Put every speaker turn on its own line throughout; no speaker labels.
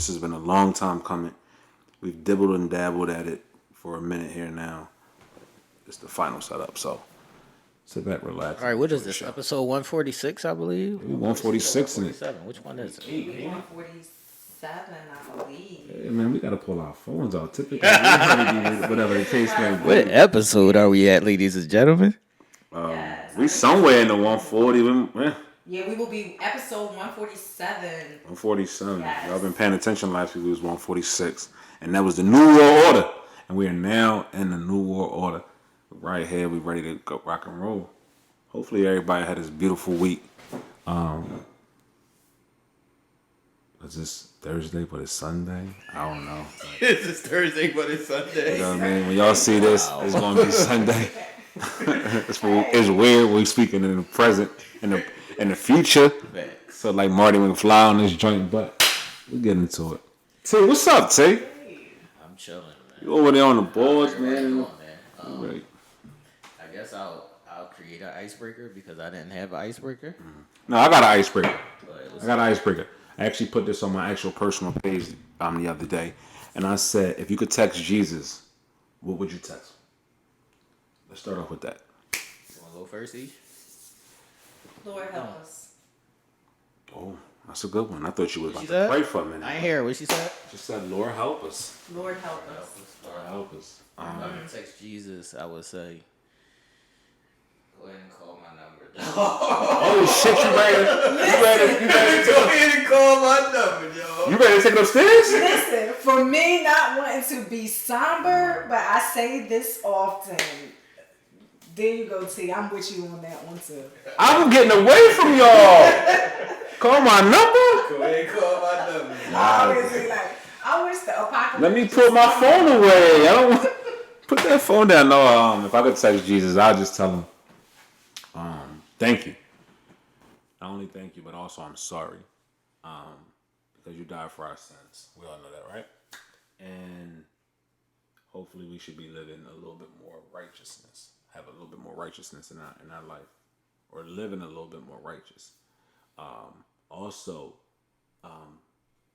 This has been a long time coming. We've dibbled and dabbled at it for a minute here now. It's the final setup, so sit back, relax.
All right, what is this? Episode 146, I believe.
146 in it.
Which one is it?
147, I believe.
Hey, man, we gotta pull our phones out. Typically, whatever the case may be.
What episode are we at, ladies and gentlemen?
We somewhere in the 140.
Yeah, we will be episode 147.
147.
Yes.
Y'all been paying attention last week. It was 146. And that was the New World Order. And we are now in the New World Order. Right here, we ready to go rock and roll. Hopefully everybody had this beautiful week. Is this Thursday, but it's Sunday? I don't know.
This is Thursday, but it's Sunday.
You know what I mean? When y'all see this, it's going to be Sunday. It's weird. We're speaking in the present, in the future. So like Marty McFly on this joint, but we get into it. T, what's up, T?
I'm chilling, man.
You over there on the boards, man?
Right. I guess I'll create an icebreaker because I didn't have an icebreaker.
No, I got an icebreaker. I actually put this on my actual personal page the other day, and I said, if you could text Jesus, what would you text? Let's start off with that.
You want to go first, Esh?
Lord help us.
Oh, that's a good one. I thought you were about to
said?
pray for a minute.
I ain't hear what she said.
She said, Lord help us.
Lord help us.
Lord help us.
If I could text Jesus, I would say, go ahead and call my number.
Oh shit, you ready?
Go ahead and call my number, yo.
You ready to take it upstairs?
Listen, for me not wanting to be somber, but I say this often. There you go, T. I'm with you on that one too.
I'm getting away from y'all. Call my number?
Go ahead and call my number.
I wish the apocalypse.
Let me put my phone away. I don't want put that phone down. No, if I could text Jesus, I'll just tell him, thank you. Not only thank you, but also I'm sorry. Because you died for our sins. We all know that, right? And hopefully we should be living a little bit more righteousness. Have a little bit more righteousness in our life. Or living a little bit more righteous. Also,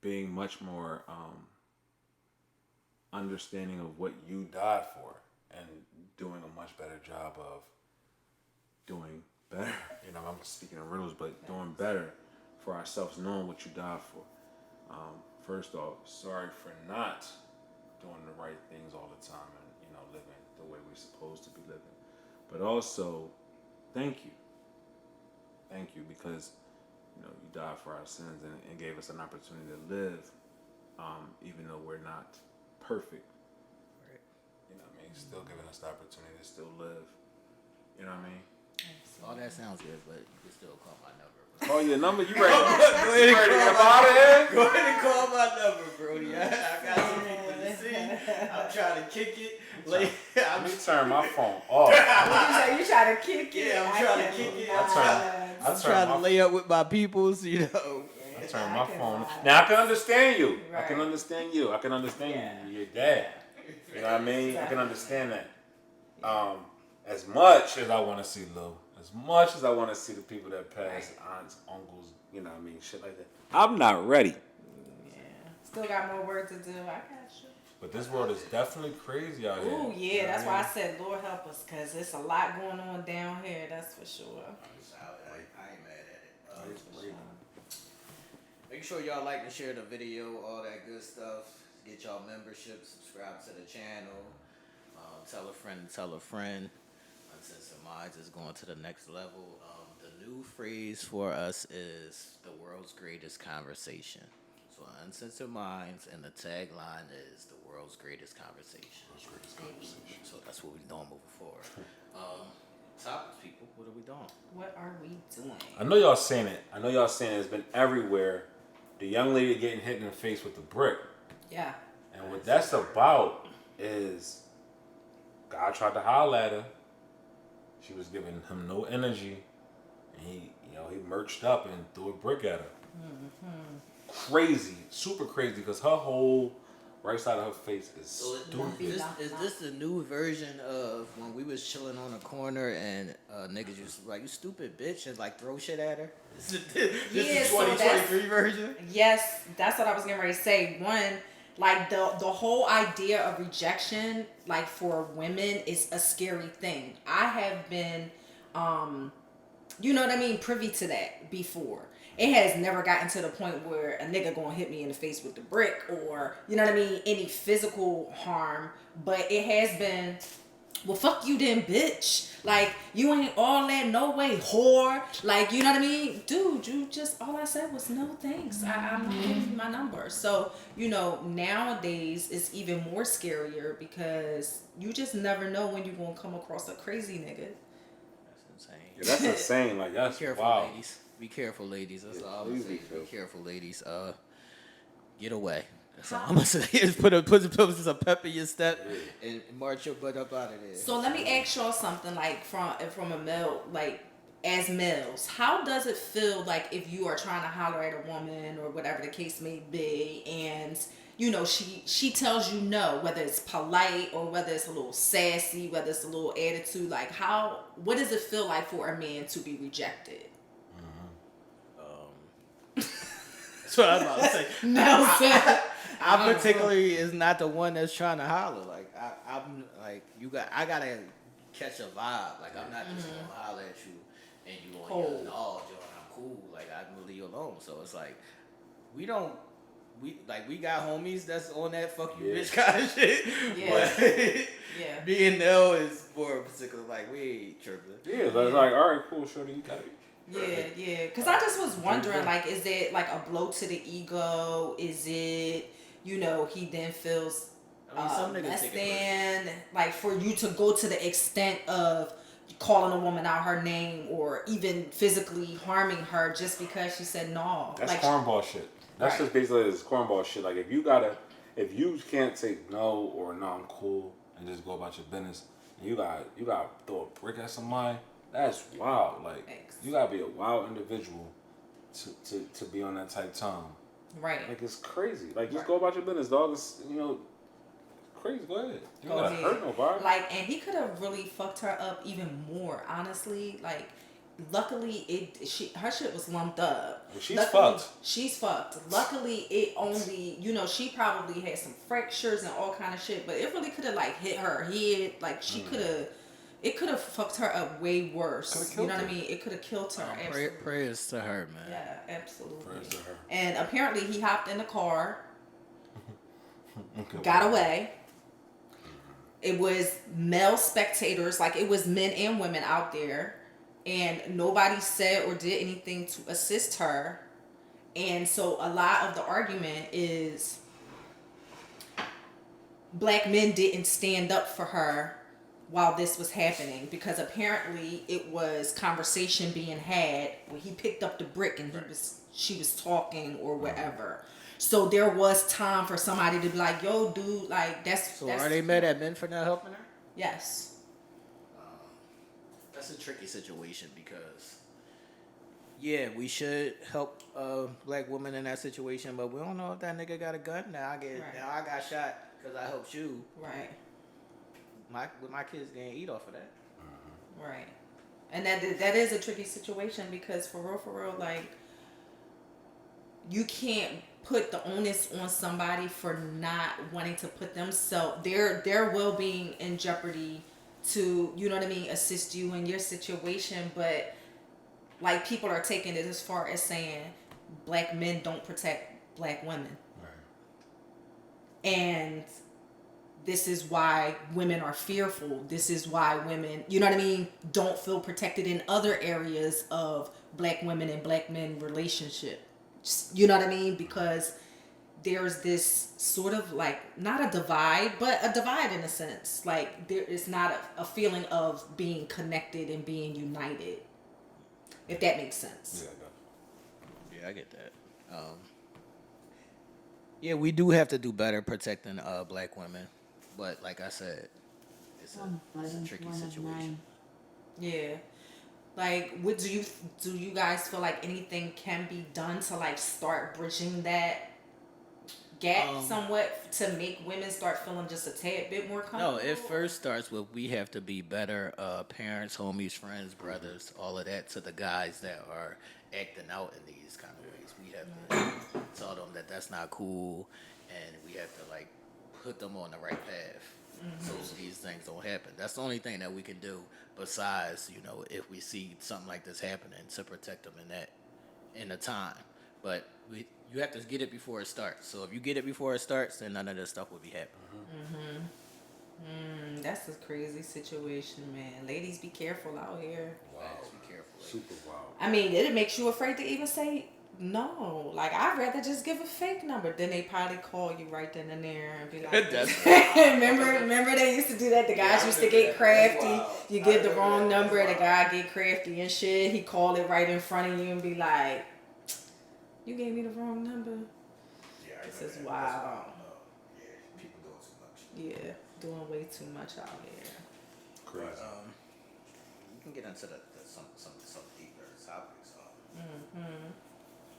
being much more understanding of what you died for and doing a much better job of doing better. You know, I'm speaking in riddles, but doing better for ourselves, knowing what you died for. First off, sorry for not doing the right things all the time and, living the way we're supposed to be living. But also, thank you. Thank you because, you died for our sins and gave us an opportunity to live, even though we're not perfect. Right. You know what I mean? Still giving us the opportunity to still live. You know what I mean?
All that sounds good, but you can still call my number.
Call your number? You ready?
Go ahead and get out of here? Go ahead and call my number, Brody. I got some people to see. I'm trying to kick it.
Let me turn my phone off.
You trying to kick it?
Yeah, I'm trying to kick it.
I'm
trying to lay up with my peoples, I
turn my phone. Now I can understand you. Right. I can understand you. You're dad. You know what I mean? I can understand that. As much as I want to see Lil, as much as I want to see the people that pass, aunts, uncles, you know what I mean, shit like that. I'm not ready.
Yeah. Still got more work to do. I got you.
But this world is definitely crazy out here.
Oh yeah, that's why I said Lord help us, because there's a lot going on down here. That's for sure.
I ain't mad at it. Make sure y'all like and share the video, all that good stuff. Get y'all membership, subscribe to the channel. Tell a friend. Uncensored Minds is going to the next level. The new phrase for us is the world's greatest conversation. So Uncensored Minds, and the tagline is the world's greatest conversation. So that's what we're doing moving forward. Topics, people. What are we doing?
What are we doing?
I know y'all seen it. It's been everywhere. The young lady getting hit in the face with the brick.
Yeah.
And what that's about is God tried to holler at her. She was giving him no energy. And he merched up and threw a brick at her. Mm-hmm. Crazy. Super crazy, because her whole right side of her face is
So
stupid.
is this the new version of when we was chilling on a corner and niggas just like, you stupid bitch, and like throw shit at her? This is
so
2023 version?
Yes, that's what I was getting ready to say. One, like the whole idea of rejection, like for women, is a scary thing. I have been, you know what I mean, privy to that before. It has never gotten to the point where a nigga gonna hit me in the face with the brick or, you know what I mean, any physical harm. But it has been, well, fuck you then, bitch. Like, you ain't all that, no way, whore. Like, you know what I mean? Dude, you just, all I said was no thanks. I'm not giving you my number. So, you know, nowadays it's even more scarier because you just never know when you're going to come across a crazy nigga.
That's insane.
Yeah, that's insane. Like, that's
Be careful,
wow.
ladies. Be careful, ladies. That's all I'm
please
gonna say.
be
Be careful, ladies. Get away. That's all
How-
I'm gonna say. Is put some pep in your step and march your butt up out of there.
So let me ask y'all something, like from a male, like as males, how does it feel like if you are trying to holler at a woman or whatever the case may be, and you know she tells you no, whether it's polite or whether it's a little sassy, whether it's a little attitude, like what does it feel like for a man to be rejected?
That's what I was about to say.
Nelson.
I particularly is not the one that's trying to holler. Like I'm like I gotta catch a vibe. Like I'm not just gonna holler at you and you gonna yell, no, John, I'm cool. Like I'm gonna leave you alone. So it's like we we got homies that's on that fuck you bitch kind of shit.
Yeah.
But
Yeah.
me and Nell is more particular. Like we ain't tripping.
Yeah, that's like, all right, cool, shorty, you got it.
Yeah. Because I just was wondering, like, is it like a blow to the ego? Is it, you know, he then feels
I mean, some niggas
less
take it
than, like, for you to go to the extent of calling a woman out her name or even physically harming her just because she said no.
That's
like,
cornball shit. That's
Right.
just basically this cornball shit. Like, if you can't say no or no, I'm cool, and just go about your business, and you gotta throw a brick at somebody, that's wild. Like,
Thanks.
you gotta be a wild individual to be on that type time.
Right.
Like, it's crazy. Like, just
Right.
go about your business, dog. It's, you know, crazy. Go ahead. You don't gotta hurt nobody.
Like, and he could have really fucked her up even more, honestly. Like, luckily, her shit was lumped up.
Well, she's
Luckily,
fucked.
She's fucked. Luckily, it only, you know, she probably had some fractures and all kind of shit, but it really could have, like, hit her head. Like, she could have, it could have fucked her up way worse. You know what I mean? It could have killed her. Absolutely.
Prayers to her, man.
Yeah, absolutely.
Prayers to her.
And apparently, he hopped in the car,
Okay,
got
well,
away. It was male spectators, like it was men and women out there, and nobody said or did anything to assist her. And so a lot of the argument is black men didn't stand up for her while this was happening, because apparently it was conversation being had when he picked up the brick and she was talking or whatever. So there was time for somebody to be like, yo, dude, like that's.
So are they mad at men for not helping her?
Yes.
That's a tricky situation because, yeah, we should help black women in that situation, but we don't know if that nigga got a gun. Now I got shot because I helped you.
Right.
My kids didn't eat off of that.
Right. And that is a tricky situation because for real, like, you can't put the onus on somebody for not wanting to put themselves, their well-being in jeopardy to, you know what I mean, assist you in your situation. But like, people are taking it as far as saying black men don't protect black women. Right. And this is why women are fearful. This is why women, you know what I mean, don't feel protected in other areas of black women and black men relationship. You know what I mean? Because there's this sort of like, not a divide, but a divide in a sense. Like, there is not a feeling of being connected and being united, if that makes sense.
Yeah, I get that. Yeah, we do have to do better protecting black women, but like I said, it's a tricky situation.
Yeah. Like, what do you guys feel like anything can be done to like start bridging that gap somewhat to make women start feeling just a tad bit more comfortable?
No, it first starts with we have to be better parents, homies, friends, brothers, all of that to the guys that are acting out in these kind of ways. We have to tell them that that's not cool, and we have to like put them on the right path so these things don't happen. That's the only thing that we can do besides, if we see something like this happening to protect them in the time. But you have to get it before it starts. So if you get it before it starts, then none of this stuff will be happening.
That's a crazy situation, man. Ladies, be careful out here.
Wow. Be careful.
Super wild.
I mean, it makes you afraid to even say no. Like, I'd rather just give a fake number. Then they probably call you right then and there and be like, remember they used to do that? The guys used to get crafty. You give the wrong number, the guy get crafty and shit. He call it right in front of you and be like, you gave me the wrong number.
Yeah,
this is wild.
Yeah, people doing too much.
Yeah, doing way too much out here.
Crazy.
We can get into some deeper topics.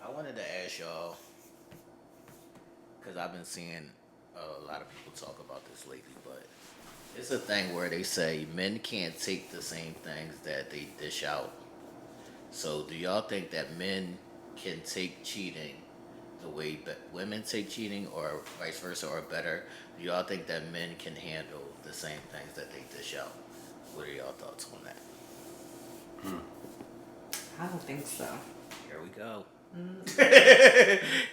I wanted to ask y'all, because I've been seeing a lot of people talk about this lately, but it's a thing where they say men can't take the same things that they dish out. So do y'all think that men can take cheating the way women take cheating, or vice versa, or better? Do y'all think that men can handle the same things that they dish out? What are y'all thoughts on that?
I don't think so.
Here we go.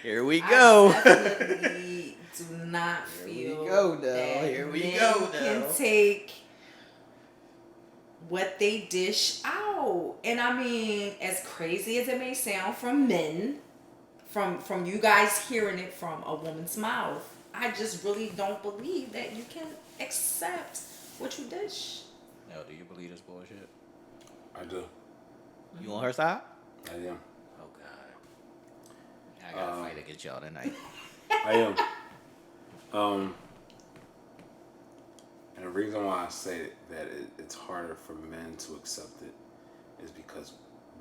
Here we go.
I definitely do not feel that
Here we
men
go now.
can take what they dish out. And I mean, as crazy as it may sound from men, from you guys hearing it from a woman's mouth, I just really don't believe that you can accept what you dish.
Nell, do you believe this bullshit?
I do.
You on her side?
I am.
Oh God. I gotta fight against y'all tonight.
I am. And the reason why I say that it's harder for men to accept it is because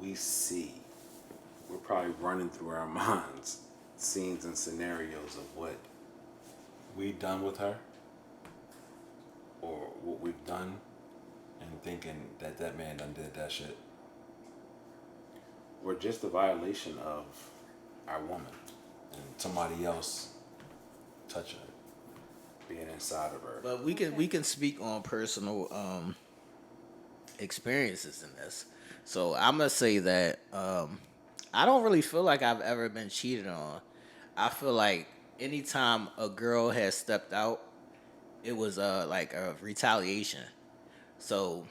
we're probably running through our minds scenes and scenarios of what we've done with her or what we've done, and thinking that man done did that shit. We're just a violation of our woman and somebody else touching her, being inside of her.
But we can speak on personal experiences in this. So I'm gonna say that I don't really feel like I've ever been cheated on. I feel like anytime a girl has stepped out, it was like a retaliation. So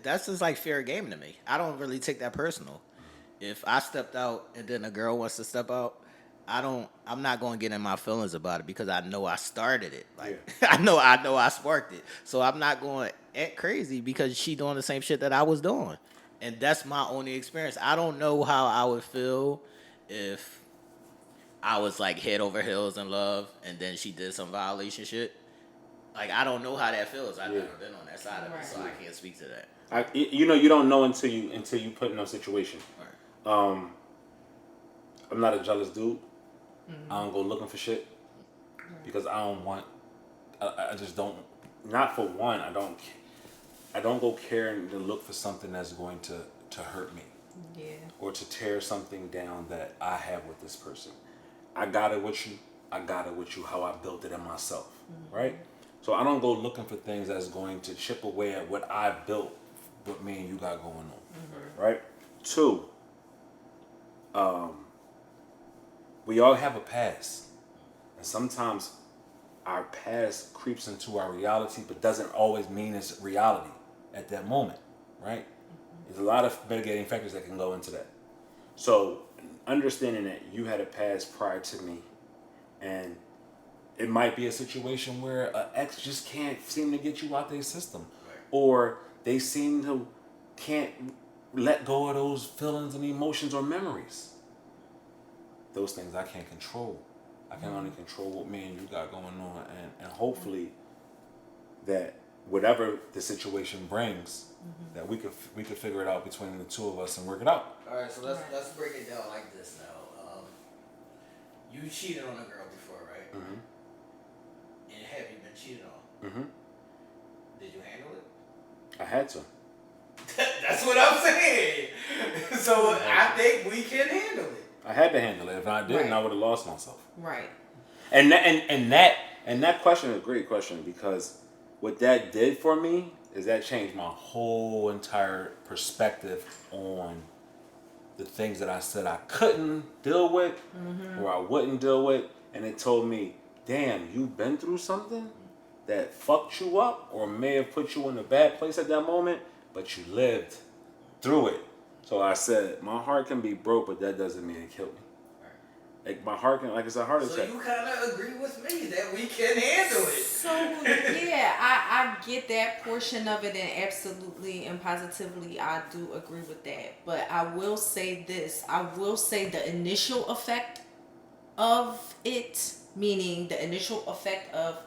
that's just like fair game to me. I don't really take that personal. If I stepped out and then a girl wants to step out, I'm not going to get in my feelings about it because I know I started it. Like I know I sparked it. So I'm not going to act crazy because she doing the same shit that I was doing. And that's my only experience. I don't know how I would feel if I was like head over heels in love and then she did some violation shit. Like, I don't know how that feels. I've never been on that side of it, so I can't speak to that.
You don't know until you put in a situation. Right. I'm not a jealous dude. Mm-hmm. I don't go looking for shit because I don't want. I just don't. Not for one. I don't go caring to look for something that's going to hurt me.
Yeah.
Or to tear something down that I have with this person. I got it with you. I got it with you. How I built it in myself. Mm-hmm. Right. So I don't go looking for things that's going to chip away at what I built, what me and you got going on. Mm-hmm. Right? 2, we all have a past. And sometimes our past creeps into our reality, but doesn't always mean it's reality at that moment. Right? Mm-hmm. There's a lot of mitigating factors that can go into that. So understanding that you had a past prior to me, and it might be a situation where an ex just can't seem to get you out their system. Right. Or they seem to can't let go of those feelings and emotions or memories. Those things I can't control. I can only control what me and you got going on, and hopefully that whatever the situation brings, that we could figure it out between the two of us and work it out.
All right, so let's break it down like this now. You cheated on a girl before, right?
Mm-hmm.
And have you been cheated on?
Mm-hmm.
Did you handle it?
I had to.
That's what I'm saying. So I think we can handle it.
I had to handle it. If I didn't,
Right.
I would have lost myself.
Right.
And that question is a great question, because what that did for me is that changed my whole entire perspective on the things that I said I couldn't deal with or I wouldn't deal with, and it told me, damn, you've been through something that fucked you up or may have put you in a bad place at that moment, but you lived through it. So I said, my heart can be broke, but that doesn't mean it killed me. Like my heart can, like it's a heart
So
attack.
you kind of agree with me that we can handle it.
So yeah, I get that portion of it, and absolutely and positively I do agree with that. But I will say this: I will say the initial effect of it, meaning the initial effect of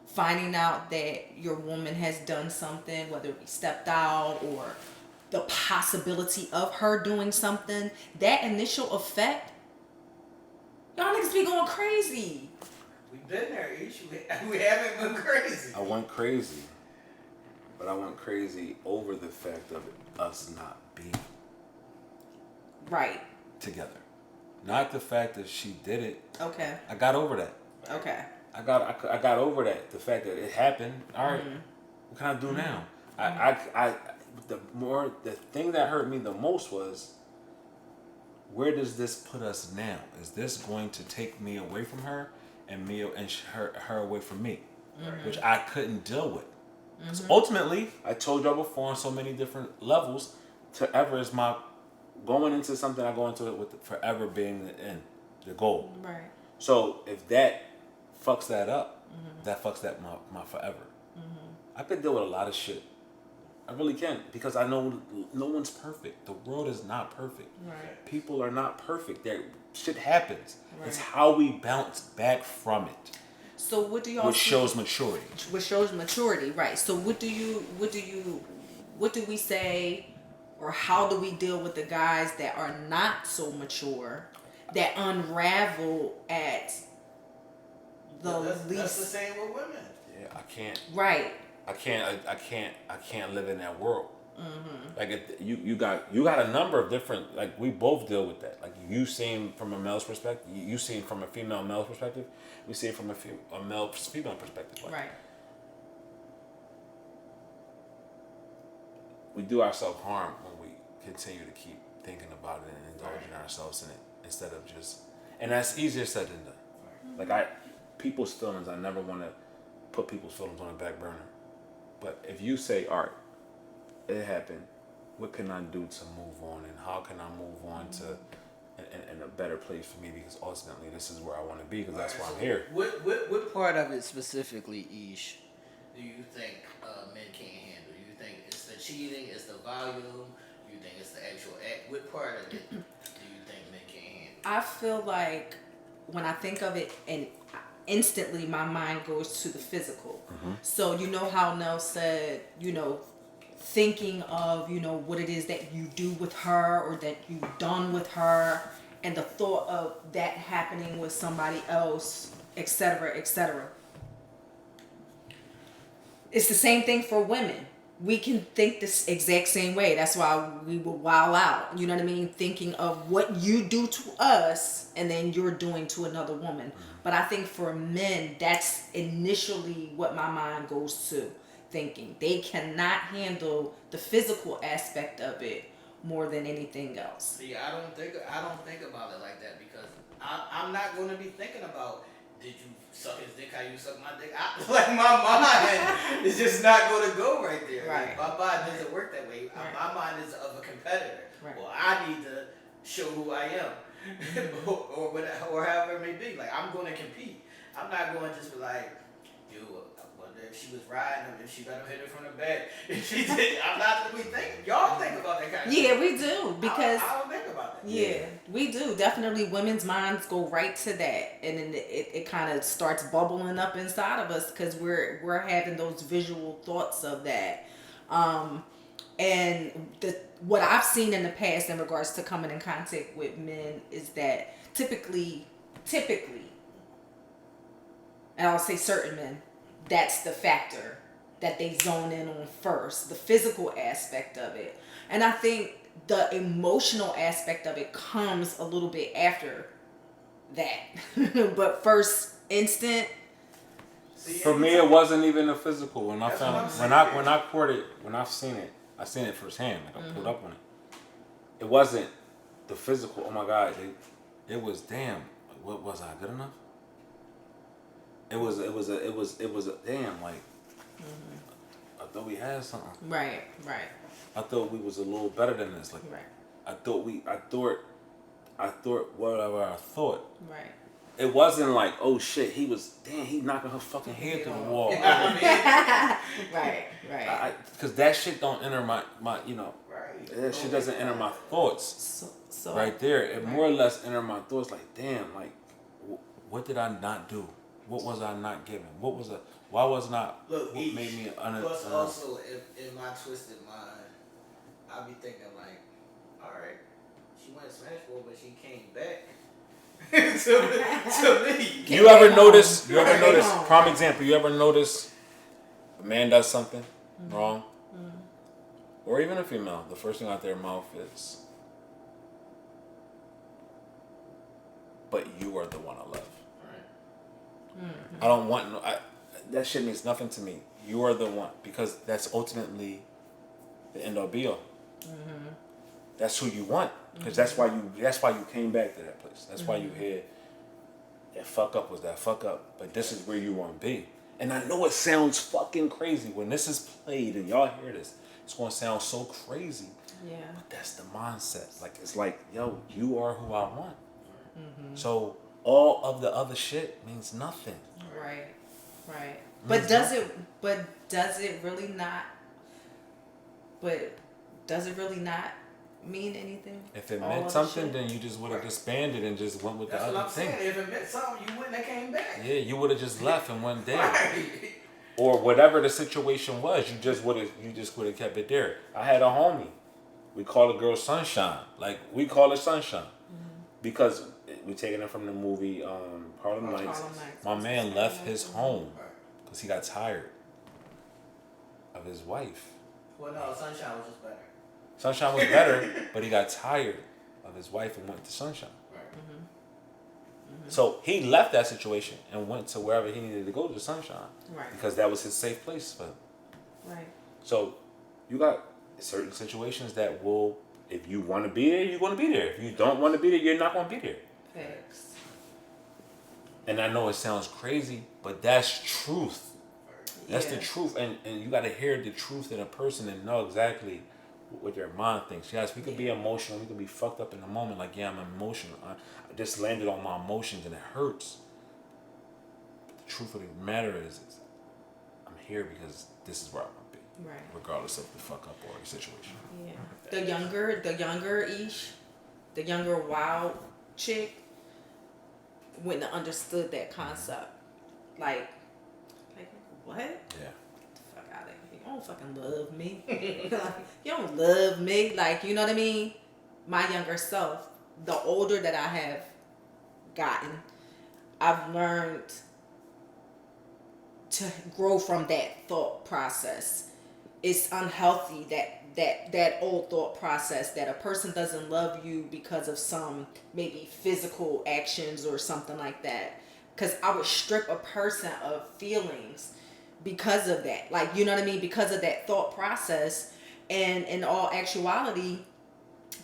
finding out that your woman has done something, whether it be stepped out or the possibility of her doing something, that initial effect, y'all niggas be going crazy.
We've been there, Ish. We haven't been crazy.
I went crazy, but I went crazy over the fact of us not being
Right.
together. Not the fact that she did it.
Okay.
I got over that.
Okay.
I got over that. The fact that it happened. All right, what can I do now? The thing that hurt me the most was, where does this put us now? Is this going to take me away from her and her away from me, which I couldn't deal with? Because ultimately, I told y'all before on so many different levels, forever is my going into something. I go into it with forever being the end, the goal.
Right.
So if that fucks that up, that fucks that my forever. I could deal with a lot of shit. I really can, because I know no one's perfect. The world is not perfect.
Right.
People are not perfect. Shit happens.
Right.
It's how we bounce back from it.
So what do y'all
Which
see-
shows maturity.
Which shows maturity, right? So what do we say, or how do we deal with the guys that are not so mature, that unravel at the
That's the
least?
same with women.
Yeah, I can't.
Right.
I can't live in that world. Like you got a number of different, like we both deal with that. Like you seen from a male's perspective, you seen from a female male's perspective, we see it from a male female perspective. Like,
Right.
we do ourselves harm when we continue to keep thinking about it and indulging ourselves in it instead of just, and that's easier said than done. Like people's feelings, I never want to put people's feelings on the back burner. But if you say, all right, it happened, what can I do to move on, and how can I move on to in a better place for me, because ultimately this is where I want to be, because that's why I'm here.
What part of it specifically, Ish, do you think men can't handle? Do you think it's the cheating, it's the volume, do you think it's the actual act? What part of it do you think men can't handle?
I feel like when I think of it, and instantly my mind goes to the physical. So you know how Nell said, thinking of, what it is that you do with her or that you've done with her, and the thought of that happening with somebody else, etc., etc. It's the same thing for women. We can think this exact same way. That's why we will wild out. You know what I mean? Thinking of what you do to us and then you're doing to another woman. But I think for men, that's initially what my mind goes to thinking. They cannot handle the physical aspect of it more than anything else.
See, I don't think about it like that, because I'm not going to be thinking about, did you suck his dick how you suck my dick? Like my mind is just not going to go right there.
Right.
Like, my mind doesn't work that way.
Right.
My mind is of a competitor.
Right.
Well, I need to show who I am, or whatever, or however it may be. Like, I'm going to compete. I'm not going to just be like, yo, I wonder if she was riding him, if she got him hit her from the back. If she did, I'm not going to be thinking. Y'all think about that kind of
Yeah,
stuff.
we do, because
I don't think about that.
yeah, we do. Definitely women's minds go right to that, and then it kind of starts bubbling up inside of us because we're having those visual thoughts of that. And what I've seen in the past in regards to coming in contact with men is that typically typically, and I'll say certain men, that's the factor that they zone in on first, the physical aspect of it. And I think the emotional aspect of it comes a little bit after that. But first instant,
For me, it wasn't even a physical. When I
That's
found,
what I'm
when
saying.
I courted, when I've seen it, I seen it firsthand. Like I pulled up on it. It wasn't the physical. Oh my God, it was damn. What was I good enough? It was a damn. Like I thought we had something.
right.
I thought we was a little better than this. Like
Right.
I thought whatever I thought.
Right.
It wasn't like, oh shit, he knocking her fucking head through the wall.
Right.
Because that shit don't enter my
Right.
that shit doesn't enter my thoughts
So
right there. It more or less enter my thoughts like, damn, like, what did I not do? What was I not giving? Why wasn't I,
Look,
what made me
plus also, in my twisted mind, I be thinking like, all right, she went smash ball, but she came back to me.
You ever notice,
Home.
prime example, you ever notice a man does something wrong? Or even a female, the first thing out their mouth is, but you are the one I love. I don't want no. That shit means nothing to me. You are the one, because that's ultimately the end all be all. That's who you want, because that's why you came back to that place. That's why you had that fuck up was that fuck up. But this is where you want to be. And I know it sounds fucking crazy when this is played and y'all hear this. It's gonna sound so crazy.
yeah.
But that's the mindset. Like it's like, yo, you are who I want. So all of the other shit means nothing.
Right. But does it really not? But does it really not mean anything?
If it
All
meant
of the
something,
shit?
then you just would have disbanded and just went with
That's
the
what
other
I'm
thing.
saying. If it meant something, you wouldn't have came back.
Yeah, you would have just left and went there.
Right.
Or whatever the situation was, you just would have kept it there. I had a homie. We call the girl Sunshine. Like we call her Sunshine. Because we taking it from the movie Harlem Nights.
Harlem Nights.
My man left his home because he got tired of his wife.
Well, no, Sunshine was just better.
Sunshine was better, but he got tired of his wife and went to Sunshine.
Right.
So he left that situation and went to wherever he needed to go to Sunshine.
Right.
Because that was his safe place for him.
Right.
So you got certain situations that will, if you want to be there, you're going to be there. If you don't want to be there, you're not going to be there.
Facts.
And I know it sounds crazy, but that's truth. That's the
Yeah.
truth. And you got to hear the truth in a person and know exactly what their mind thinks. Yes, we could be emotional. We could be fucked up in the moment. Like, yeah, I'm emotional. I just landed on my emotions and it hurts. But the truth of the matter is I'm here because this is where I want to be.
Right.
Regardless of the fuck up or the situation.
Yeah. The younger Ish, the younger wild chick, wouldn't have understood that concept. Like what?
Yeah.
Fuck out of here. You don't fucking love me. You don't love me. Like, you know what I mean? My younger self, the older that I have gotten, I've learned to grow from that thought process. It's unhealthy that old thought process that a person doesn't love you because of some maybe physical actions or something like that. Because I would strip a person of feelings because of that. Like, you know what I mean? Because of that thought process. And in all actuality,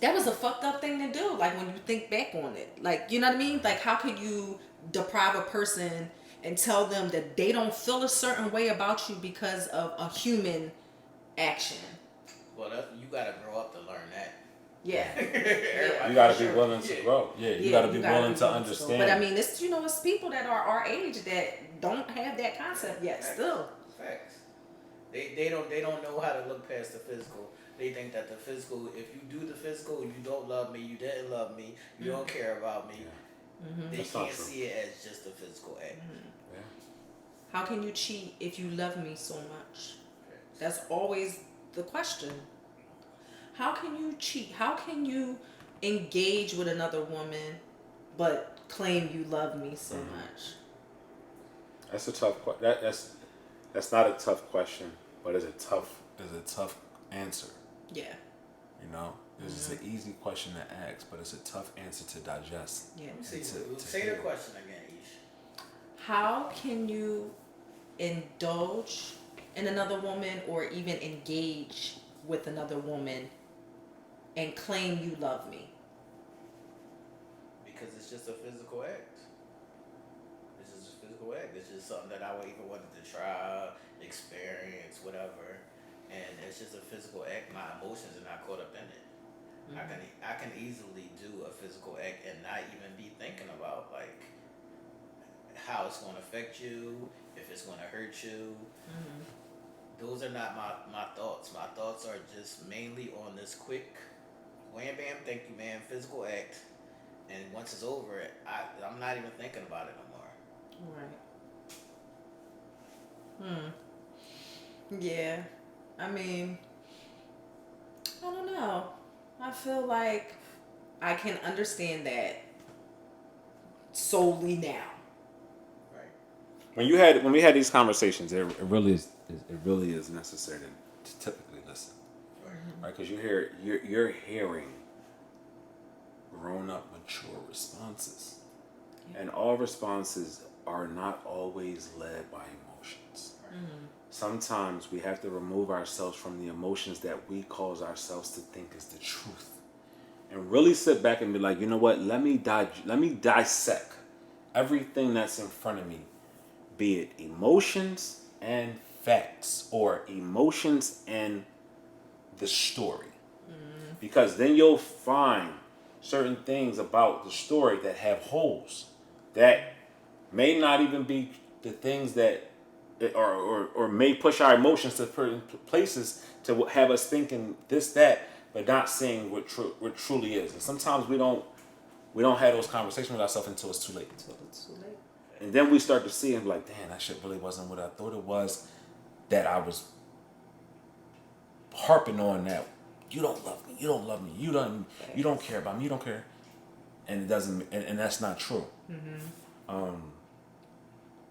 that was a fucked up thing to do. Like, when you think back on it. Like, you know what I mean? Like, how could you deprive a person and tell them that they don't feel a certain way about you because of a human action?
Well, you gotta grow up to learn that.
Yeah.
You gotta be willing to grow. Yeah, you gotta be willing to
grow.
understand.
But I mean, it's it's people that are our age that don't have that concept yet. Still.
Facts. They don't know how to look past the physical. They think that the physical, if you do the physical, you don't love me, you didn't love me, you don't care about me. They
That's not
can't
true.
see it as just a physical act.
Yeah.
How can you cheat if you love me so much? That's always the question. How can you cheat? How can you engage with another woman but claim you love me so much?
That's a tough that's not a tough question, but it's a tough answer.
Yeah.
You know, it's an easy question to ask, but it's a tough answer to digest.
Yeah.
Say the question again, Ish.
How can you indulge in another woman or even engage with another woman and claim you love me?
Because it's just a physical act. It's just a physical act. It's just something that I would even wanted to try, experience, whatever. And it's just a physical act. My emotions are not caught up in it. I can easily do a physical act and not even be thinking about like how it's going to affect you, if it's going to hurt you. Those are not my thoughts. My thoughts are just mainly on this quick wham bam, thank you man, physical act. And once it's over, I'm not even thinking about it no more.
Right. Yeah. I mean, I don't know. I feel like I can understand that solely now.
Right.
When we had these conversations, it really is necessary to typically listen, right? Because you're hearing grown up, mature responses, and all responses are not always led by emotions. Sometimes we have to remove ourselves from the emotions that we cause ourselves to think is the truth, and really sit back and be like, you know what? Let me dissect everything that's in front of me, be it emotions and facts or emotions and the story, because then you'll find certain things about the story that have holes that may not even be the things that or may push our emotions to certain places to have us thinking this, that, but not seeing what truly is. And sometimes we don't have those conversations with ourselves until it's too late. And then we start to see and be like, damn, that shit really wasn't what I thought it was. That I was harping on that. You don't love me. You don't love me. You don't care about me. You don't care. And it doesn't. And that's not true.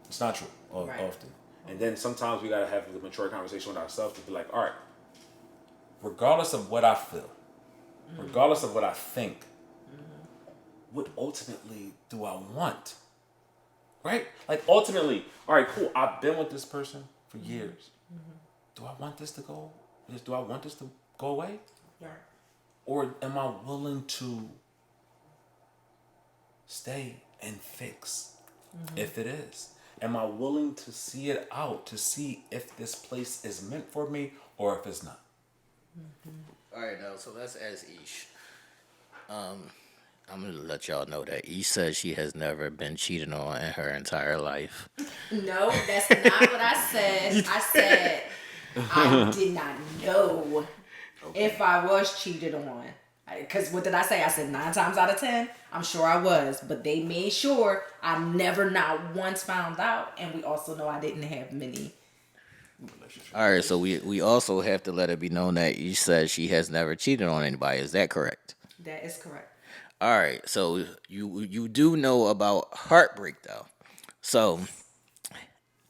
It's not true often. And then sometimes we gotta have the mature conversation with ourselves to be like, all right, regardless of what I feel, regardless of what I think, what ultimately do I want? Right? Like ultimately, all right, cool. I've been with this person for years. Do I want this to go? Do I want this to go away?
Right.
Or am I willing to stay and fix if it is? Am I willing to see it out to see if this place is meant for me or if it's not?
All right, now, so let's ask Ish. I'm going to let y'all know that Ish says she has never been cheated on in her entire life.
No, that's not what I said. I said I did not know if I was cheated on. Because what did I say? I said 9 times out of 10, I'm sure I was. But they made sure I never, not once found out. And we also know I didn't have many.
All right, so we also have to let it be known that Ish says she has never cheated on anybody. Is that correct?
That is correct.
All right, so you do know about heartbreak, though. So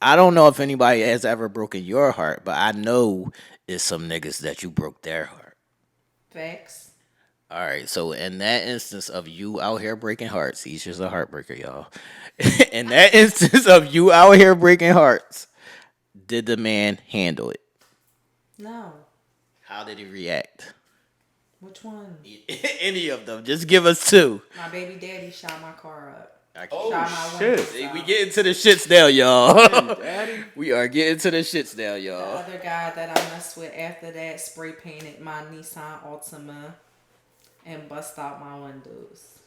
I don't know if anybody has ever broken your heart, but I know it's some niggas that you broke their heart.
Facts.
All right, so in that instance of you out here breaking hearts, he's just a heartbreaker, y'all. In that instance of you out here breaking hearts, did the man handle it?
No.
How did he react?
Which one?
Any of them. Just give us 2.
My baby daddy shot my car up.
Oh, shit.
See, we getting to the shits now, y'all. We are getting to the shits now,
The
y'all.
other guy that I messed with after that spray painted my Nissan Altima and bust out my windows.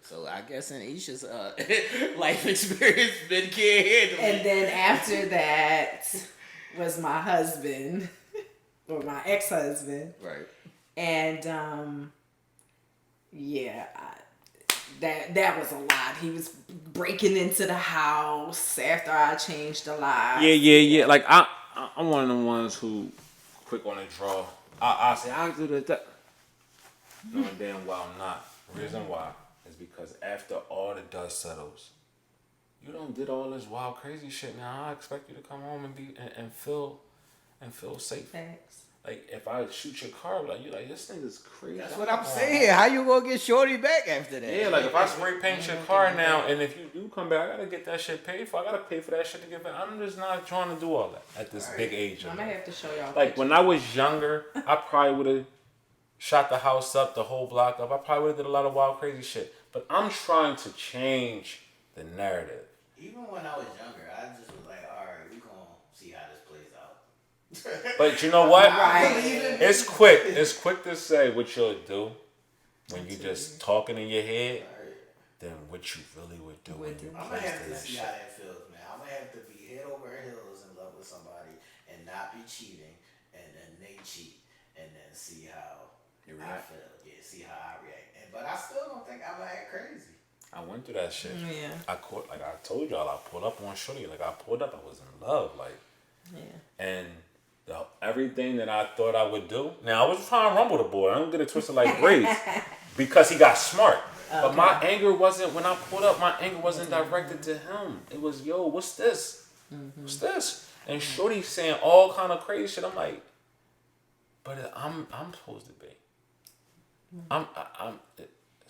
So I guess in Isha's life experience, men can't handle it.
And then after that was my husband, or my ex-husband.
Right.
And yeah, that was a lot. He was breaking into the house after I changed the lights.
Yeah. Like I'm one of the ones who quick on the draw. I say I'll do that. No, damn well I'm not. The reason why is because after all the dust settles, you done did all this wild crazy shit. Now I expect you to come home and be and feel safe.
Facts.
Like if I shoot your car, like you like this nigga's crazy.
That's what I'm saying. How you gonna get shorty back after that?
Yeah, like if I spray paint your car now, and if you do come back, I gotta get that shit paid for. I gotta pay for that shit to get back. I'm just not trying to do all that at this big age.
I'm gonna have to show y'all.
Like when I was younger, I probably would have shot the house up, the whole block up. I probably would have did a lot of wild crazy shit. But I'm trying to change the narrative.
Even when I was younger, I just was like, all right, we gonna see how this plays out.
But you know what?
Right.
It's quick. It's quick to say what you'll do when you just talking in your head. Than what you really would do when you
I'm gonna have to see how that feels, man. I'm gonna have to be head over heels in love with somebody and not be cheating, and then they cheat, and then see how I feel. Yeah, see how I react. But I still don't think I'm gonna act crazy.
I went through that shit.
Yeah.
I told y'all, I pulled up on shorty. Like I pulled up, I was in love. Like,
yeah.
And everything that I thought I would do. Now I was trying to rumble the boy. I don't get it twisted like braids because he got smart. Okay. But my anger wasn't, when I pulled up, my anger wasn't directed to him. It was, yo, what's this? Mm-hmm. What's this? And shorty saying all kind of crazy shit. I'm like, but I'm supposed to be. I'm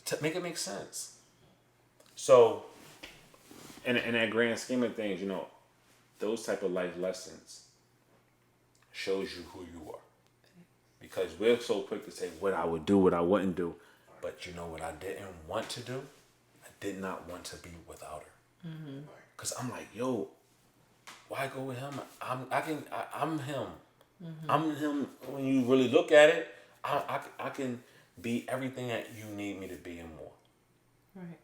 to make it make sense. So, in that grand scheme of things, you know, those type of life lessons shows you who you are. Because we're so quick to say what I would do, what I wouldn't do. But you know what I didn't want to do? I did not want to be without her. Because I'm like, yo, why go with him? I'm him. Mm-hmm. I'm him. When you really look at it, I can be everything that you need me to be and more.
Right.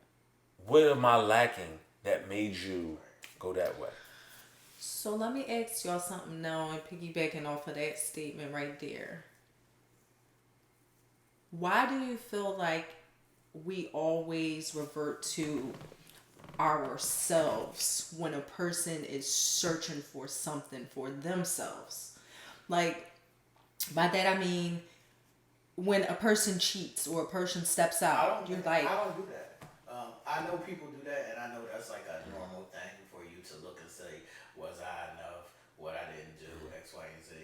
What am I lacking that made you go that way?
So let me ask y'all something now and piggybacking off of that statement right there. Why do you feel like we always revert to ourselves when a person is searching for something for themselves? Like, by that I mean, when a person cheats or a person steps out, you're like...
I don't do that. I know people do that, and I know that's like a normal thing for you to look and say, was I enough? What I didn't do, X, Y, and Z.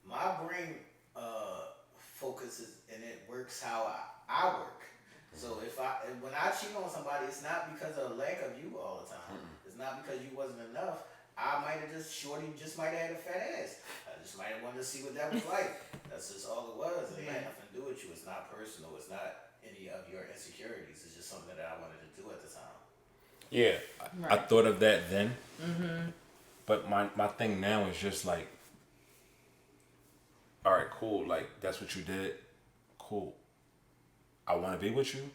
My brain focuses and it works how I work. So when I cheat on somebody, it's not because of lack of you all the time. It's not because you wasn't enough. I might have shorty just might have had a fat ass. I just might have wanted to see what that was like. That's just all it was. It had nothing to do with you. It's not personal. It's not any of your insecurities. It's just something that I wanted to do at the time.
Yeah, I thought of that then. Mm-hmm. But my thing now is just like, all right, cool. Like, that's what you did. Cool. I want to be with you.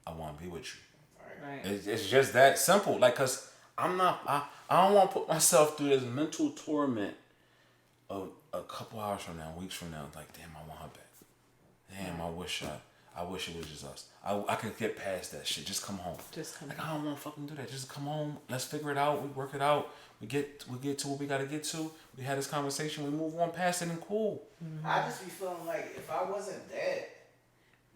I want to be with you.
Right.
It's just that simple. Like, cause I'm not. I don't want to put myself through this mental torment of a couple hours from now, weeks from now. Like, damn, I want her back. Damn, I wish it was just us. I could get past that shit. Just come home. Like, I don't want to fucking do that. Just come home. Let's figure it out. We work it out. We get to what we gotta get to. We had this conversation. We move on past it and cool.
Mm-hmm. I just be feeling like if I wasn't dead,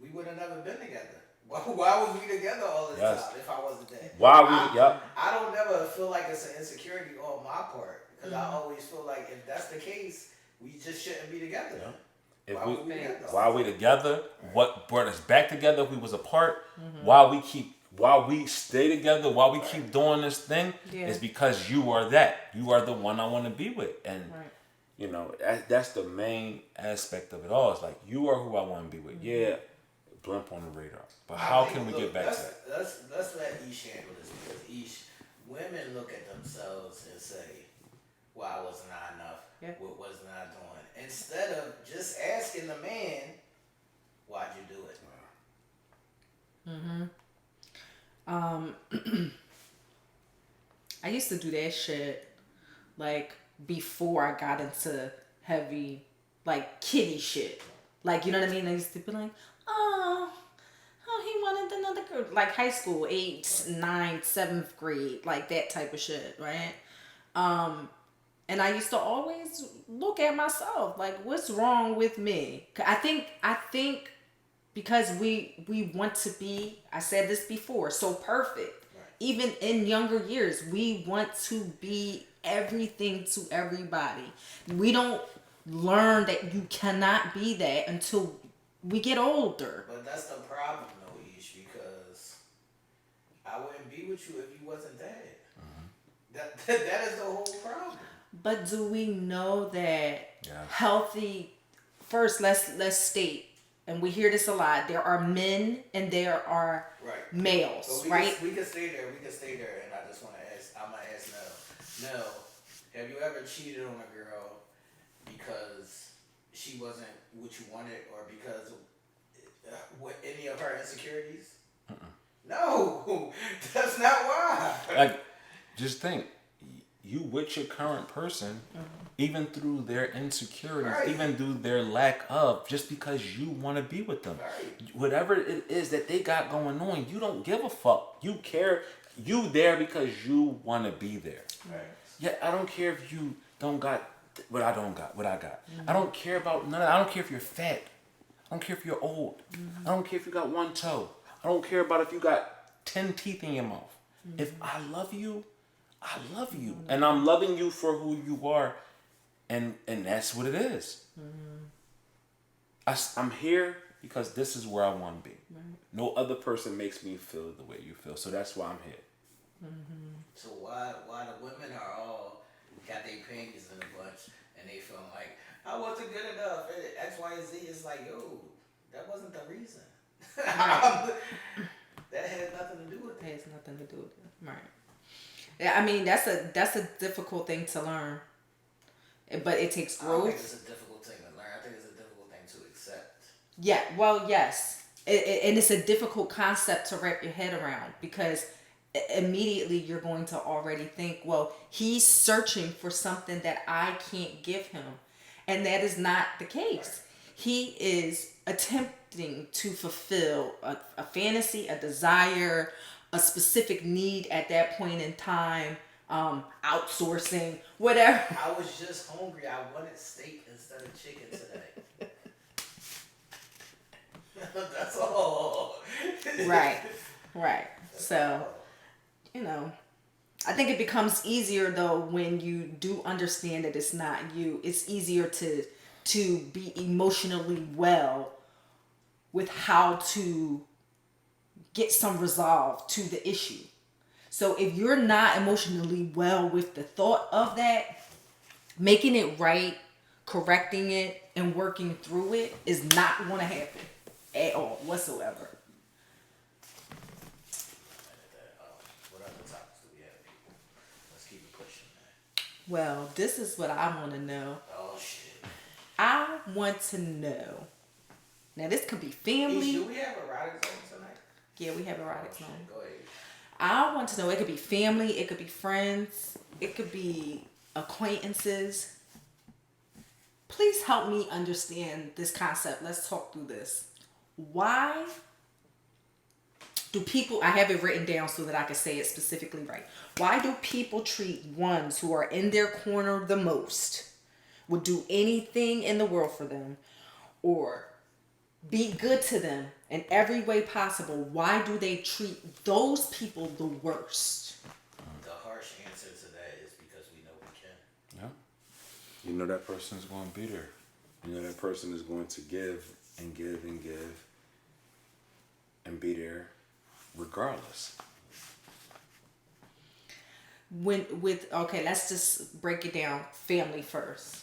we would have never been together. Why was we together all this time if I wasn't dead? I don't never feel like it's an insecurity on my part because I always feel like if that's the case, we just shouldn't be together.
Yeah. Why we together? What brought us back together if we was apart? Mm-hmm. Why we stay together, why we keep doing this thing, is because you are that. You are the one I want to be with. And, you know, that's the main aspect of it all. It's like, you are who I want to be with. Mm-hmm. Yeah, blimp on the radar. But how can we get back to that?
Let's let Esh handle this because women look at themselves and say, why wasn't I enough? Yeah. What wasn't I doing? Instead of just asking the man, why'd you do it?
Mm-hmm. I used to do that shit like before I got into heavy like kiddie shit. Like, you know what I mean? I used to be like, oh, he wanted another girl. Like high school, 8th, 9th, 7th grade, like that type of shit, right? And I used to always look at myself like, what's wrong with me? I think because we want to be, I said this before, so perfect.
Right.
Even in younger years, we want to be everything to everybody. We don't learn that you cannot be that until we get older.
But that's the problem, though, Ish, because I wouldn't be with you if you wasn't that. That is the whole problem.
But do we know that
Yeah.
healthy? First, let's state, and we hear this a lot. There are men and there are
Right.
males,
But
right?
we can stay there. We can stay there. And I just want to ask. I'm gonna ask Nell. Nell, have you ever cheated on a girl because she wasn't what you wanted, or because of what any of her insecurities? No, that's not why.
Like, just think, you with your current person, even through their insecurities,
Right.
even through their lack of, just because you want to be with them.
Right.
Whatever it is that they got going on, you don't give a fuck. You care. You there because you want to be there.
Right.
Yeah, I don't care if you don't got what I don't got, what I got. I don't care about none of that. I don't care if you're fat. I don't care if you're old. I don't care if you got one toe. I don't care about if you got 10 teeth in your mouth. If I love you, I love you. And I'm loving you for who you are. And that's what it is. I'm here because this is where I want to be. No other person makes me feel the way you feel. So that's why I'm here.
So why the women are all got their panties in a bunch and they feel like I wasn't good enough. X, Y, and Z is like, yo, that wasn't the reason. That had nothing to do with
It
it.
has nothing to do with it, right? Yeah, I mean that's a difficult thing to learn, but it takes
I don't
growth.
think it's a difficult thing to learn. I think it's a difficult thing to accept.
Yeah, well, yes, and it's a difficult concept to wrap your head around because immediately you're going to already think, well, he's searching for something that I can't give him, and that is not the case. He is attempting to fulfill a fantasy, a desire, a specific need at that point in time, outsourcing, whatever.
I was just hungry. I wanted steak instead of chicken today. That's all.
Right.
That's
So,
all.
I think it becomes easier though when you do understand that it's not you. It's easier to be emotionally well with how to get some resolve to the issue. So if you're not emotionally well with the thought of that, making it right, correcting it, and working through it is not going to happen at all whatsoever.
What other topics do we have, people? Let's keep it pushing, man.
Well, this is what I want to know.
Oh shit.
I want to know. Now, this could be family.
Do we have erotic zone tonight?
Yeah, we have erotic zone.
Go ahead.
I want to know. It could be family. It could be friends. It could be acquaintances. Please help me understand this concept. Let's talk through this. Why do people, I have it written down so that I can say it specifically right. Why do people treat ones who are in their corner the most, would do anything in the world for them, or be good to them in every way possible? Why do they treat those people the worst?
The harsh answer to that is because we know we can.
Yeah. You know that person's going to be there. You know that person is going to give and give and give and be there regardless.
Okay, let's just break it down. Family first.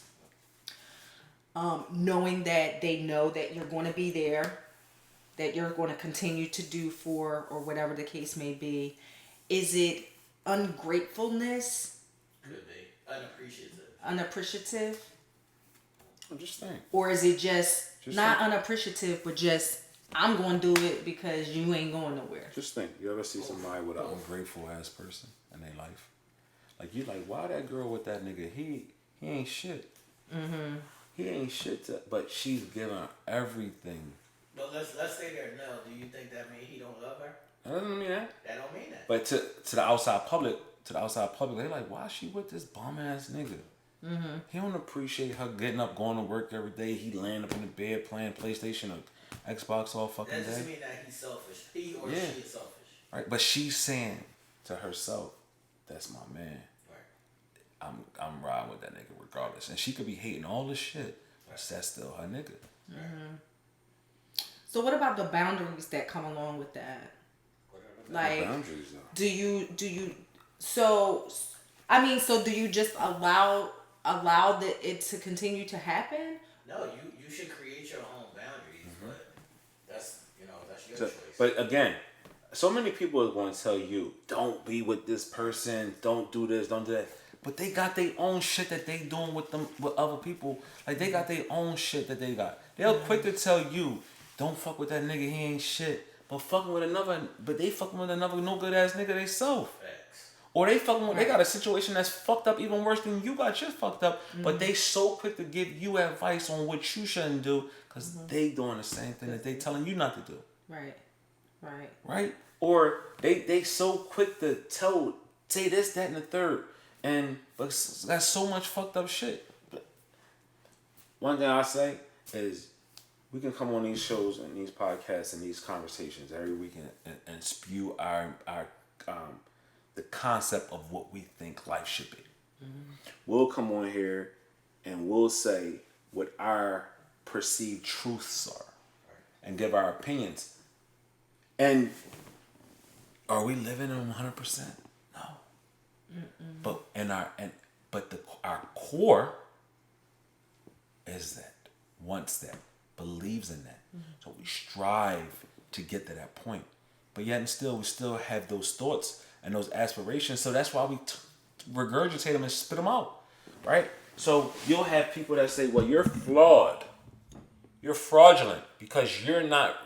Knowing that they know that you're going to be there, that you're going to continue to do for, or whatever the case may be. Is it ungratefulness?
Could be. Unappreciative.
Unappreciative?
I'm just saying.
Or is it just not
think.
unappreciative, but just, I'm going to do it because you ain't going nowhere?
Just think. You ever see somebody with an ungrateful ass person in their life? Like, you like, why that girl with that nigga? He ain't shit. Mm-hmm. He ain't shit, but she's giving everything.
But let's stay there. No, do you think that means he don't love her?
That doesn't mean that.
That don't mean that.
But to the outside public, they're like, why is she with this bum ass nigga? Mm-hmm. He don't appreciate her getting up, going to work every day. He laying up in the bed playing PlayStation or Xbox all fucking
That doesn't
day.
mean that he's selfish. He or
Yeah.
she is selfish.
Right? But she's saying to herself, that's my man.
Right.
I'm riding with that nigga regardless. And she could be hating all this shit, but that's still her nigga.
Mm-hmm. So what about the boundaries that come along with that? Like,
boundaries, though.
do you so so do you just allow it to continue to happen?
No, you should create your own boundaries, but that's your
So,
choice.
but again, so many people are going to tell you, don't be with this person, don't do this, don't do that. But they got their own shit that they doing with other people. Like, they got their own shit that they got. They'll quick to tell you, don't fuck with that nigga, he ain't shit. But they fucking with another no good ass nigga they self.
Facts.
Or they got a situation that's fucked up even worse than you got yours fucked up. But they so quick to give you advice on what you shouldn't do because they doing the same thing that they telling you not to do.
Right.
Right? Or they so quick to say this, that, and the third. But that's so much fucked up shit. But one thing I say is we can come on these shows and these podcasts and these conversations every week and spew our the concept of what we think life should be. Mm-hmm. We'll come on here and we'll say what our perceived truths are and give our opinions. And are we living in 100%? No. But our core is that, wants that, believes in that. So we strive to get to that point. But yet and still, we still have those thoughts and those aspirations. So that's why we regurgitate them and spit them out, right? So you'll have people that say, well, you're flawed. You're fraudulent because you're not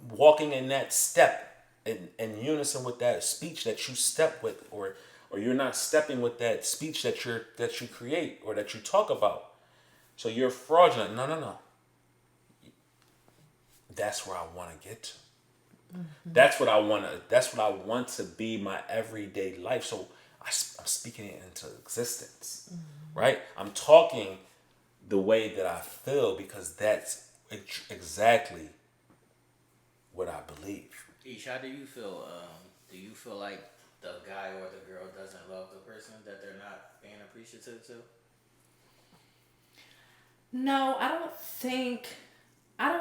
walking in that step in unison with that speech that you step with, or you're not stepping with that speech that you create or that you talk about. So you're fraudulent. No. That's where I want to get to. Mm-hmm. That's what I want to be my everyday life. So I'm speaking it into existence, right? I'm talking the way that I feel because that's exactly what I believe.
Ish, how do you feel? Do you feel like the guy or the girl doesn't love the person that they're not being appreciative to?
No, I don't think I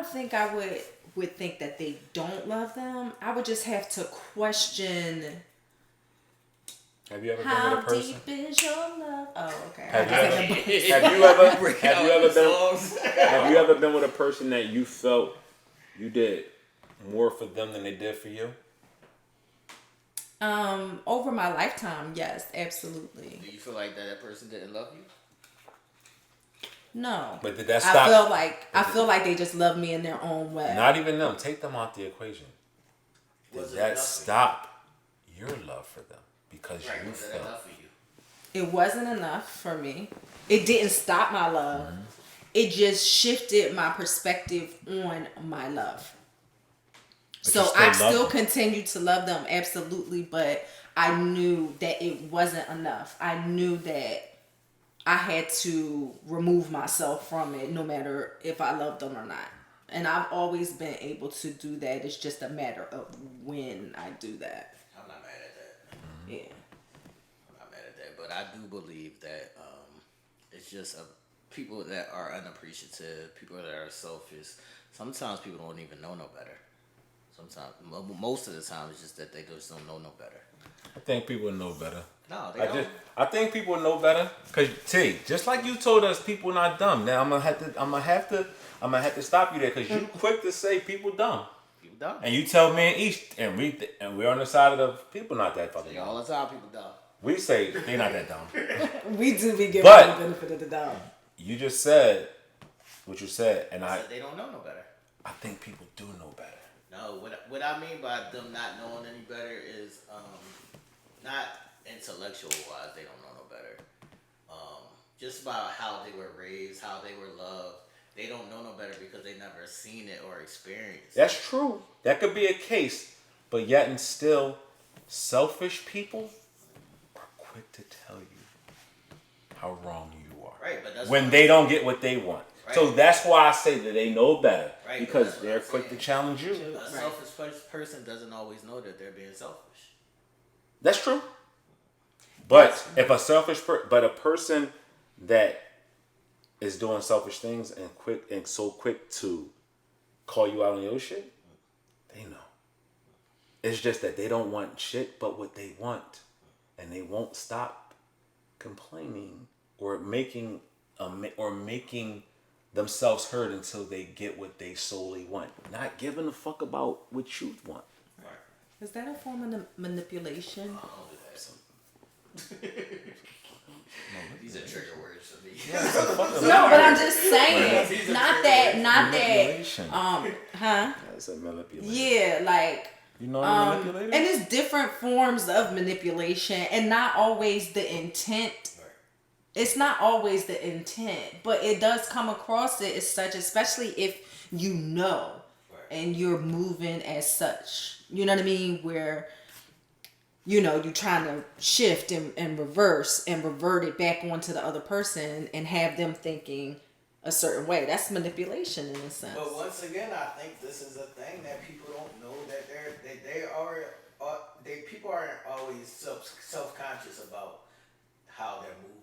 would think that they don't love them. I would just have to question.
Have you ever been
How
with a person?
deep is your love? Oh, okay.
Have you ever been with a person that you felt you did more for them than they did for you?
Over my lifetime, yes, absolutely.
Do you feel like that person didn't love you?
No. But did that stop?
I feel like they just love me in their own way.
Not even them. Take them out the equation. Did that stop your love for them? Because you felt
enough for you?
It wasn't enough for me. It didn't stop my love. Mm-hmm. It just shifted my perspective on my love. But so I still continue to love them, absolutely, but I knew that it wasn't enough. I knew that I had to remove myself from it no matter if I loved them or not. And I've always been able to do that. It's just a matter of when I do that.
I'm not mad at that.
Mm-hmm. Yeah.
I'm not mad at that. But I do believe that it's just people that are unappreciative, people that are selfish. Sometimes people don't even know no better. Sometimes, most of the time, it's just that they just don't know no better.
I think people know better.
No, they don't.
I think people know better because just like you told us, people not dumb. Now I'm gonna have to stop you there because you quick to say people dumb.
People dumb.
And you tell me and East, and we're on the side of the people not that fucking dumb.
All the time, people dumb.
We say they not that dumb.
We do be giving them the benefit of the doubt.
You just said what you said, and I
said they don't know no better.
I think people do know better.
No, what I mean by them not knowing any better is not intellectual wise, they don't know no better. Just about how they were raised, how they were loved, they don't know no better because they never seen it or experienced it.
That's true. That could be a case, but yet and still, selfish people are quick to tell you how wrong you are.
Right, but that's
when they don't get what they want. So that's why I say that they know better.
Right,
Because they're quick to challenge you.
A selfish person doesn't always know that they're being selfish.
That's true. But if a person that is doing selfish things and so quick to call you out on your shit, they know. It's just that they don't want shit but what they want. And they won't stop complaining or making themselves heard until they get what they solely want. Not giving a fuck about what you want.
Right.
Is that a form of manipulation?
These are trigger words for me.
No, but I'm just saying. Not that. Huh?
That's a manipulation.
Yeah, like.
You know manipulator?
And it's different forms of manipulation, and not always the intent.
Right.
It's not always the intent, but it does come across it as such, especially if you know, and you're moving as such. You know what I mean? Where, you know, you're trying to shift and reverse and revert it back onto the other person and have them thinking a certain way. That's manipulation in a sense.
But once again, I think this is a thing that people don't know that people aren't always self-conscious about how they're moving.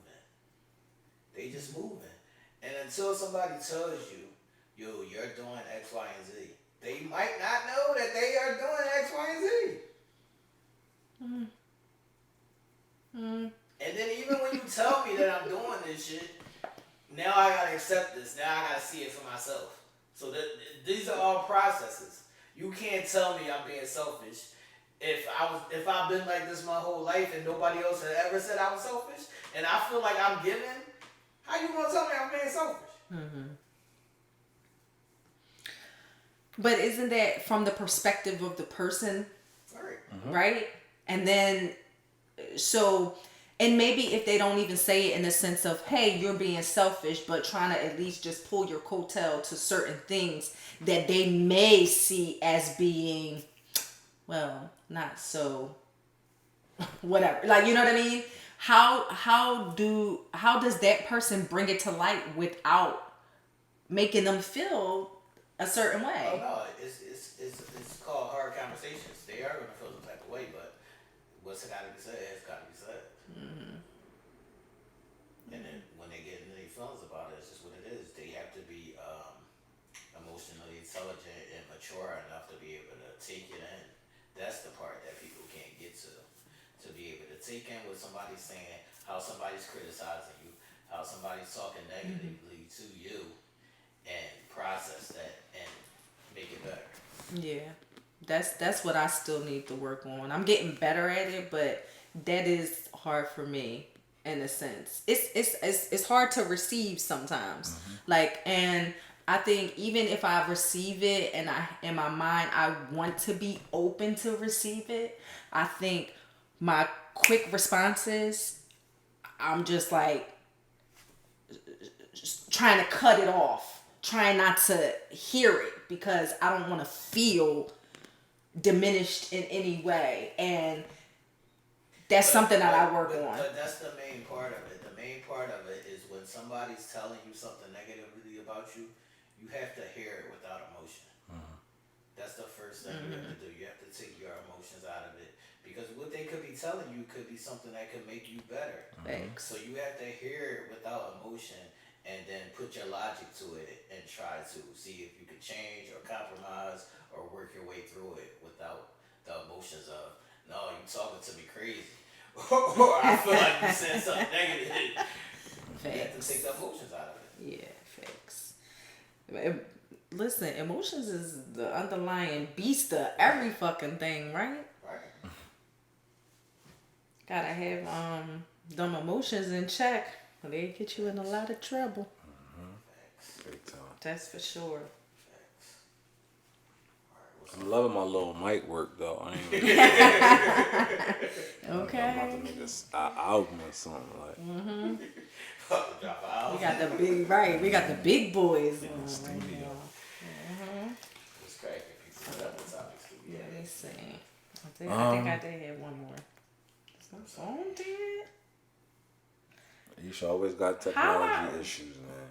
They just moving, and until somebody tells you, "Yo, you're doing X, Y, and Z," they might not know that they are doing X, Y, and Z. And then even when you tell me that I'm doing this shit, now I gotta accept this. Now I gotta see it for myself. So these are all processes. You can't tell me I'm being selfish if I've been like this my whole life and nobody else had ever said I was selfish, and I feel like I'm giving. How you gonna tell me I'm being selfish?
Mm-hmm. But isn't that from the perspective of the person, right? And then, and maybe if they don't even say it in the sense of, hey, you're being selfish, but trying to at least just pull your coattail to certain things that they may see as being, well, not so, whatever. Like, you know what I mean? How does that person bring it to light without making them feel a certain way?
Oh no, it's called hard conversations. They are gonna feel some type of way, but what's gotta be said has gotta be said. Mm-hmm. And then when they get into their feelings about it, it's just what it is. They have to be emotionally intelligent and mature enough to be able to take it in. That's the part that people can't get to be able to take in what somebody's saying, how somebody's criticizing you, how somebody's talking negatively to you, and process that and make it better.
Yeah, that's what I still need to work on. I'm getting better at it, but that is hard for me in a sense. It's hard to receive sometimes. Mm-hmm. Like, and I think even if I receive it and I in my mind I want to be open to receive it, I think my quick responses, I'm just like just trying to cut it off, trying not to hear it because I don't want to feel diminished in any way. And that's something that I work on.
But that's the main part of it. The main part of it is when somebody's telling you something negatively about you, you have to hear it without emotion. Mm-hmm. That's the first thing you have to do. You have to take your emotions out of it. Because what they could be telling you could be something that could make you better.
Thanks.
So you have to hear it without emotion and then put your logic to it and try to see if you could change or compromise or work your way through it without the emotions of, no, you talking to me crazy. Or I feel like you said something negative.
Facts.
You have to take the emotions out of it.
Yeah, facts. Listen, emotions is the underlying beast of every fucking thing, right?
Right.
Gotta have them emotions in check. They get you in a lot of trouble.
Mm-hmm.
Big time.
That's for sure.
I'm loving my little mic work though. I ain't
okay.
I'm about to make this album or something like.
Mm-hmm.
Drop an album.
We got the big We got the big boys
in the studio.
Mm-hmm.
It's cracking. People got the topics too.
Yeah, let me see. I think I did have one more. Is my phone dead?
You should always got technology issues, man.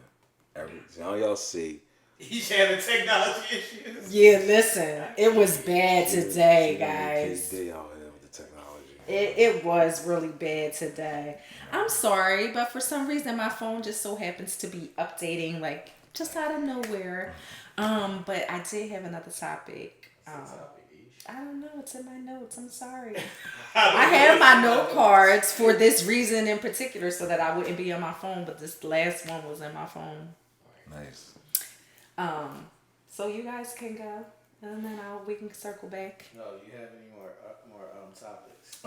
Now y'all see.
He's having technology issues.
Yeah, listen, it was bad today, guys.
KD out here with the technology.
It was really bad today. I'm sorry, but for some reason my phone just so happens to be updating like just out of nowhere. But I did have another topic. I don't know. It's in my notes. I'm sorry. I have my note cards for this reason in particular, so that I wouldn't be on my phone. But this last one was in my phone.
Nice.
So you guys can go, and then we can circle back.
No, do you have any more topics?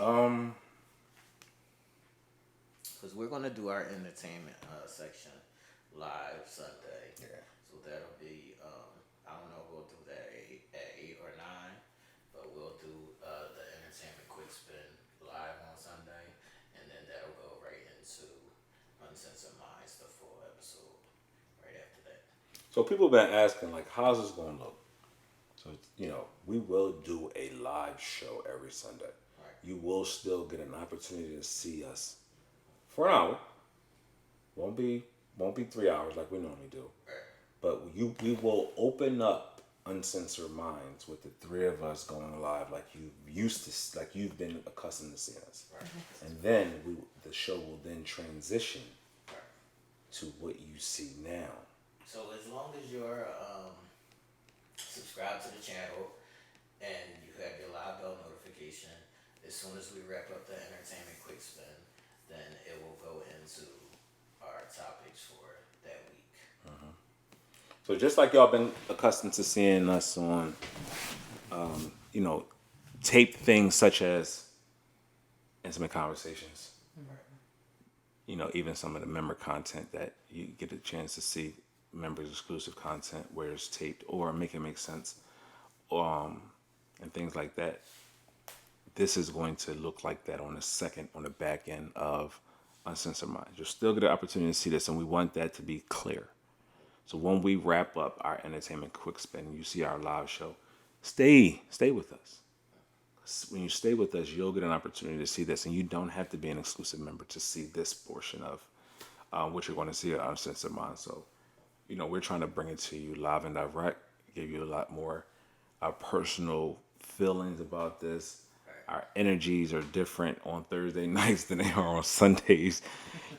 Because we're gonna do our entertainment section live Sunday.
Yeah.
So that'll be I don't know if we'll do that at 8 or 9, but we'll do the entertainment quick spin live on Sunday, and then that'll go right into Uncensored Minds, the full episode right after that.
So people have been asking, like, how's this going to look? So, we will do a live show every Sunday.
Right.
You will still get an opportunity to see us for an hour. Won't be 3 hours like we normally do.
Right.
But we will open up Uncensored Minds with the three of us going live like you've been accustomed to seeing us.
Right.
And then the show will then transition
Right.
to what you see now.
So as long as you're subscribed to the channel and you have your live bell notification, as soon as we wrap up the entertainment quick spin, then it will go into our topics for that week.
So just like y'all been accustomed to seeing us on, taped things such as intimate conversations, even some of the member content that you get a chance to see, members exclusive content where it's taped or make it make sense, and things like that. This is going to look like that on the back end of Uncensored Minds. You'll still get an opportunity to see this, and we want that to be clear. So when we wrap up our entertainment quick spin, you see our live show, stay with us. When you stay with us, you'll get an opportunity to see this, and you don't have to be an exclusive member to see this portion of what you're going to see at Uncensored Minds. So, we're trying to bring it to you live and direct, give you a lot more personal feelings about this. Our energies are different on Thursday nights than they are on Sundays.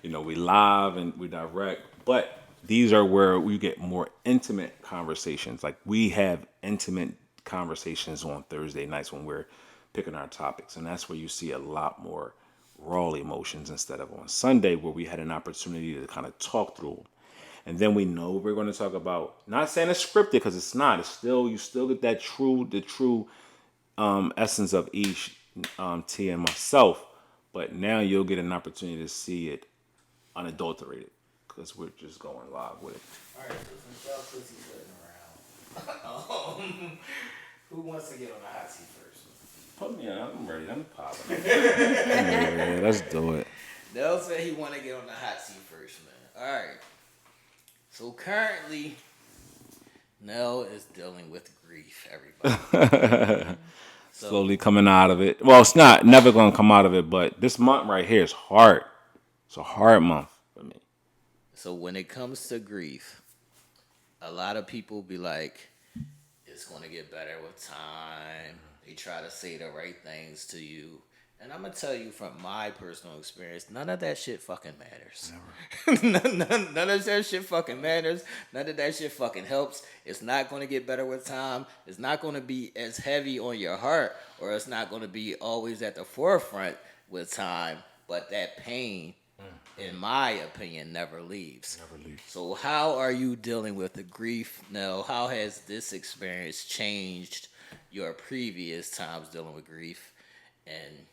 We live and we direct, but these are where we get more intimate conversations. Like we have intimate conversations on Thursday nights when we're picking our topics. And that's where you see a lot more raw emotions instead of on Sunday where we had an opportunity to kind of talk through them. And then we know we're going to talk about, not saying it's scripted because it's not. It's still, you still get the true essence of Esh, T, and myself. But now you'll get an opportunity to see it unadulterated because we're just going live with it.
All right, so since y'all pussy sitting around, who wants to get on the hot seat first?
Put me on. I'm ready. I'm popping. Yeah, let's do it.
Nell said he want to get on the hot seat first, man. All right. So currently, Nell is dealing with grief, everybody.
Slowly coming out of it. Well, it's never going to come out of it, but this month right here is hard. It's a hard month for me.
So when it comes to grief, a lot of people be like, it's going to get better with time. They try to say the right things to you. And I'm going to tell you from my personal experience, none of that shit fucking matters. none of that shit fucking matters. None of that shit fucking helps. It's not going to get better with time. It's not going to be as heavy on your heart, or it's not going to be always at the forefront with time. But that pain, in my opinion, never leaves.
Never leaves.
So how are you dealing with the grief, Nell? How has this experience changed your previous times dealing with grief? And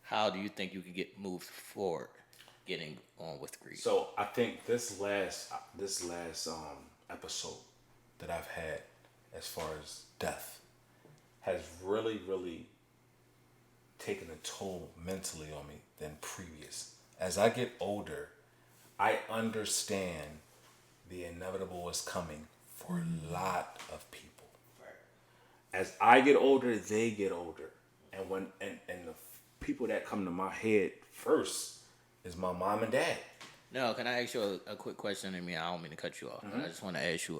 how do you think you can get moved forward, getting on with grief?
So I think this last episode that I've had, as far as death, has really, really taken a toll mentally on me than previous. As I get older, I understand the inevitable is coming for a lot of people. Right. As I get older, they get older, and the people that come to my head first is my mom and dad.
No, can I ask you a quick question? I mean, I don't mean to cut you off, but I just want to ask you: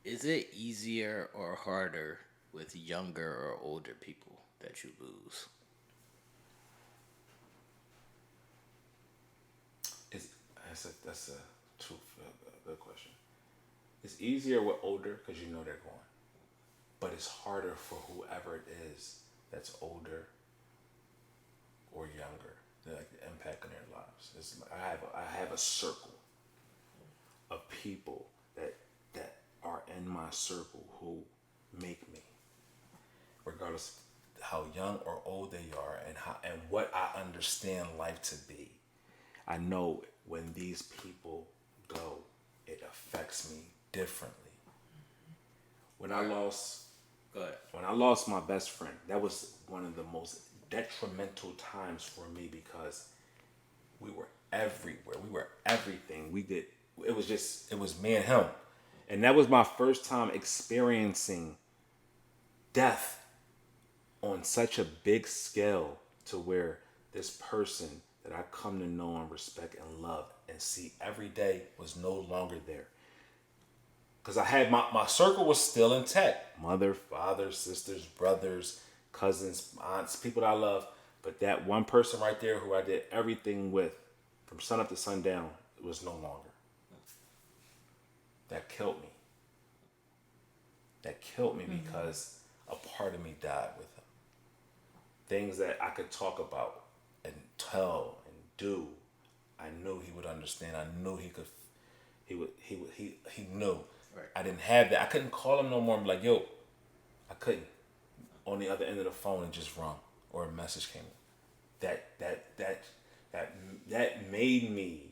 is it easier or harder with younger or older people that you lose?
It's, that's a true, a good question. It's easier with older because you know they're going, but it's harder for whoever it is that's older or younger. Like the impact in their lives. It's like I have a circle of people that are in my circle who make me, regardless of how young or old they are, and what I understand life to be. I know when these people go, it affects me differently. When I lost
Go ahead.
when I lost my best friend, that was one of the most detrimental times for me because we were everywhere. We were everything. We did. It was me and him. And that was my first time experiencing death on such a big scale to where this person that I come to know and respect and love and see every day was no longer there. Because I had my circle was still intact. Mother, father, sisters, brothers, cousins, aunts, people that I love. But that one person right there who I did everything with from sun up to sundown was no longer. That killed me. That killed me because a part of me died with him. Things that I could talk about and tell and do, I knew he would understand. I knew he could. He knew.
Right.
I didn't have that. I couldn't call him no more and be like, yo, I couldn't. On the other end of the phone, it just rung or a message came in. That made me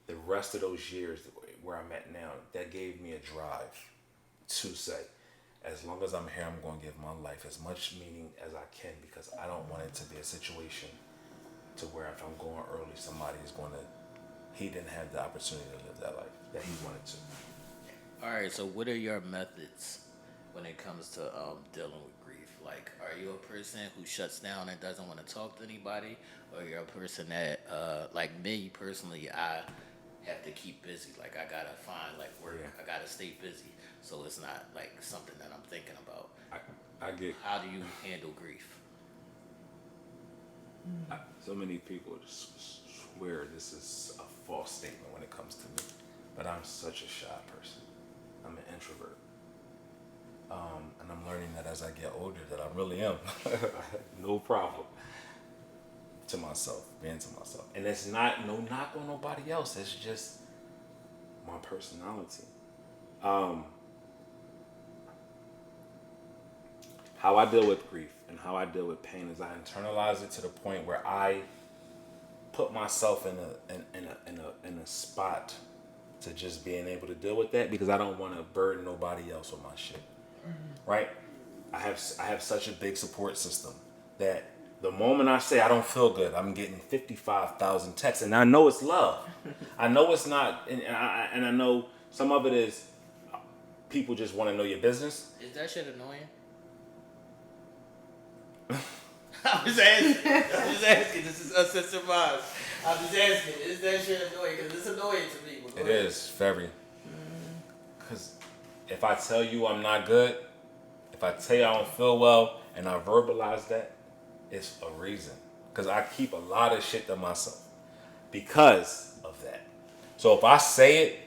the rest of those years where I'm at now. That gave me a drive to say, as long as I'm here, I'm going to give my life as much meaning as I can because I don't want it to be a situation to where if I'm going early, somebody is going to, he didn't have the opportunity to live that life that he wanted to.
All right. So, what are your methods when it comes to dealing with grief? Like, are you a person who shuts down and doesn't want to talk to anybody, or you're a person that, like me personally, I have to keep busy. Like, I gotta find like work.
Yeah.
I gotta stay busy, so it's not like something that I'm thinking about.
I get
How do you handle grief?
so many people just swear this is a false statement when it comes to me, but I'm such a shy person. I'm an introvert. And I'm learning that as I get older that I really am. No problem. To myself, being to myself. And it's not no knock on nobody else. It's just my personality. How I deal with grief and how I deal with pain is I internalize it to the point where I put myself in a spot to just being able to deal with that because I don't want to burden nobody else with my shit. Right? I have such a big support system that the moment I say I don't feel good, I'm getting 55,000 texts, and I know it's love. I know it's not, and I know some of it is people just want to know your business.
Is that shit annoying? I'm just asking. I'm just asking. This is Uncensored Vibes. I'm just asking. Is that shit annoying? Because it's annoying to me.
It is very. Because if I tell you I'm not good, if I tell you I don't feel well, and I verbalize that, it's a reason. Because I keep a lot of shit to myself because of that. So if I say it,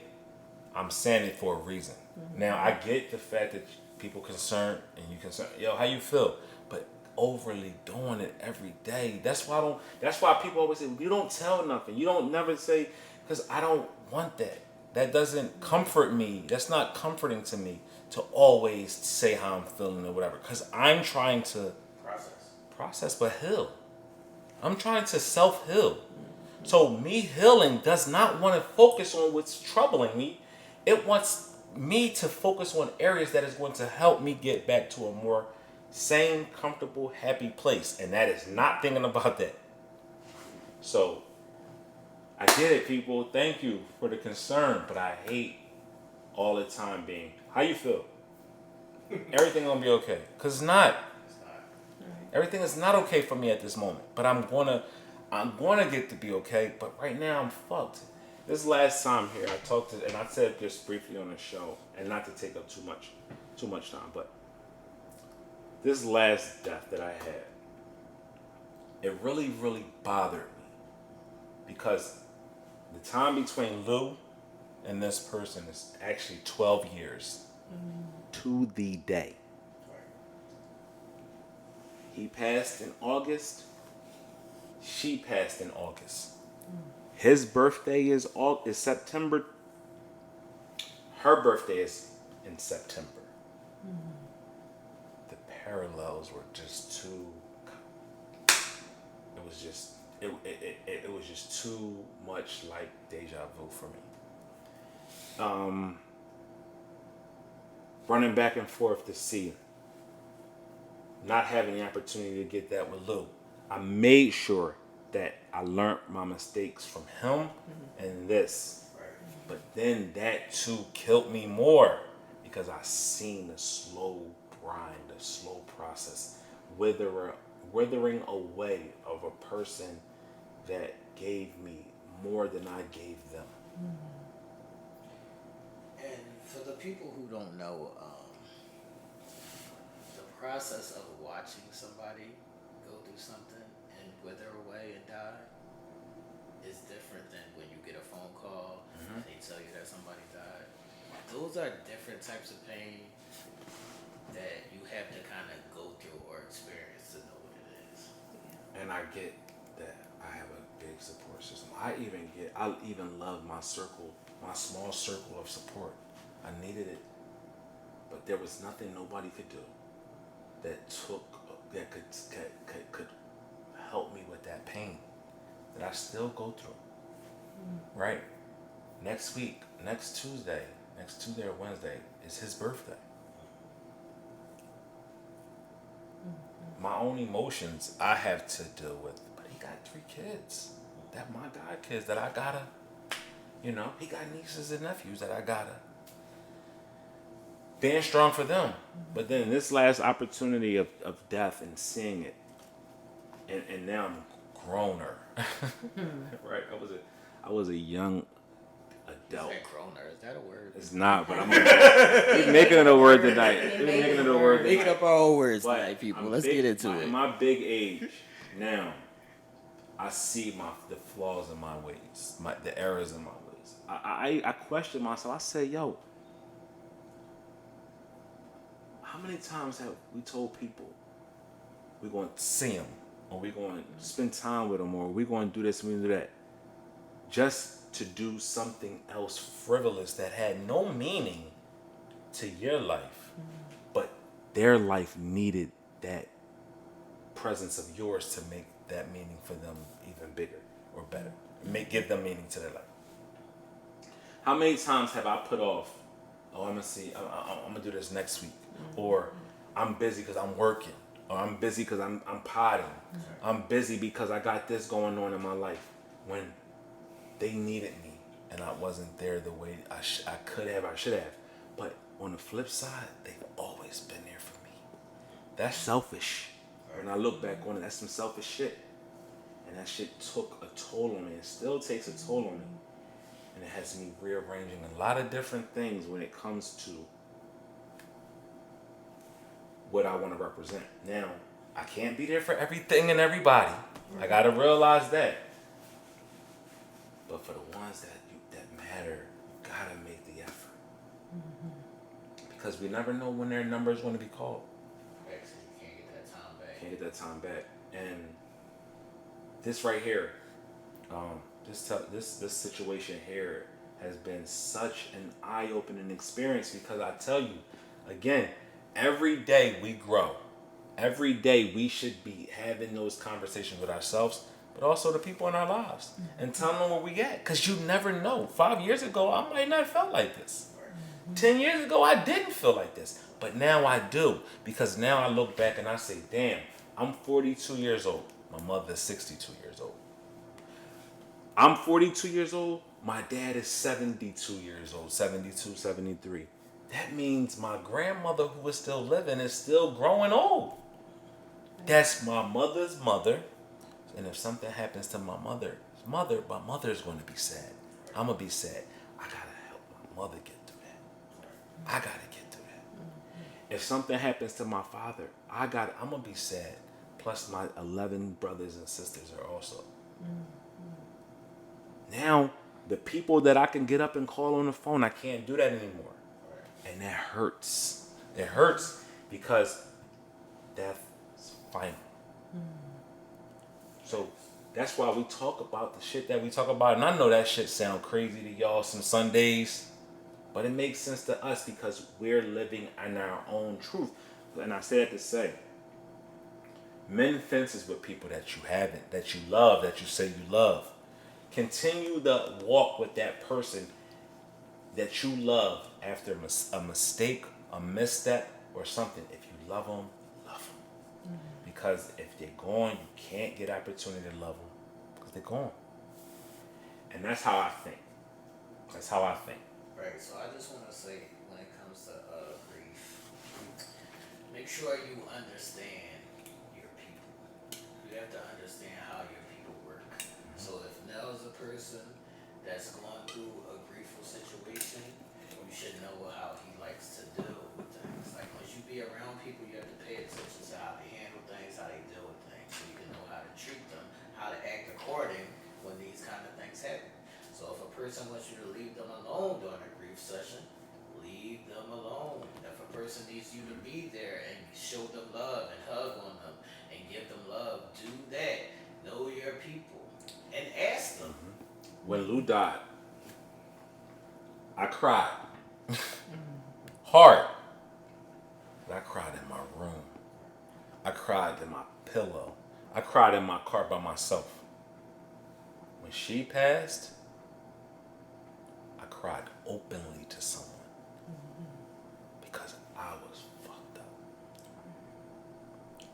I'm saying it for a reason. Now I get the fact that people concerned and you concerned. Yo, how you feel? But overly doing it every day. That's why people always say, you don't tell nothing. You don't never say, because I don't want that. That doesn't comfort me. That's not comforting to me to always say how I'm feeling or whatever. Because I'm trying to process but heal. I'm trying to self-heal. So me healing does not want to focus on what's troubling me. It wants me to focus on areas that is going to help me get back to a more sane, comfortable, happy place. And that is not thinking about that. So I get it, people. Thank you for the concern, but I hate all the time being, how you feel? Everything gonna be okay. Because it's not. Everything is not okay for me at this moment. But I'm going to get to be okay, but right now I'm fucked. This last time here, I talked to, and I said this briefly on the show, and not to take up too much time, but this last death that I had, it really, really bothered me because the time between Lou and this person is actually 12 years to the day. He passed in August. She passed in August. His birthday is September. Her birthday is in September. The parallels were just too. It was just it was just too much like deja vu for me. Running back and forth to see. Not having the opportunity to get that with Lou. I made sure that I learned my mistakes from him and this. But then that too killed me more because I seen the slow grind, the slow process, withering away of a person that gave me more than I gave them.
And for the people who don't know, the process of watching somebody go through something and wither away and die is different than when you get a phone call and they tell you that somebody died. Those are different types of pain that you have to kind of go through or experience to know what it is.
And I get that I have a big support system. I even love my circle, my small circle of support. I needed it, but there was nothing nobody could do that could help me with that pain that I still go through. Right? Next Tuesday or Wednesday is his birthday. My own emotions I have to deal with, but he got 3 kids. That my god kids that I gotta, he got nieces and nephews that I gotta being strong for them. But then this last opportunity of death and seeing it, and now I'm growner. Right? I was a young adult.
Is that groaner? Is that a word?
It's not, but we're making it a word tonight. We're making it a word tonight.
Making up our own words
But
tonight, people.
I'm
Let's
big,
get into it.
In my big age now, I see the flaws in my ways, the errors in my ways. I question myself. I say, yo, how many times have we told people we're going to see them, or we're going to spend time with them, or we're going to do this and we do that, just to do something else frivolous that had no meaning to your life, but their life needed that presence of yours to make that meaning for them even bigger or better, give them meaning to their life. How many times have I put off, I'm gonna do this next week, or I'm busy because I'm working, or I'm busy because I'm potting, I'm busy because I got this going on in my life, when they needed me and I wasn't there the way I should have. But on the flip side, they've always been there for me. That's selfish. When I look back on it, that's some selfish shit. And that shit took a toll on me. It still takes a toll on me. And it has me rearranging a lot of different things when it comes to what I want to represent. Now, I can't be there for everything and everybody. I gotta realize that. But for the ones that matter, you gotta make the effort. Because we never know when their number is going to be called.
Right, so you can't get that time back.
Can't get that time back. And this right here, this situation here has been such an eye-opening experience, because I tell you, again, every day we grow. Every day we should be having those conversations with ourselves, but also the people in our lives, and telling them where we at. Because you never know. 5 years ago, I might not have felt like this. 10 years ago, I didn't feel like this. But now I do. Because now I look back and I say, damn, I'm 42 years old. My mother's 62 years old. I'm 42 years old. My dad is 72 years old, 72, 73. That means my grandmother, who is still living, is still growing old. That's my mother's mother. And if something happens to my mother's going to be sad. I'm going to be sad. I got to help my mother get through that. I got to get through that. If something happens to my father, I'm going to be sad. Plus my 11 brothers and sisters are also. Now, the people that I can get up and call on the phone, I can't do that anymore. And that hurts. It hurts because death is final. So that's why we talk about the shit that we talk about. And I know that shit sound crazy to y'all some Sundays, but it makes sense to us because we're living in our own truth. And I say that to say, mend fences with people that you haven't, that you love, that you say you love. Continue the walk with that person that you love after a mistake, a misstep, or something. If you love them, love them. Because if they're gone, you can't get opportunity to love them because they're gone. And that's how I think. That's how I think.
Right. So I just want to say, when it comes to grief, make sure you understand your people. You have to understand how your people work. So if Nell's a person that's going through a grieful situation, you should know how he likes to deal with things. Like once you be around people, you have to pay attention to how they handle things, how they deal with things, so you can know how to treat them, how to act according when these kind of things happen. So if a person wants you to leave them alone during a grief session, leave them alone. If a person needs you to be there and show them love and hug on them and give them love, do that. Know your people and ask them.
When Lou died, I cried. Hard. But I cried in my room. I cried in my pillow. I cried in my car by myself. When she passed, I cried openly to someone because I was fucked up.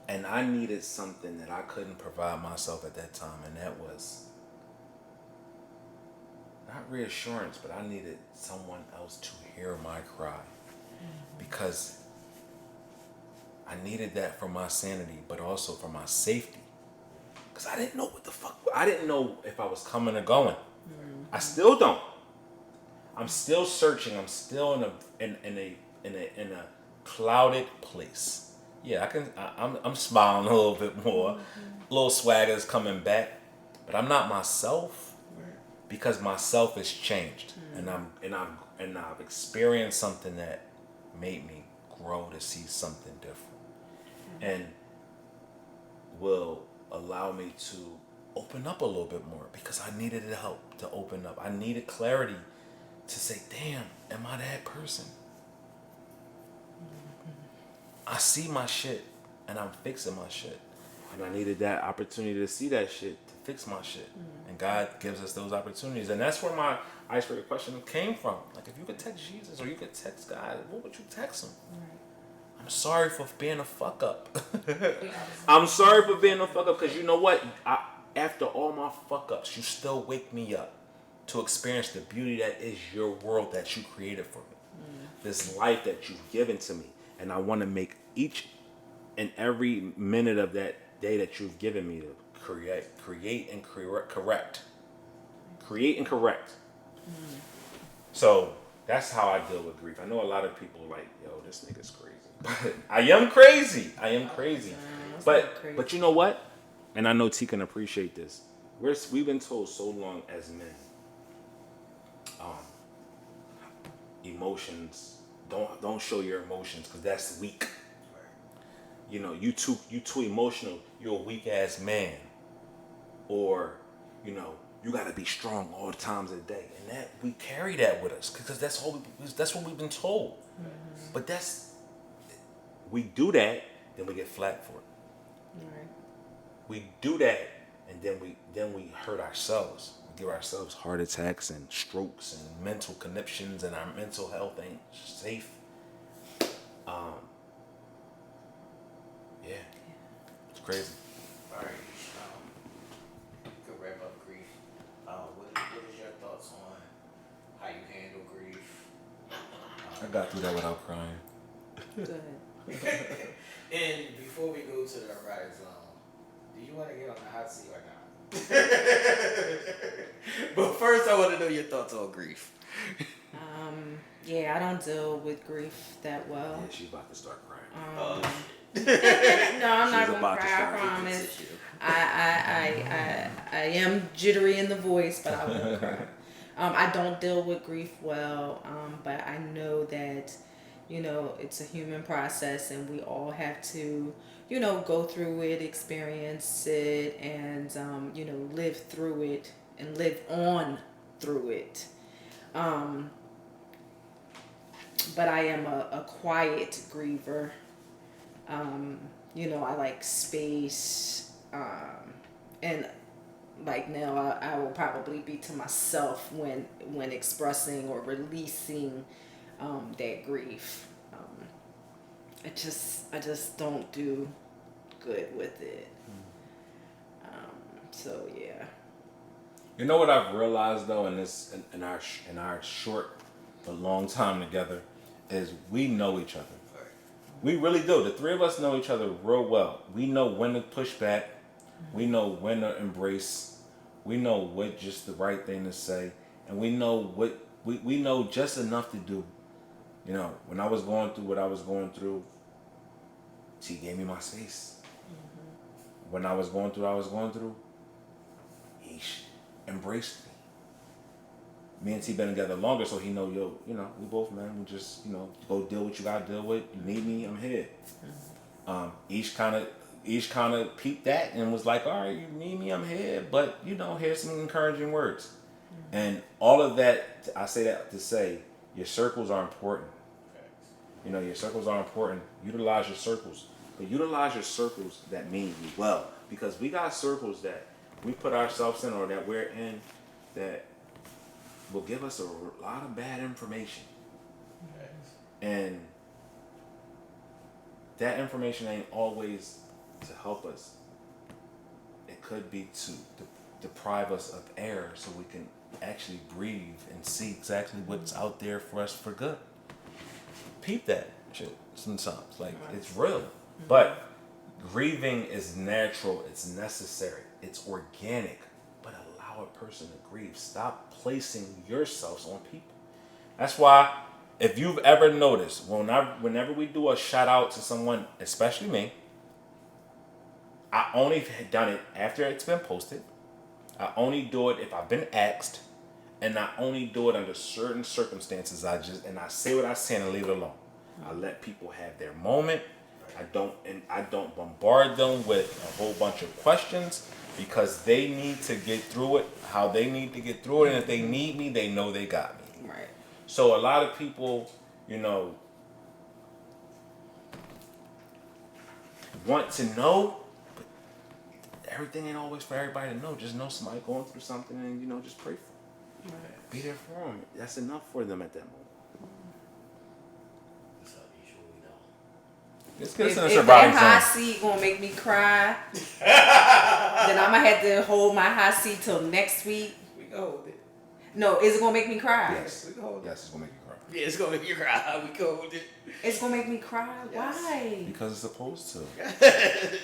And I needed something that I couldn't provide myself at that time, and that was not reassurance, but I needed someone else to hear my cry because I needed that for my sanity, but also for my safety. Because I didn't know what the fuck. I didn't know if I was coming or going. I still don't. I'm still searching. I'm still in a clouded place. Yeah, I'm smiling a little bit more. A little swagger's coming back, but I'm not myself because myself has changed, and I've experienced something that made me grow to see something different, and will allow me to open up a little bit more because I needed the help to open up. I needed clarity to say, damn, am I that person? I see my shit and I'm fixing my shit. And I needed that opportunity to see that shit, to fix my shit. And God gives us those opportunities. And that's where my icebreaker question came from. Like, if you could text Jesus or you could text God, what would you text him? Right. I'm sorry for being a fuck up. I'm sorry for being a fuck up because you know what? After all my fuck ups, you still wake me up to experience the beauty that is your world that you created for me. This life that you've given to me. And I want to make each and every minute of that day that you've given me to create and correct. Create and correct. So that's how I deal with grief. I know a lot of people are like, yo, this nigga's crazy. But I am crazy. But you know what? And I know T can appreciate this. We've been told so long as men, emotions, don't show your emotions because that's weak. You know, you too emotional, you're a weak ass man. Or, you know, you gotta be strong all the times of the day. And that we carry that with us because that's what we've been told. But we do that, then we get flat for it. Right. We do that, and then we hurt ourselves. We give ourselves heart attacks and strokes and mental conniptions, and our mental health ain't safe. Yeah, it's crazy.
All right, good wrap up grief. What is your thoughts on how you handle grief?
I got through that without crying.
Good.
And before we go to the erotic zone, Do you want to get on the hot seat or not? But first, I want to know your thoughts on grief.
Yeah, I don't deal with grief that well.
Yeah, she's about to start crying.
No, I'm not
She's
gonna
about to
cry. I
start.
promise. I am jittery in the voice, but I won't cry. I don't deal with grief well, but I know that, it's a human process, and we all have to, go through it, experience it, and live through it and live on through it. But I am a quiet griever. I like space. And like now, I will probably be to myself when expressing or releasing that grief. I just don't do good with it. So yeah.
You know what I've realized though in our short but long time together is we know each other. We really do. The three of us know each other real well. We know when to push back. We know when to embrace. We know what just the right thing to say, and we know what we know just enough to do. When I was going through what I was going through, she gave me my space. When I was going through what I was going through, he embraced me. Me and T been together longer, so he know, we both, man, we just, go deal what you gotta deal with. You need me, I'm here. Each kind of peeped that and was like, all right, you need me, I'm here, but here's some encouraging words. And all of that, I say that to say, your circles are important. Your circles are important. Utilize your circles, but utilize your circles that mean you well, because we got circles that we put ourselves in or that we're in that will give us a lot of bad information. And that information ain't always to help us. It could be to deprive us of air so we can actually breathe and see exactly what's out there for us for good. Peep that shit sometimes. Like, it's real. But grieving is natural, it's necessary, it's organic. But allow a person to grieve. Stop placing yourselves on people. That's why, if you've ever noticed, whenever we do a shout out to someone, especially me, I only done it after it's been posted. I only do it if I've been asked, and I only do it under certain circumstances. I say what I say and I leave it alone. I let people have their moment. I don't bombard them with a whole bunch of questions, because they need to get through it how they need to get through it, and if they need me, they know they got me.
Right.
So a lot of people, want to know, but everything ain't always for everybody to know. Just know somebody going through something, and just pray for them. Right. Be there for them. That's enough for them at that moment.
If that hot seat gonna make me cry, then I'm gonna have to hold my hot seat till next week.
We can hold it.
No, is it gonna make me cry?
Yes.
We can hold it.
Yes, it's gonna make you cry.
Yeah, it's gonna make you cry. We can hold it.
It's gonna make me cry?
Yes.
Why?
Because it's supposed to.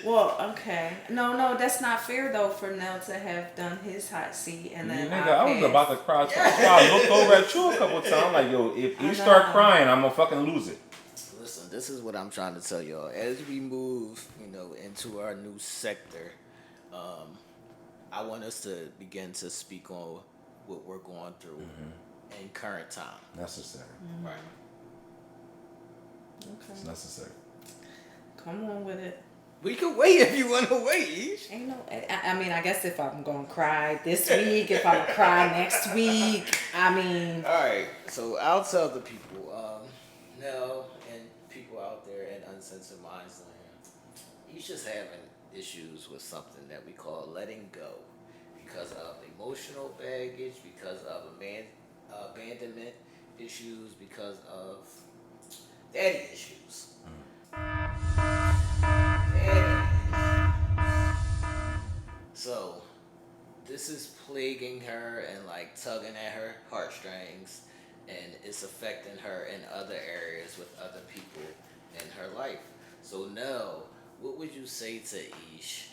Well, okay. No, that's not fair though for Nell to have done his hot seat and then
I was about to cry. That's why I looked over at you a couple times like, yo, if you start crying, I'm gonna fucking lose it.
Listen, this is what I'm trying to tell y'all. As we move, into our new sector, I want us to begin to speak on what we're going through in current time.
Necessary.
Right.
Okay.
It's necessary.
Come on with it.
We could wait if you want to wait.
Ain't no. I mean, I guess if I'm gonna cry this week, if I'm gonna cry next week, I mean.
All right. So I'll tell the people, Nell and people out there in Uncensored Minds land, he's just having issues with something that we call letting go, because of emotional baggage, because of abandonment issues, because of daddy issues. So this is plaguing her and tugging at her heartstrings, and it's affecting her in other areas with other people in her life. So Nell, what would you say to Ish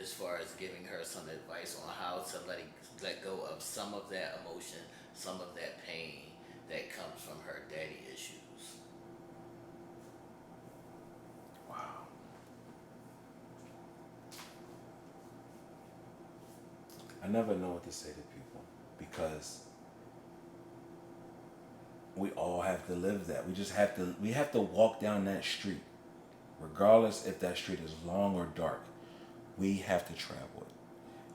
as far as giving her some advice on how to let go of some of that emotion, some of that pain that comes from her daddy issues.
Wow. I never know what to say to people because we all have to live that. We have to walk down that street. Regardless if that street is long or dark, we have to travel it.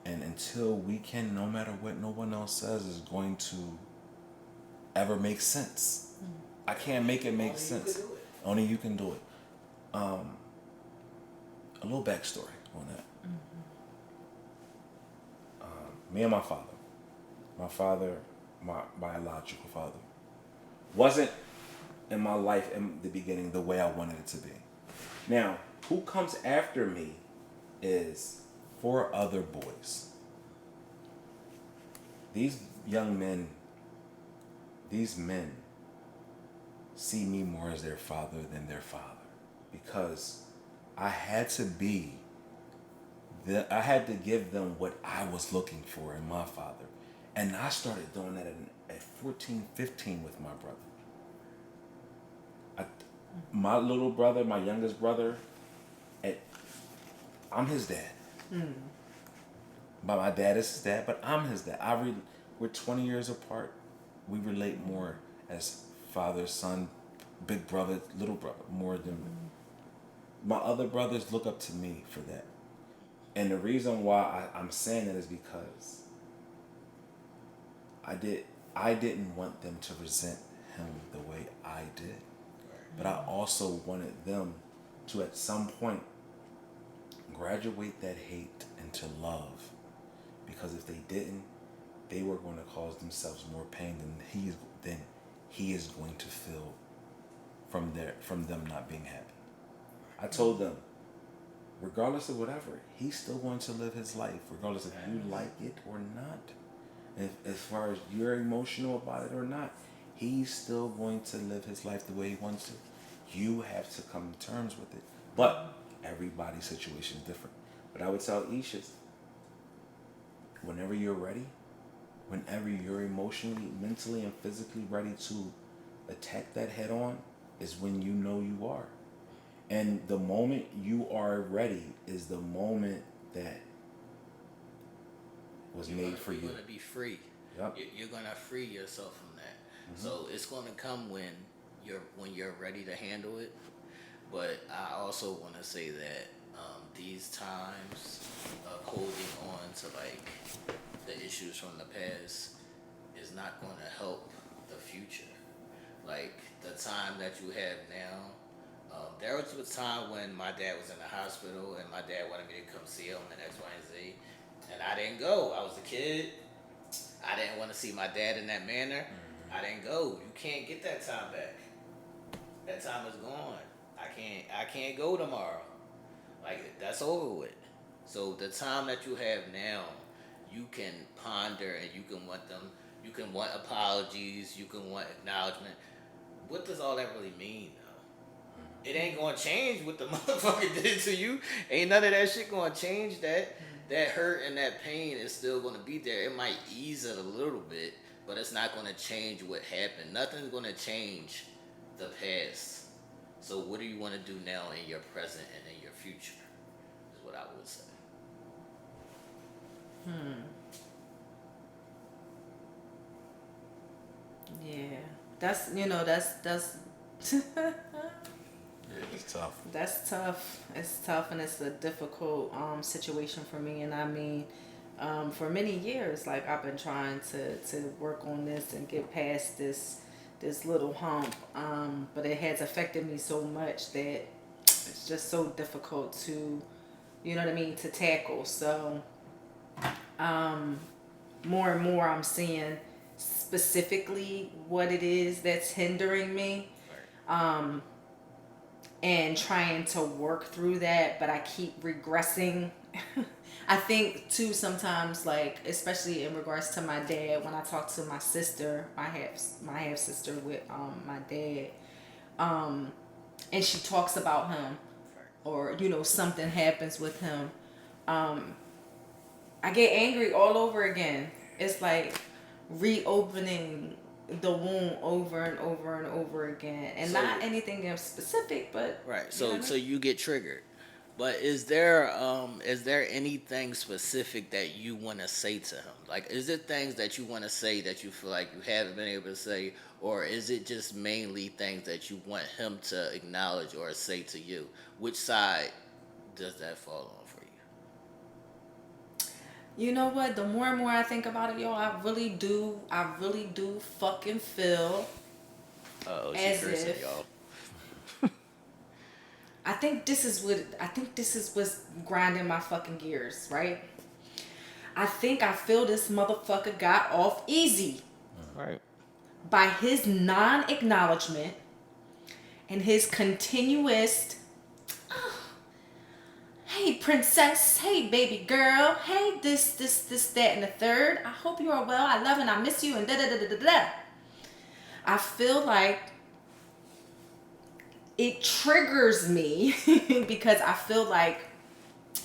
And until we can, no matter what no one else says is going to ever make sense. I can't make it make sense. Only you can do it. A little backstory on that. Me and my father, my biological father, wasn't in my life in the beginning the way I wanted it to be. Now, who comes after me is 4 other boys. These young men, these men see me more as their father than their father because I had to give them what I was looking for in my father. And I started doing that at 14, 15 with my brother. My little brother, my youngest brother, I'm his dad. But my dad is his dad, but I'm his dad. We're 20 years apart. We relate more as father, son, big brother, little brother, more than my other brothers look up to me for that. And the reason why I'm saying that is because I didn't want them to resent him the way I did. But I also wanted them to at some point graduate that hate into love. Because if they didn't, they were going to cause themselves more pain than he is going to feel from them not being happy. I told them, regardless of whatever, he's still going to live his life, regardless if you like it or not. And as far as you're emotional about it or not, he's still going to live his life the way he wants to. You have to come to terms with it. But everybody's situation is different. But I would tell Aisha, whenever you're ready, whenever you're emotionally, mentally, and physically ready to attack that head on, is when you know you are. And the moment you are ready is the moment that was made for you.
You're gonna be free.
Yep.
You're gonna free yourself from that. So it's gonna come when you're ready to handle it. But I also want to say that these times of holding on to like the issues from the past is not going to help the future. Like the time that you have now, there was a time when my dad was in the hospital and my dad wanted me to come see him and X, Y, and Z, and I didn't go. I was a kid. I didn't want to see my dad in that manner. I didn't go. You can't get that time back. That time is gone. I can't go tomorrow. Like that's over with. So the time that you have now, you can ponder and you can want them. You can want apologies. You can want acknowledgement. What does all that really mean, though? It ain't gonna change what the motherfucker did to you. Ain't none of that shit gonna change that. That hurt and that pain is still gonna be there. It might ease it a little bit, but it's not gonna change what happened. Nothing's gonna change the past. So what do you want to do now in your present and in your future? Is what I would say.
Yeah, that's
It's tough.
That's tough. It's tough, and it's a difficult situation for me. And I mean, for many years, like I've been trying to work on this and get past this little hump. But it has affected me so much that it's just so difficult to, you know what I mean, to tackle. So, more and more, I'm seeing specifically what it is that's hindering me. And trying to work through that, but I keep regressing. I think too sometimes, like especially in regards to my dad, when I talk to my sister, my half sister with my dad, and she talks about him, or something happens with him, I get angry all over again. It's like reopening the wound over and over and over again, and
So
not anything in specific, but
right.
you know
So
what I
so
mean.
you get triggered. But is there anything specific that you want to say to him? Like, is it things that you want to say that you feel like you haven't been able to say, or is it just mainly things that you want him to acknowledge or say to you? Which side does that fall on for you?
You know what? The more and more I think about it, yo, I really do fucking feel
Oh, she
as
cursing,
if
y'all.
I think this is what's grinding my fucking gears, right? I think I feel this motherfucker got off easy
Right.
by his non-acknowledgement and his continuous, hey princess, hey baby girl, hey this, that, and the third. I hope you are well. I love and I miss you and da da da da da da. I feel like it triggers me because I feel like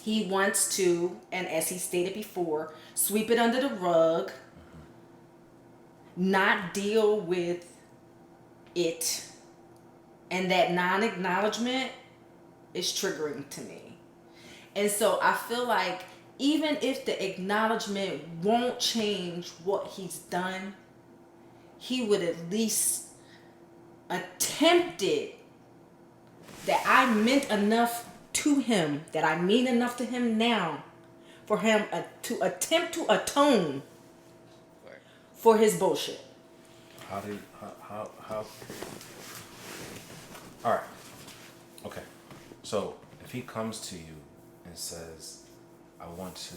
he wants to, and as he stated before, sweep it under the rug, not deal with it, and that non-acknowledgement is triggering to me. And so I feel like even if the acknowledgement won't change what he's done, he would at least attempt it, that I meant enough to him, that I mean enough to him now for him to attempt to atone
Right.
for his bullshit.
How do you, how all right, okay, so if he comes to you and says, I want to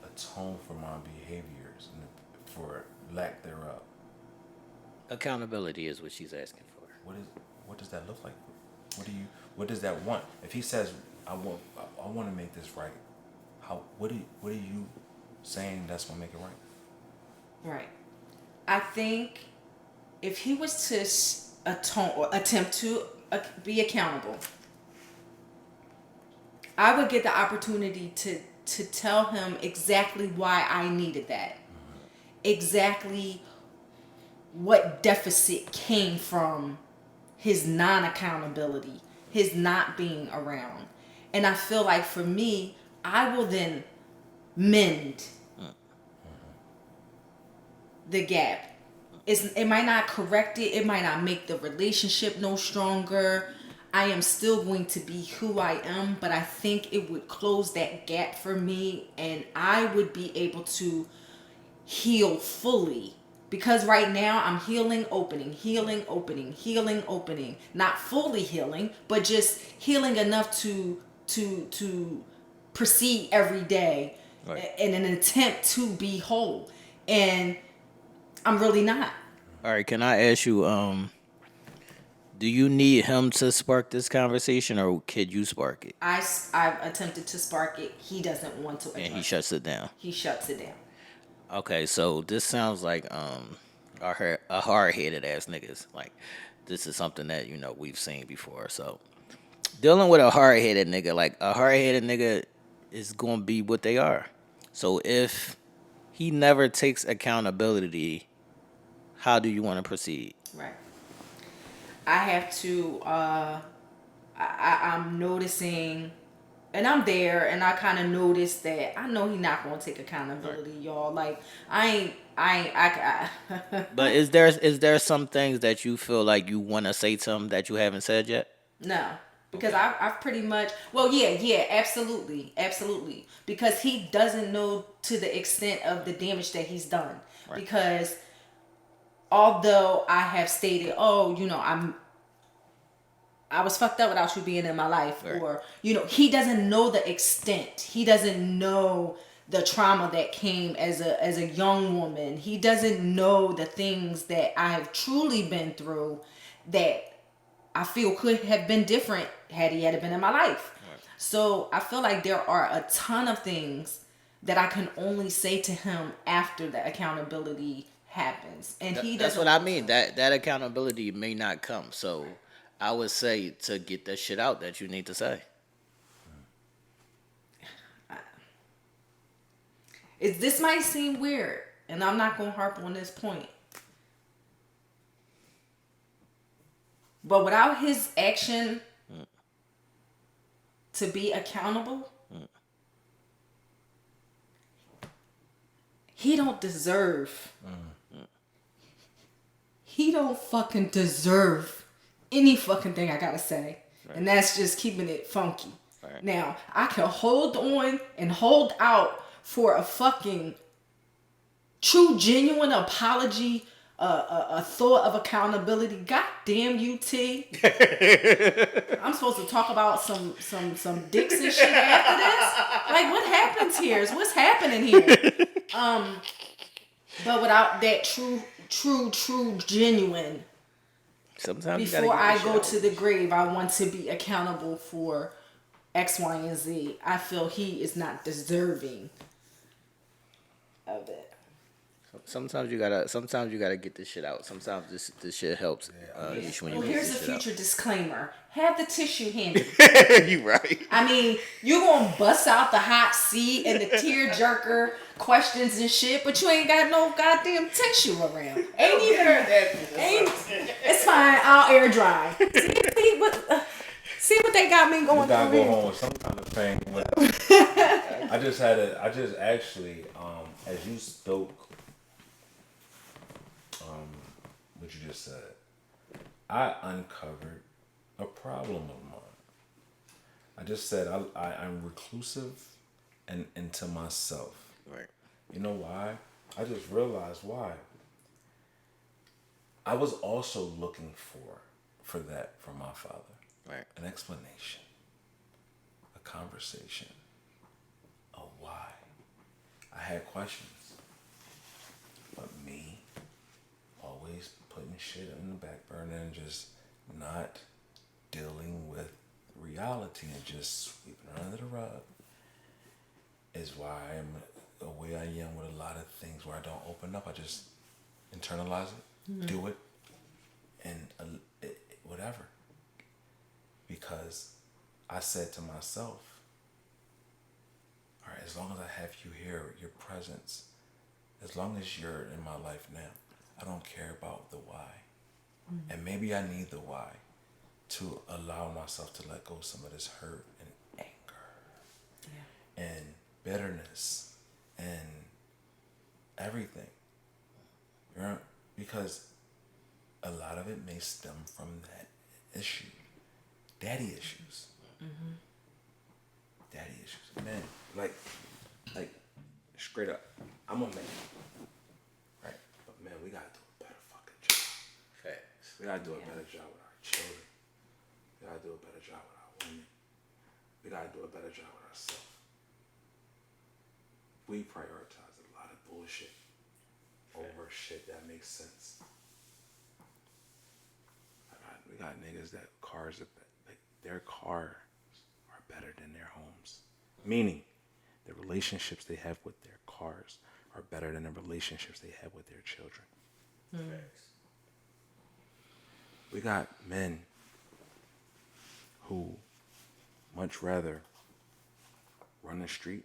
atone for my behaviors and for lack thereof,
Accountability is what she's asking for.
what is what does that look like? What does that want? If he says, I want to make this right, what are you saying that's gonna make it right?
Right. I think if he was to atone or attempt to be accountable, I would get the opportunity to tell him exactly why I needed that. Exactly what deficit came from his non-accountability, his not being around. And I feel like for me, I will then mend the gap. It might not correct it. It might not make the relationship no stronger. I am still going to be who I am, but I think it would close that gap for me, and I would be able to heal fully. Because right now I'm healing, opening, healing, opening, healing, opening. Not fully healing, but just healing enough to proceed every day
Right.
in an attempt to be whole. And I'm really not.
All right. Can I ask you, do you need him to spark this conversation, or could you spark it?
I've attempted to spark it. He doesn't want to
And he
address it.
shuts it down.
He shuts it down.
Okay, so this sounds like a hard headed ass niggas. Like, this is something that we've seen before. So dealing with a hard headed nigga, like a hard headed nigga, is gonna be what they are. So if he never takes accountability, how do you want to proceed?
Right. I have to. I'm noticing, and I'm there, and I kind of notice that I know he not gonna take accountability, y'all. Like I
But is there some things that you feel like you want to say to him that you haven't said yet?
no. Because
Okay.
I've pretty much, well, yeah, absolutely. Because he doesn't know to the extent of the damage that he's done.
Right.
Because although I have stated, oh, I was fucked up without you being in my life,
Right.
or he doesn't know the extent. He doesn't know the trauma that came as a young woman. He doesn't know the things that I have truly been through that I feel could have been different had he had been in my life.
Right.
So I feel like there are a ton of things that I can only say to him after the accountability happens, and he
That's
doesn't
what I
want
mean.
to.
That accountability may not come. So I would say to get that shit out that you need to say.
This might seem weird, and I'm not gonna harp on this point. But without his action to be accountable, he don't deserve. He don't fucking deserve any fucking thing I gotta say. Right. And that's just keeping it funky. Right. Now, I can hold on and hold out for a fucking true, genuine apology, a thought of accountability. God damn you, T. I'm supposed to talk about some dicks and shit after this? Like, what happens here? What's happening here? But without that true, genuine.
Sometimes
before I go to the grave, I want to be accountable for X, Y, and Z. I feel he is not deserving of it.
Sometimes you gotta get this shit out. Sometimes this shit helps.
Here's a future disclaimer: have the tissue handy.
You right.
I mean, you gonna bust out the hot seat and the tear jerker questions and shit, but you ain't got no goddamn tissue around. It's fine. I'll air dry. See what they got me going through.
Gotta go home with some kind of pain. I just actually, as you spoke, what you just said, I uncovered a problem of mine. I just said I'm reclusive and into myself.
Right.
You know why? I just realized why. I was also looking for that from my father.
Right.
An explanation, a conversation, a why. I had questions, but me always putting shit in the back burner and just not dealing with reality and just sweeping it under the rug is why I am the way I am with a lot of things where I don't open up. I just internalize it, do it, and whatever. Because I said to myself, all right, as long as I have you here, your presence, as long as you're in my life now, I don't care about the why. Mm-hmm. And maybe I need the why to allow myself to let go of some of this hurt and anger and bitterness and everything. You know? Because a lot of it may stem from that issue. Daddy issues. Mm-hmm. Daddy issues. Man, like, straight up, I'm a man. Right? But man, we gotta do a better fucking job.
Facts.
We gotta do a better job with our children. We gotta do a better job with our women. We gotta do a better job with ourselves. We prioritize a lot of bullshit over shit that makes sense. We got niggas that cars, like their cars are better than their homes. Meaning, the relationships they have with their cars are better than the relationships they have with their children. We got men who much rather run the street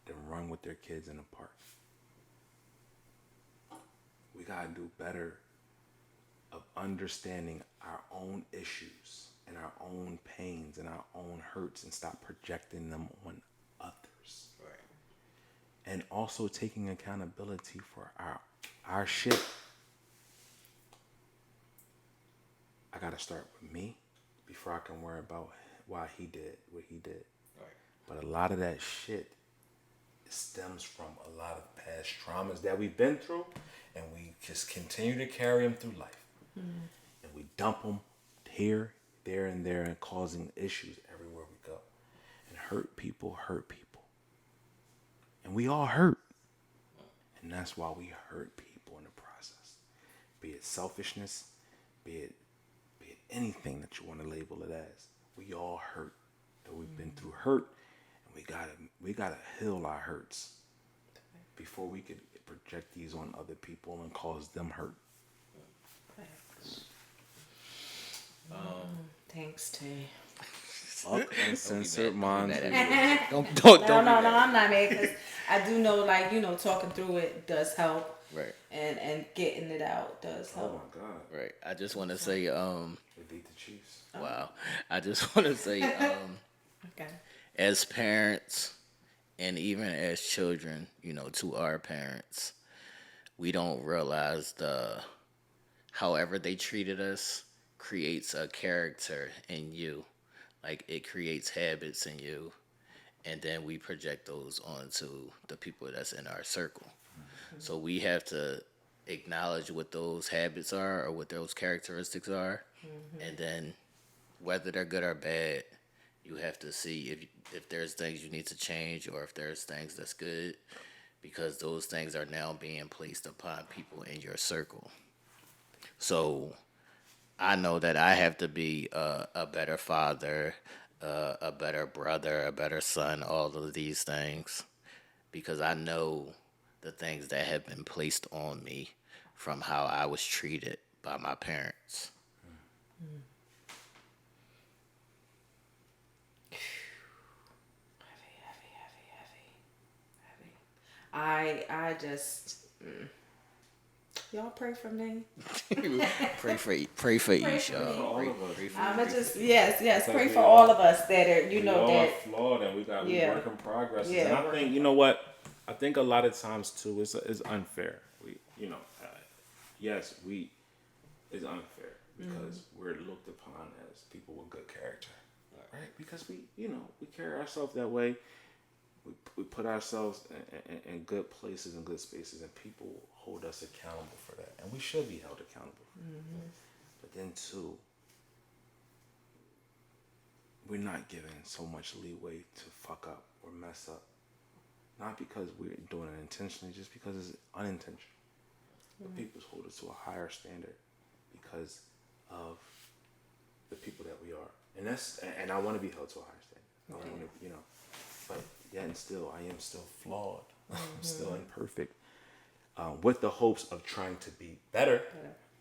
than run with their kids in the park. We gotta do better of understanding our own issues and our own pains and our own hurts and stop projecting them on others.
Right.
And also taking accountability for our shit. I gotta start with me before I can worry about why he did what he did.
Right.
But a lot of that shit stems from a lot of past traumas that we've been through, and we just continue to carry them through life. Mm-hmm. And we dump them here, there, and there, and causing issues everywhere we go. And hurt people. And we all hurt. And that's why we hurt people in the process. Be it selfishness, be it anything that you want to label it as. We all hurt. That we've been through hurt, and we gotta heal our hurts before we could project these on other people and cause them hurt.
Thanks, Tay.
Fuck uncensored minds.
Don't
No,
be
no,
mad.
I'm not mad because I do know, like, talking through it does help.
Right.
And getting it out does
Oh
help.
my god.
Right. I just want to say,
They beat the Chiefs.
wow. I just want to say,
Okay.
as parents and even as children, to our parents, we don't realize however they treated us creates a character in you. Like it creates habits in you, and then we project those onto the people that's in our circle. So we have to acknowledge what those habits are or what those characteristics are, and then whether they're good or bad, you have to see if there's things you need to change or if there's things that's good, because those things are now being placed upon people in your circle. So I know that I have to be a better father, a better brother, a better son, all of these things, because I know the things that have been placed on me from how I was treated by my parents.
I just y'all pray for me.
Pray for Esh,
Pray for
y'all.
me.
Pray for
I'ma
me.
just yes,
Because
pray
we
for
all-
all of us that are
We all
that
are flawed, and we
Yeah.
work in progress.
Yeah,
And I
work
think
in
I think a lot of times too it's unfair. Yes, it's unfair because we're looked upon as people with good character, right? Because we carry ourselves that way. We put ourselves in good places and good spaces, and people hold us accountable for that, and we should be held accountable for that. But then too, we're not given so much leeway to fuck up or mess up. Not because we're doing it intentionally, just because it's unintentional. But people hold us to a higher standard because of the people that we are. And I want to be held to a higher standard. I want to, but yet and still, I am still flawed. I'm still imperfect. With the hopes of trying to be better.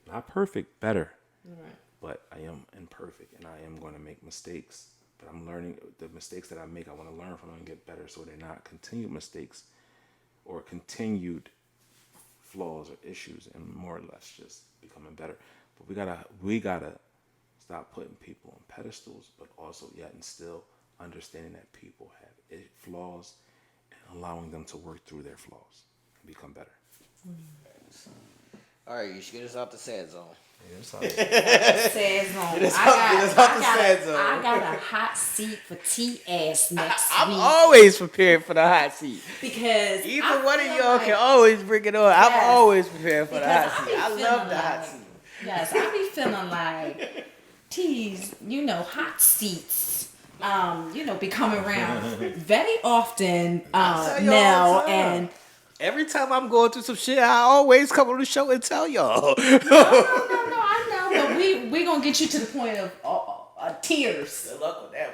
Not perfect, better.
Right.
But I am imperfect, and I am going to make mistakes. But I'm learning the mistakes that I make. I want to learn from them and get better, so they're not continued mistakes or continued flaws or issues, and more or less just becoming better. But we gotta stop putting people on pedestals, but also yet and still understanding that people have flaws and allowing them to work through their flaws and become better.
All right, you should get us out the sad zone.
Sad zone.
Get us out the sad zone.
I got a hot seat for T-ass next
I'm
week.
always prepared for the hot seat.
Because
Either one of
feel
y'all
like-
can always bring it on.
Yes.
I'm always prepared for the
Because
hot
I be
seat. I
feeling
love the hot
like-
seat.
Yes, I be feeling like T's, hot seats, be coming around very often,
tell y'all
Nell,
all the time.
and
Every time I'm going through some shit, I always come on the show and tell y'all.
no, I know, but we gonna get you to the point of tears.
Good luck with that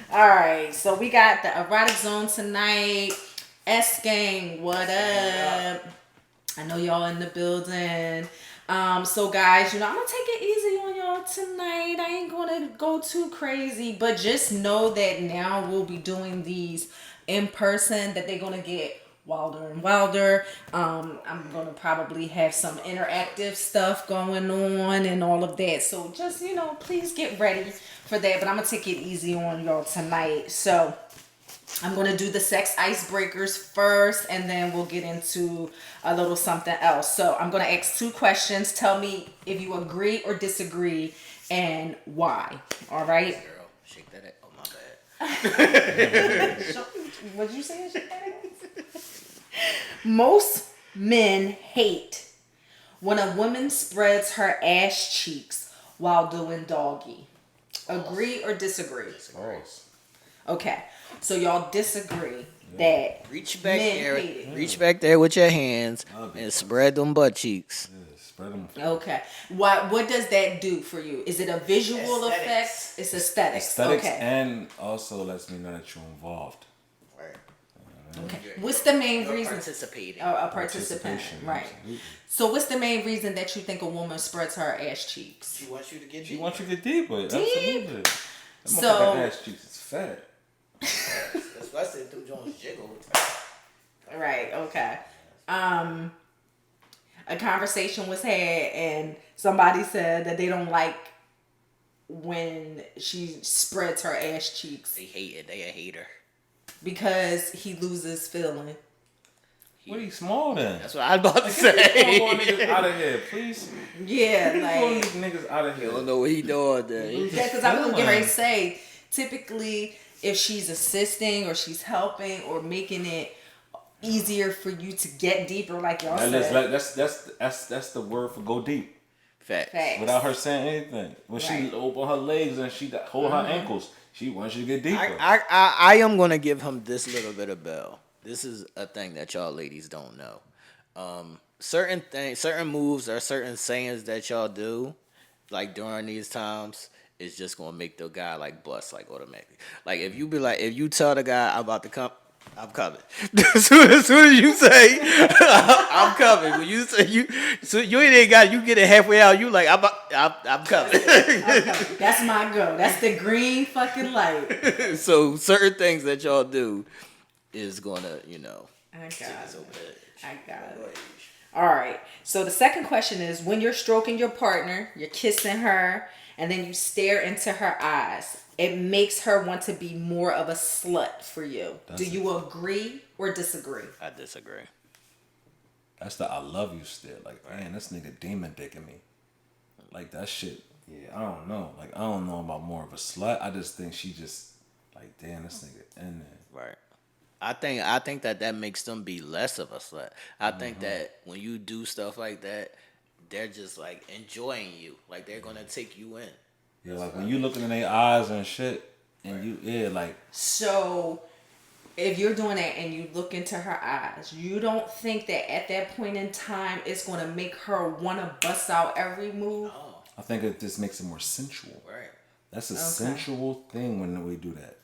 one.
All right, so we got the erotic zone tonight. S gang, what up? I know y'all in the building. So guys, I'm gonna take it easy on y'all tonight. I ain't gonna go too crazy, but just know that now we'll be doing these in person, that they're gonna get wilder and wilder. I'm gonna probably have some interactive stuff going on and all of that. So just, please get ready for that. But I'm gonna take it easy on y'all tonight. So I'm going to do the sex icebreakers first, and then we'll get into a little something else. So I'm going to ask 2 questions. Tell me if you agree or disagree and why. All right?
Girl, shake that. Oh, my bad.
What'd you say? Most men hate when a woman spreads her ass cheeks while doing doggy. Agree or disagree?
False.
Okay. So y'all disagree that
Reach back
men
there.
hate it.
Reach back there with your hands and spread them butt cheeks.
Yeah, spread them.
Okay. What does that do for you? Is it a visual
Aesthetics.
effect? It's aesthetics.
Aesthetics,
Okay.
and also lets me know that you're involved.
Right.
Okay. What's the main
You're
reason?
participating.
A participant, right?
Absolutely.
So what's the main reason that you think a woman spreads her ass cheeks?
She wants you to get
She
deeper.
wants you to get deeper.
Deep?
Absolutely. That
So-
motherfucking ass cheeks is fat.
Especially if them joints jiggle.
Right. Okay. A conversation was had, and somebody said that they don't like when she spreads her ass cheeks
They hate it. They a hater.
because he loses feeling.
What are you small then?
That's what I was about to
Get
say.
these niggas out of here, please.
Yeah,
Get
like
these niggas out of
You
here.
don't know what he doing there.
yeah, because I was gonna get ready to say, typically, if she's assisting or she's helping or making it easier for you to get deeper, like y'all said.
That's the word for go deep.
Facts.
Facts.
Without her saying anything. When
Right.
she open her legs and she hold her ankles, she wants you to get deeper.
I am gonna give him this little bit of bell. This is a thing that y'all ladies don't know. Certain things, certain moves, or certain sayings that y'all do, like during these times, is just gonna make the guy like bust like automatically. Like if you tell the guy I'm about to come, I'm coming. as soon as you say I'm coming, when you say so you ain't got you get it halfway out, you like I'm coming.
That's my go. That's the green fucking light.
So certain things that y'all do is gonna,
I got
take us
it.
over the edge.
I got it. All right. So the second question is, when you're stroking your partner, you're kissing her, and then you stare into her eyes, it makes her want to be more of a slut for you. Do you agree or disagree?
I disagree.
That's the I love you stare. Like, man, this nigga demon dicking me. Like that shit. Yeah, I don't know. Like, I don't know about more of a slut. I just think she just like, damn, this nigga in there.
Right. I think that makes them be less of a slut. I think that when you do stuff like that, they're just like enjoying you. Like they're gonna take you in.
Yeah, like when you looking in their eyes and shit, and like.
So if you're doing that and you look into her eyes, you don't think that at that point in time it's going to make her want to bust out every move?
Oh,
I think it just makes it more sensual.
right.
That's a sensual thing when we do that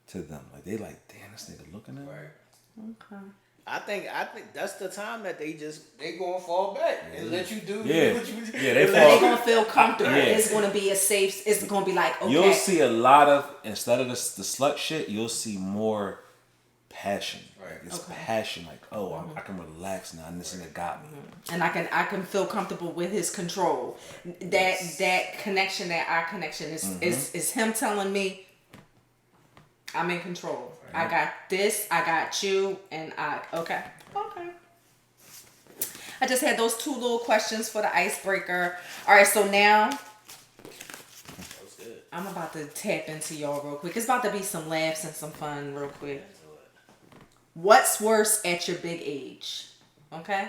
to them. Like they like, damn, this nigga looking at me.
Right.
Okay.
I think that's the time that they gonna fall back and let you do
Yeah.
what you
Yeah, they
They're
fall.
going to feel comfortable.
Yeah.
It's going to be a safe, it's going to be like, okay.
You'll see a lot of, instead of the slut shit, you'll see more passion.
Right.
Like it's passion. Like, oh, I can relax now, and this nigga got me.
And I can feel comfortable with his control. That connection, that eye connection is him telling me I'm in control. I got this, I got you, and okay. I just had those two little questions for the icebreaker. All right, so now
That was good.
I'm about to tap into y'all real quick. It's about to be some laughs and some fun real quick. What's worse at your big age? Okay?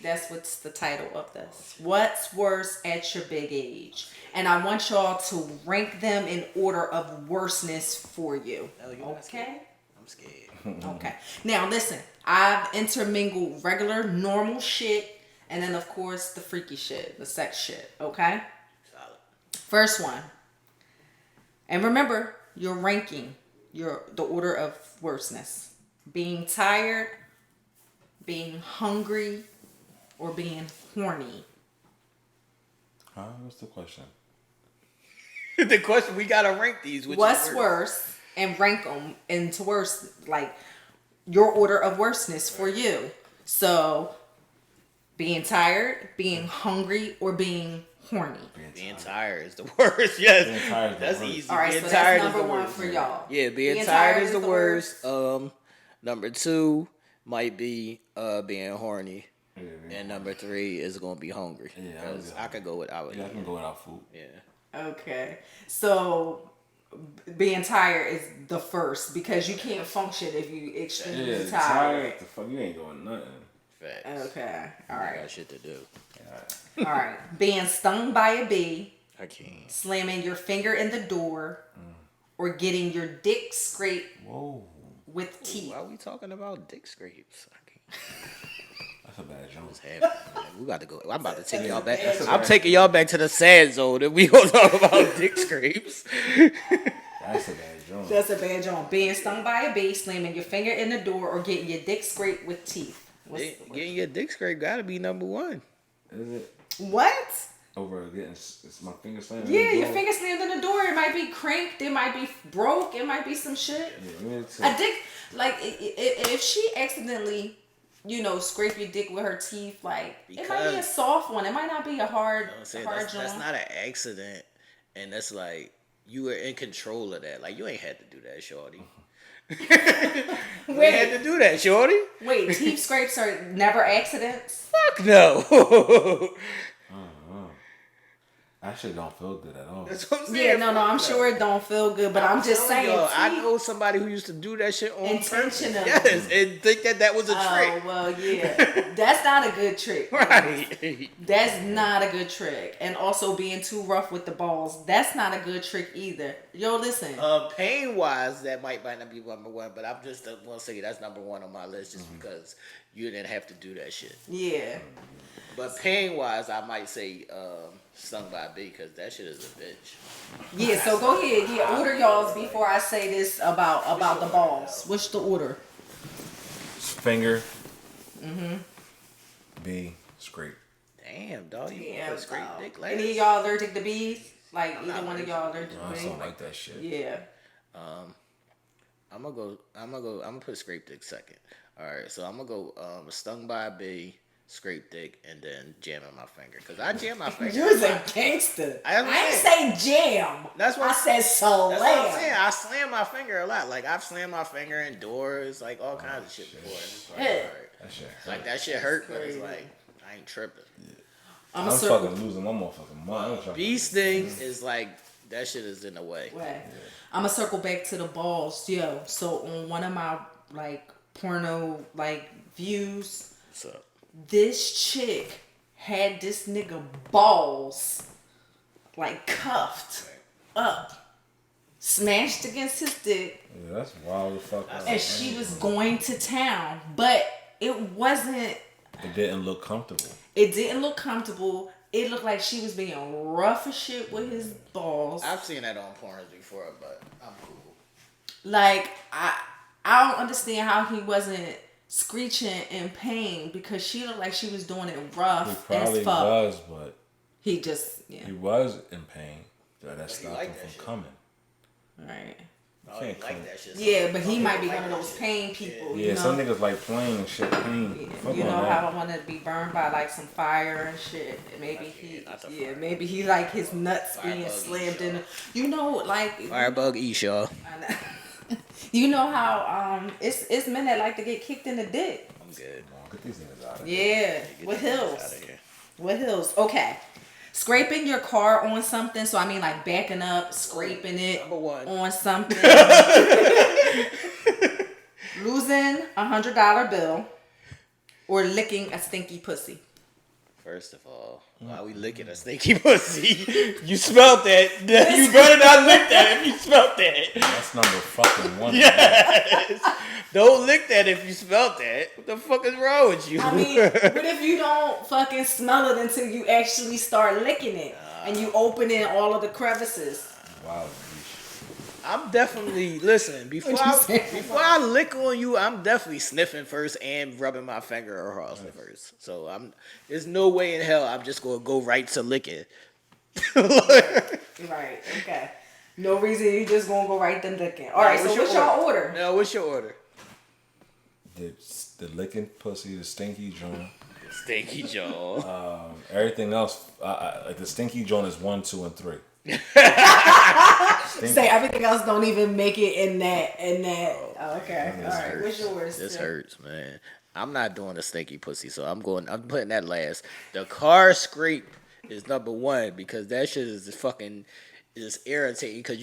That's what's the title of this. What's worse at your big age? And I want y'all to rank them in order of worseness for you.
No, you're not scared.
Okay?
I'm scared.
Okay. Now listen, I've intermingled regular, normal shit, and then of course the freaky shit, the sex shit. Okay?
Solid.
First one. And remember, you're ranking the order of worseness. Being tired, being hungry, or being horny.
Huh? What's the question?
The question, we gotta rank these. Which
What's
is
worse? And rank them into worse, like your order of worseness for you. So, being tired, being hungry, or being horny.
Being tired is the worst. Yes,
Being tired is the
that's
worst.
easy.
All right,
Being
so
tired
that's
is the
number one
worst.
for y'all.
Yeah, being tired is the worst. Number two might be being horny, and number three is gonna be hungry.
Yeah,
Because I could go without it.
Yeah, I can go without food.
Yeah.
Okay. So, being tired is the first because you can't function if you extremely
Yeah,
tired.
The fuck, you ain't doing nothing.
Facts.
Okay. All
I
right.
got shit to do.
All right. Being stung by a bee,
I can't.
slamming your finger in the door, or getting your dick scraped
Whoa,
with teeth.
Why are we talking about dick scrapes? I can't.
that's a bad joke.
What's happening? Man, we got to go. I'm about to take y'all back. I'm taking y'all back to the sad zone, and we gonna talk about dick scrapes.
That's a bad joke.
That's a bad joint. Being stung by a bee, slamming your finger in the door, or getting your dick scraped with teeth.
Getting your dick scraped gotta be number one.
Is it?
What?
Over getting it's my finger slammed.
Yeah, your finger slammed in the door. It might be cranked. It might be broke. It might be some shit.
Yeah,
A dick, like if she accidentally, scrape your dick with her teeth, like it might be a soft one. It might not be a hard, hard joint.
That's not an accident, and that's like you were in control of that. Like you ain't had to do that, shorty. You ain't had to do that, shorty.
Wait, teeth scrapes are never accidents?
Fuck no.
I actually don't feel good at all.
That's what I'm saying.
Yeah, no, I'm sure it don't feel good, but I'm just saying.
I know somebody who used to do that shit on
intentionally.
Yes, and think that was a trick.
Oh, well, yeah. That's not a good trick.
Right.
That's not a good trick. And also being too rough with the balls, that's not a good trick either. Yo, listen.
Pain-wise, that might not be number one, but I'm just want to say that's number one on my list just because you didn't have to do that shit.
Yeah.
But pain-wise, I might say stung by a bee because that shit is a bitch.
Yeah, so go ahead. Yeah, order y'all's before I say this about the balls. What's the order?
Finger. Bee. Scrape.
Damn, dog. You put scrape dick last.
Any of y'all allergic to bees? Like either one of y'all allergic to bees?
I don't like that shit.
Yeah.
I'm gonna put scrape dick second. All right, so I'm gonna go stung by a bee, scrape dick, and then jamming my finger. Cause I jam my finger.
You're a gangster. I ain't say jam.
That's what
I said slam.
That's what I'm saying. I slam my finger a lot. Like I've slammed my finger in doors, like all kinds of shit before. And it's like, all right.
That shit hurt.
Like that shit hurt, but it's like I ain't tripping.
Yeah. I'm fucking losing my motherfucking mind.
Bee stings is like that shit is in the way.
Yeah. I'm gonna circle back to the balls, yo. So on one of my like porno like views,
what's up?
This chick had this nigga balls like cuffed up, smashed against his dick.
Yeah, that's wild as fuck.
And she was going to town, but it wasn't.
It didn't look comfortable.
It didn't look comfortable. It looked like she was being rough as shit with his balls.
I've seen that on porn before, but I'm cool.
Like I don't understand how he wasn't screeching in pain because she looked like she was doing it rough
he probably
as fuck.
Was, but
he just
he was in pain. That stopped him from coming.
Right.
Oh, he like that shit.
Yeah, but he might be one of those pain people.
Yeah,
you know?
some niggas like playing shit, pain.
Yeah. You know how I want to be burned by like some fire and shit. Maybe maybe he like his nuts being slammed in. You know, like
Firebug Aisha.
You know how it's men that like to get kicked in the dick.
I'm good.
Get these niggas out of here.
Yeah, with heels. With heels. Okay. Scraping your car on something, so I mean like backing up, scraping it on something. Losing $100 bill or licking a stinky pussy.
First of all, why we licking a stinky pussy? You smelled that. You better not lick that if you smelled that.
That's number fucking one.
Yes. Don't lick that if you smelled that. What the fuck is wrong with you?
I mean, what if you don't fucking smell it until you actually start licking it and you open in all of the crevices?
Wow.
I'm definitely before I lick on you, I'm definitely sniffing first and rubbing my finger across it first. So there's no way in hell I'm just gonna go right to licking.
Right. Okay. No reason you just gonna go right to licking. All right. So what's your order?
Now what's your order?
The licking pussy, the stinky joint.
The stinky joint.
Everything else, like the stinky joint is 1, 2, and 3.
Say everything else don't even make it in that. Oh, okay. All right.
Hurts.
What's yours?
This hurts, man. I'm not doing a stinky pussy, so I'm putting that last. The car scrape is number one because that shit is fucking irritating because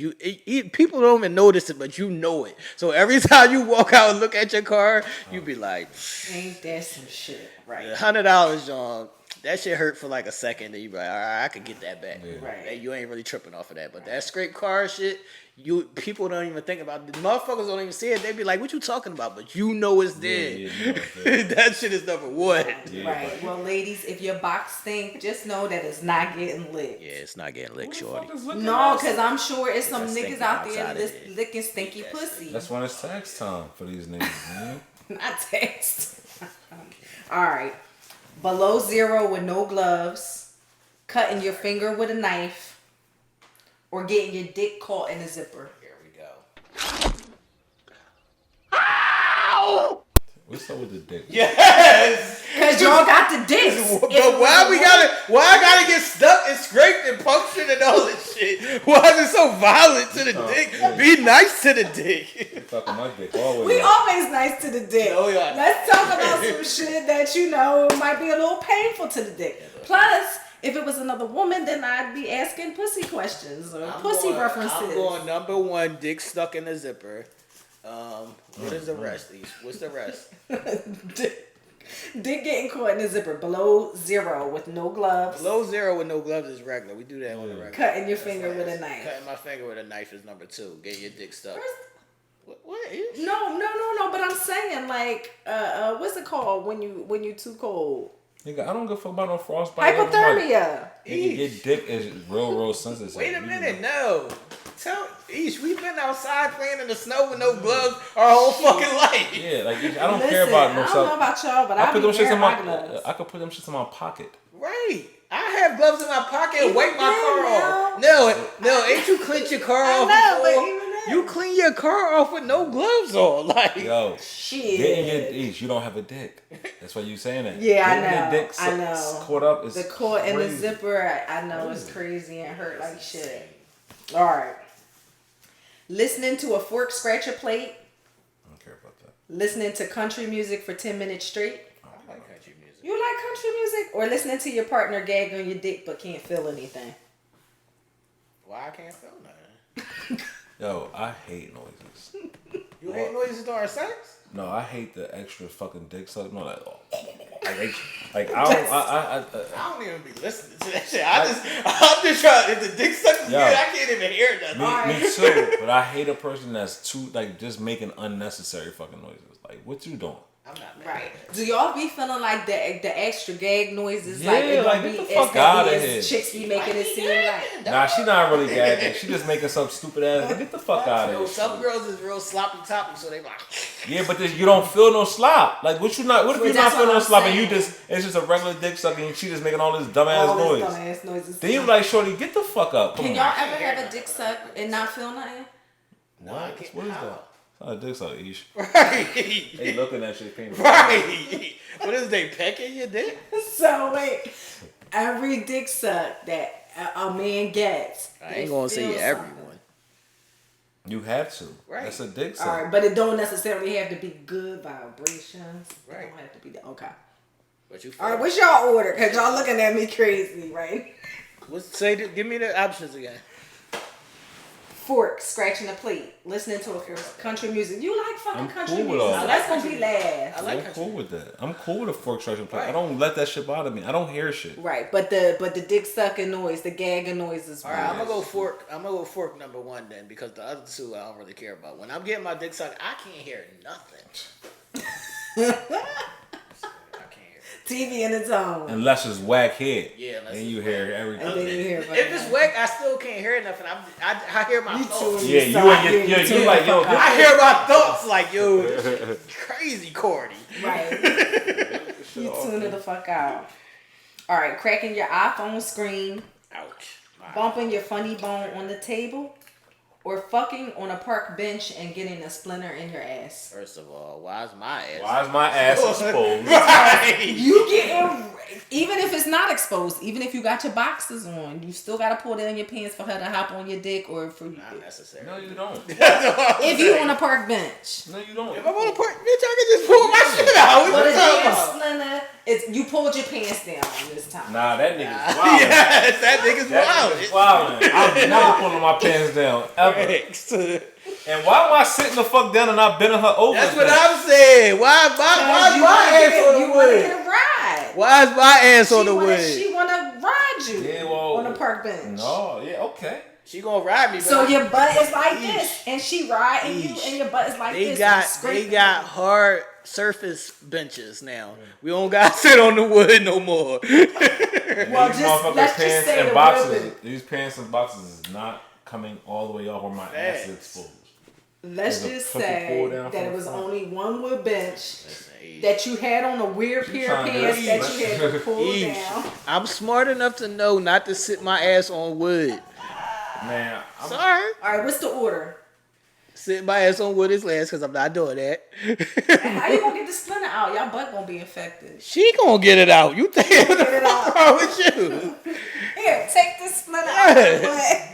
people don't even notice it, but you know it. So every time you walk out and look at your car, you be like,
ain't that some shit, right?
$100, John. that shit hurt for like a second. Then you be like, all right, I could get that back.
Yeah.
Right.
Hey, you ain't really tripping off of that. But that scrape car shit, people don't even think about it. The motherfuckers don't even see it. They be like, what you talking about? But you know it's there.
Yeah, you know it's there.
That shit is number one.
Yeah,
Right.
but-
Well, ladies, if your box stink, just know that it's not getting licked.
Yeah, it's not getting licked,
Who the
shorty.
fuck is looking
No,
at
because
us?
I'm sure it's some
That's
niggas
stinking
out there
outside of it.
licking stinky
That's
pussy.
That's when it's tax time for these niggas, man.
Not text. All right. Below 0 with no gloves, cutting your finger with a knife, or getting your dick caught in a zipper.
Here we go.
What's up with the dick?
Yes.
Cause y'all got the dicks.
But why I gotta get stuck and scraped and punctured and all this shit? Why is it so violent to the dick? Be nice to the dick.
Fucking my dick always.
We always nice to the dick.
No, we are.
Let's talk about some shit that you know might be a little painful to the dick. Plus, if it was another woman, then I'd be asking pussy questions or pussy references.
I'm going number one, dick stuck in the zipper. What is the rest? What's the rest?
Dick getting caught in the zipper. Below 0 with no gloves.
Below 0 with no gloves is regular. We do that on the regular.
Cutting your finger with a knife.
Cutting my finger with a knife is number 2. Getting your dick stuck. What is?
No. But I'm saying like, what's it called when you too cold?
Nigga, I don't give a fuck about no frostbite.
Hypothermia.
Nigga, your dick is real sensitive.
Wait a minute, no. Tell Ish, we've been outside playing in the snow with no gloves our whole fucking life.
Yeah, like I don't
Listen,
care about no
I don't
stuff.
know about y'all, but
I
I
put
be
them shits in
wearing
my.
gloves.
I could put them shits in my pocket.
Right. I have gloves in my pocket and
Even
wipe my car
then,
off. No, ain't you cleaned your car
I
off
know, but
before?
even then.
You clean your car off with no gloves on. Like,
Yo,
Shit.
getting your Ish, you don't have a dick. That's why you saying that.
Yeah, I
Getting
know.
Your dick
I know.
caught up is
The cord in the
crazy.
zipper, I know it's crazy and hurt like shit. All right. Listening to a fork scratch a plate.
I don't care about that.
Listening to country music for 10 minutes straight.
I like country music.
You like country music? Or listening to your partner gag on your dick but can't feel anything.
Why I can't feel nothing?
Yo, I hate noises.
You hate noises during sex?
No, I hate the extra fucking dick suck. No, like I don't.
I don't even be listening to that shit. I'm just trying. If the dick sucks good, I can't even hear nothing.
Me too. But I hate a person that's too like just making unnecessary fucking noises. Like, what you doing?
I'm not mad.
Right. Do y'all be feeling like the extra gag noises?
Yeah,
like, it
like,
don't
get
be
the fuck
as
outta
heavy
here.
as chicks be making it seem like.
Nah, she not really gagging. She just making some stupid ass. Get the fuck out of
Yo,
here.
some girls is real sloppy toppy, so they like.
Yeah, but you don't feel no slop. Like, what you not? What if
Well,
you not
that's
feel
what
no
I'm
slop and you
saying.
just it's just a regular dick sucking and she just making all this dumbass
All
noise?
this dumbass noises.
Then you like, shorty, get the fuck up. Come
Can
on.
y'all ever have a dick suck and not feel nothing?
No, I can't.
What is that? It's not a dick suck, Ish.
Right.
They looking at you, painting.
Right. What is they pecking your dick?
So wait, every dick suck that a man gets.
I ain't gonna say
feel
everyone.
something.
You have to.
Right.
That's a dick suck.
All right, but it don't necessarily have to be good vibrations.
Right.
It don't have to be that. Okay.
But you.
All right, what's y'all order? Cause y'all looking at me crazy, right?
Give me the options again.
Fork scratching a plate, listening to a country music. You like fucking
I'm
country
cool with
music?
all
So
that.
that's gonna be last.
I like
I'm
country.
cool with that. I'm cool with a fork stretching plate.
Right.
I don't let that shit bother me. I don't hear shit.
Right, but the dick sucking noise, the gagging noise is
All right, I'm gonna go fork. I'm gonna go fork number 1 then, because the other two I don't really care about. When I'm getting my dick sucked, I can't hear nothing. I can't hear.
TV in its own.
Unless it's whack head.
Yeah, unless
and
it's
you hear everything.
And then you hear
If it's whack, I still can't hear nothing. I hear my
You
thoughts.
too.
Yeah, you and your, you like, yo,
I hear my thoughts like, yo, this shit crazy corny.
Right. You tuning the fuck out. All right, cracking your iPhone screen,
Ouch.
bumping your funny bone on the table, or fucking on a park bench and getting a splinter in your ass.
First of all, why is my ass?
Why is my ass exposed?
Right.
You getting, even if it's not exposed, even if you got your boxers on, you still gotta pull down your pants for her to hop on your dick or for you.
Not necessary.
No, you don't.
If you on a park bench.
No, you don't.
If I'm on a park, bitch, I can just pull my shit out.
But
What
a
you talking
damn
about?
splinter, it's you pulled your pants down this time.
Nah, that nigga's wild.
Yes, that nigga's
That nigga's wild. I'm never pulling my pants down ever. And why am I sitting the fuck down and not bending her over?
That's what I'm saying. Why
you
my
wanna
ass
get,
on
you
the
wanna
wood?
get a ride.
Why is my ass on the wood?
She wanna ride you on the park bench.
No, yeah, okay.
She gonna ride me.
So your butt is like this, and she riding you, and your butt is like this.
They got hard surface benches now. We don't gotta sit on the wood no more.
Well, let's just say the
boxes. These pants and boxes is not coming all the way off where my ass is exposed.
Let's just say that it was only one wood bench that you had on a weird pair of pants that you had to pull down.
I'm smart enough to know not to sit my ass on wood.
Man,
sorry.
All right, what's the order?
Sit my ass on wood is last because I'm not doing that.
How you gonna get the splinter out? Y'all butt gonna be infected.
She gonna get it out. You think what's wrong with you?
Here, take this splinter out.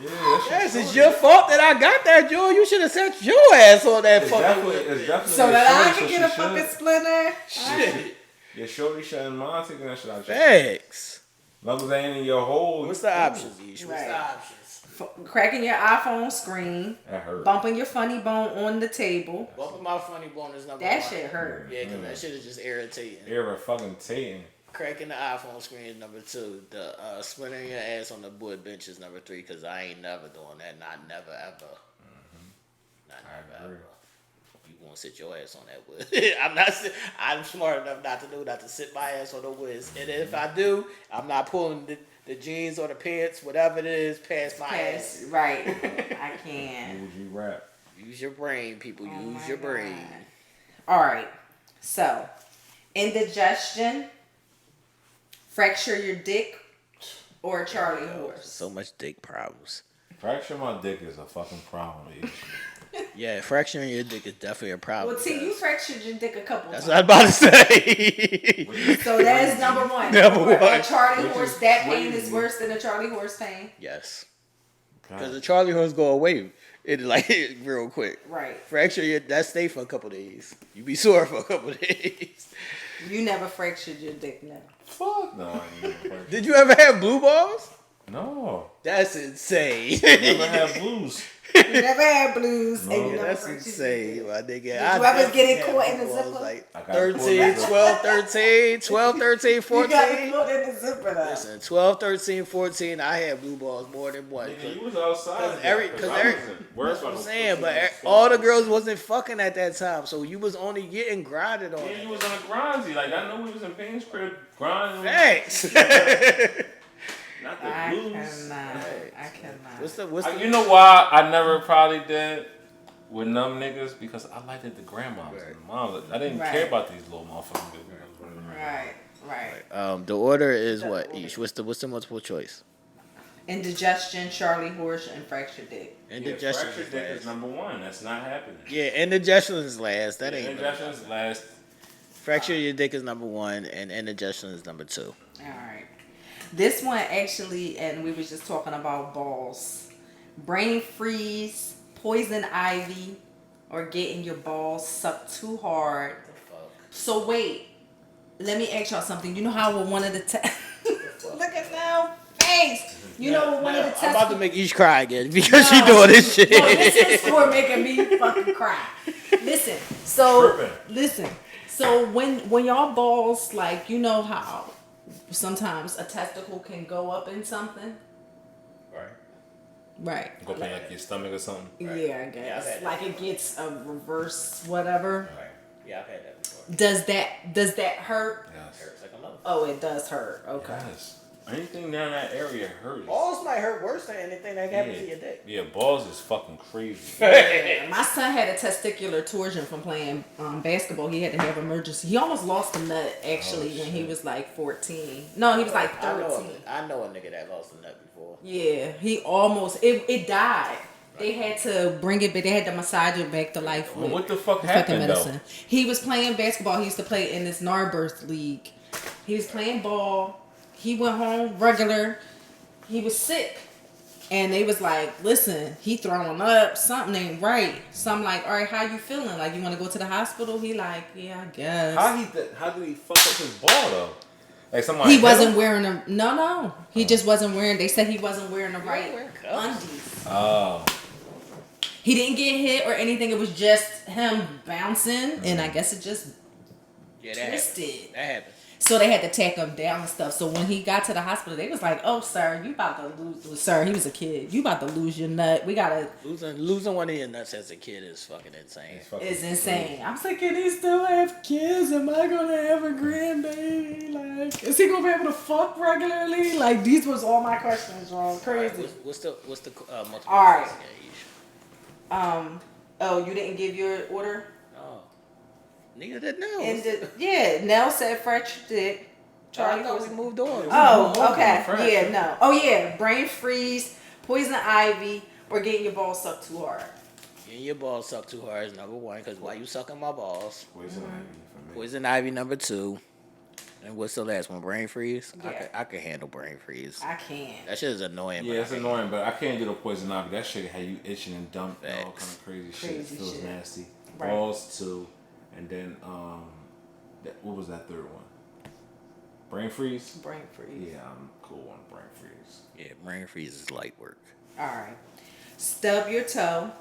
Yes, it's your fault that I got that, Joe. You should have set your ass on that fucking wood.
So that I can get a fucking splinter.
Shit.
Yeah, shorty shouldn't mind taking that shit out.
Thanks.
As long as they ain't in your hole.
What's the options, Ish? What's the options?
Cracking your iPhone screen.
That hurt.
Bumping your funny bone on the table.
Bumping my funny bone is number
that
one.
Shit hurt.
Yeah, because that shit is just irritating.
Irritating.
Cracking the iPhone screen is number 2. The splintering your ass on the wood bench is number 3. Because I ain't never doing that. Not never ever. Not never ever. You won't sit your ass on that wood. I'm smart enough not to sit my ass on the wood. And if I do, I'm not pulling the jeans or the pants, whatever it is, past my ass.
Right. I can't.
Would you rap?
Use your brain, people. Use your brain.
All right. So, indigestion, fracture your dick, or a Charlie horse.
So much dick problems.
Fracture my dick is a fucking problem.
Yeah, fracturing your dick is definitely a problem.
Well, T, you fractured your dick a couple
times.
That's
what I was about to say.
So that is number 1.
Number 1.
A Charlie horse, that pain is worse than a Charlie horse pain?
Yes. Because the Charlie horse go away real quick.
Right.
Fracture that stay for a couple days. You be sore for a couple days.
You never fractured your dick, no.
Fuck no.
Did you ever have blue balls?
No.
That's insane.
Never had blues.
You never had blues.
No.
And you never
That's insane, my nigga.
Did you ever get it caught in the zipper?
Like 13, 12, 13, 12, 13, 14.
You got it caught in the zipper though.
Listen, 12, 13, 14, I had blue balls more than one.
You was outside.
That's what I'm saying, but all the girls wasn't fucking at that time, so you was only getting grinded on.
Yeah, you was on a grindy. Like, I know we was in Payne's crib grinding.
Thanks.
Not the blues.
I cannot.
What's the
you know why I never probably did with numb niggas? Because I liked it the grandmas and the moms. I didn't care about these little motherfuckers.
Right.
The order is what, Ish? What's the multiple choice?
Indigestion, Charlie horse, and fractured dick.
Indigestion
fractured dick is number 1. That's not happening.
Yeah, indigestion is last. That ain't.
Indigestion is last.
Fracture your dick is number 1, and indigestion is number 2.
All right. This one actually, and we was just talking about balls. Brain freeze, poison ivy, or getting your balls sucked too hard. So wait, let me ask y'all something. You know how with one of the look at Nell face. You know one of the tests.
I'm about to make Ish cry again because she doing this shit.
No, this is for making me fucking cry. Listen. So when y'all balls, like, you know how sometimes a testicle can go up in something. Right.
Go up in like your stomach or something.
Yeah, I guess. Yeah, like it gets a reverse whatever.
Right. Yeah, I've had that before.
Does that hurt?
Yes.
It hurts like a motherfucker.
Oh, it does hurt. Okay.
Yes. Anything down that area hurts.
Balls might hurt worse than anything that happens to your dick.
Yeah, balls is fucking crazy.
Yeah, my son had a testicular torsion from playing basketball. He had to have emergency. He almost lost a nut actually when he was like 14. No, he was like 13.
I know a nigga that lost a nut before.
Yeah, he almost it died. They had to bring it back. They had to massage it back to life.
Well, what the fuck happened though?
He was playing basketball. He used to play in this Narberth league. He was playing ball. He went home regular. He was sick. And they was like, listen, he throwing up. Something ain't right. So I'm like, all right, how you feeling? Like, you want to go to the hospital? He like, yeah, I guess.
How did he fuck up his ball though? Like somebody
he wasn't wearing a no. He just wasn't wearing. They said he wasn't wearing the right undies.
Oh.
He didn't get hit or anything. It was just him bouncing, and I guess it just twisted.
That happened.
So they had to tack him down and stuff. So when he got to the hospital, they was like, "Oh, sir, you about to lose." Sir, he was a kid. You about to lose your nut. We gotta
losing one of your nuts as a kid is fucking insane.
It's insane. I'm like, can he still have kids? Am I gonna have a grandbaby? Like, is he gonna be able to fuck regularly? Like, these was all my questions, y'all. Crazy.
Right, what's the multiple?
All right.
Again,
Oh, you didn't give your order?
no, neither did Nell.
Yeah, Nell said fresh dick.
Charlie thought we moved on.
Oh, okay. Yeah, no. Oh, yeah. Brain freeze, poison ivy, or getting your balls sucked too hard.
Getting your balls sucked too hard is number one, because why you sucking my balls?
Poison ivy for me.
Poison ivy number two. And what's the last one? Brain freeze?
Yeah.
I can handle brain freeze.
I can't.
That shit is annoying.
Yeah, it's annoying, but I can't do the poison ivy. That shit had you itching and dumping all kind
Facts.
of crazy shit.
Crazy
It feels
shit.
nasty.
Right.
Balls too, and then what was that third one? Brain freeze.
Brain freeze.
Yeah, I'm cool on brain freeze.
Yeah, brain freeze is light work.
All right. Stub your toe,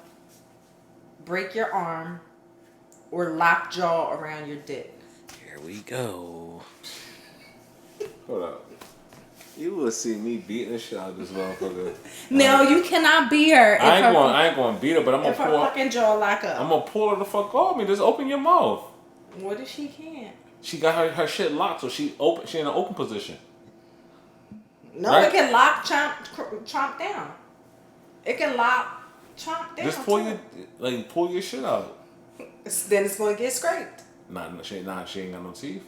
break your arm, or lock jaw around your dick.
Here we go.
Hold up. You will see me beating the shit out of this motherfucker.
No, you cannot beat her.
I ain't going to beat her, but I'm
If
gonna
her
pull.
fucking jaw lock up.
I'm gonna pull her the fuck off me. Just open your mouth.
What if she can't?
She got her shit locked, so she in an open position.
No,
Right.
it can lock, chomp down. It can lock, chomp down.
Just pull
too.
pull your shit out.
Then it's gonna get scraped.
She ain't got no teeth.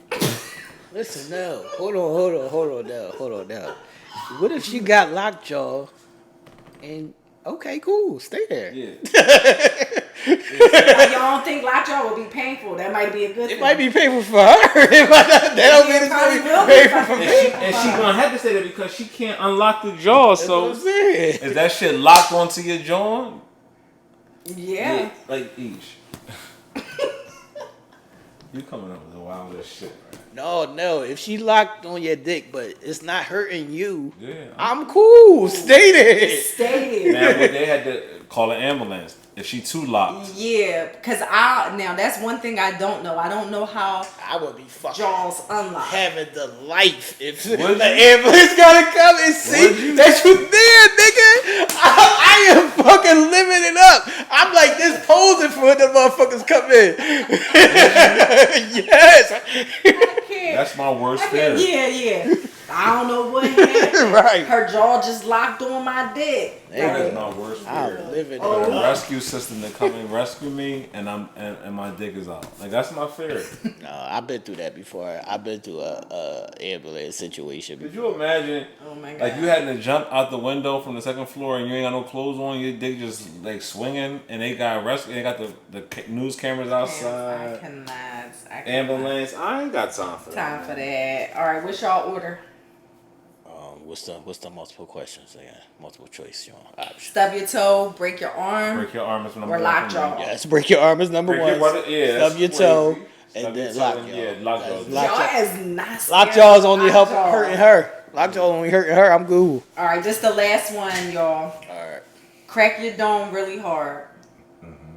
Listen, now. Hold on now. What if she got lockjaw and okay, cool, stay there.
Yeah.
Like, y'all don't think lockjaw would be painful? That might be a good thing.
It might be painful for her. That don't mean it's
probably
gonna
will
be
be
painful for me.
And she gonna have to say that because she can't unlock the jaw.
That's what
So
I'm saying.
is that shit locked onto your jaw?
Yeah.
Like Ish. You coming up with the wildest shit, right?
No. If she locked on your dick, but it's not hurting you,
Yeah.
I'm cool. Stay there.
Stay there.
Man, well, they had to call an ambulance if she too locked.
Yeah, because now that's one thing I don't know. I don't know how
I would be fucking
jaws unlock.
having the life if the
Would you?
ambulance gotta come and see
Would you?
that you there, nigga. I am fucking living it up. I'm like this posing for when the motherfuckers come in. Yes.
I can't.
That's my worst
I
fear.
can't- Yeah. I don't know what happened.
Right.
Her jaw just locked on my dick.
That is
Like,
my worst
I'm
fear.
living
For
it
the
up.
rescue system to come and rescue me, and my dick is out. Like that's my fear.
No, I've been through that before. I've been through a ambulance situation
Could
before.
you imagine?
oh my god.
Like you had to jump out the window from the second floor and you ain't got no clothes on, your dick just like swinging, and they got rescue. They got the news cameras
I
outside.
cannot.
Ambulance. I ain't got time for that.
Time for that. All right, what's y'all order?
What's the multiple questions again? Multiple choice, you know, options.
Stub your toe, break your arm,
Break your arm is number
or
one
lock
for me.
jaw.
Yes, break your arm is number
Break
one.
your brother, yeah.
Stub your toe,
Stub
and
your
then
toe
lock
and-
jaw.
Yeah, lock jaw.
Lock
Y'all
jaw.
is not scared.
Lockjaw's only help
Lockjaw.
hurting her. Lockjaw only hurting her. I'm cool.
All right, just the last one, y'all.
All right.
Crack your dome really hard,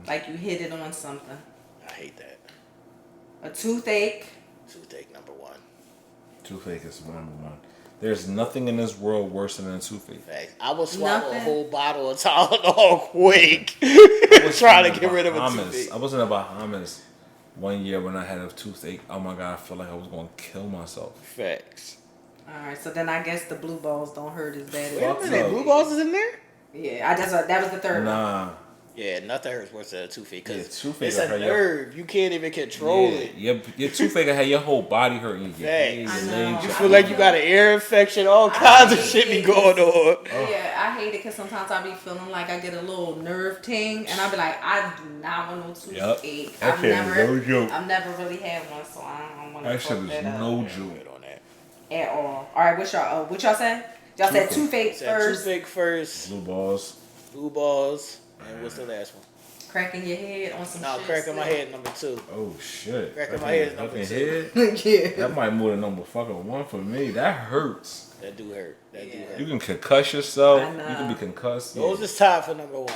like you hit it on something.
I hate that.
A toothache.
Toothache number one.
Toothache is number one. There's nothing in this world worse than a toothache.
Facts. I will swallow
Nothing.
a whole bottle of Tylenol quick. Trying to get rid of a toothache.
I was in the Bahamas one year when I had a toothache. Oh my god, I felt like I was going to kill myself.
Facts.
All right, so then I guess the blue balls don't hurt as bad
Wait a
as
minute. Blue balls is in there?
Yeah, that was the third one.
Nah.
Yeah, nothing hurts worse than a toothache because
Yeah, toothache
it's a
will hurt your-
nerve. You can't even control it.
Your toothache will have your whole body hurting. Your head,
Facts.
your
I know.
legs,
You
your-
feel like you got an ear infection, all kinds of shit be going on.
Yeah, I hate it because sometimes I be feeling like I get a little nerve ting, and I be like, I do not want no toothache.
That shit is no joke.
I've never really had one, so I don't want to.
That shit is no joke.
Good on that.
at all. All right, what y'all said? Y'all said toothache
Said
first,
toothache first,
Blue balls.
blue balls, and what's the last one?
cracking your head on some
No,
shit.
cracking my head number two.
Oh shit.
Cracking my head is number
Fucking
two.
head.
yeah.
That might more than number fucking one for me. That hurts.
That do hurt. That do
Yeah.
hurt.
You can concuss yourself.
I know.
You can be concussed.
Those is tied for number one.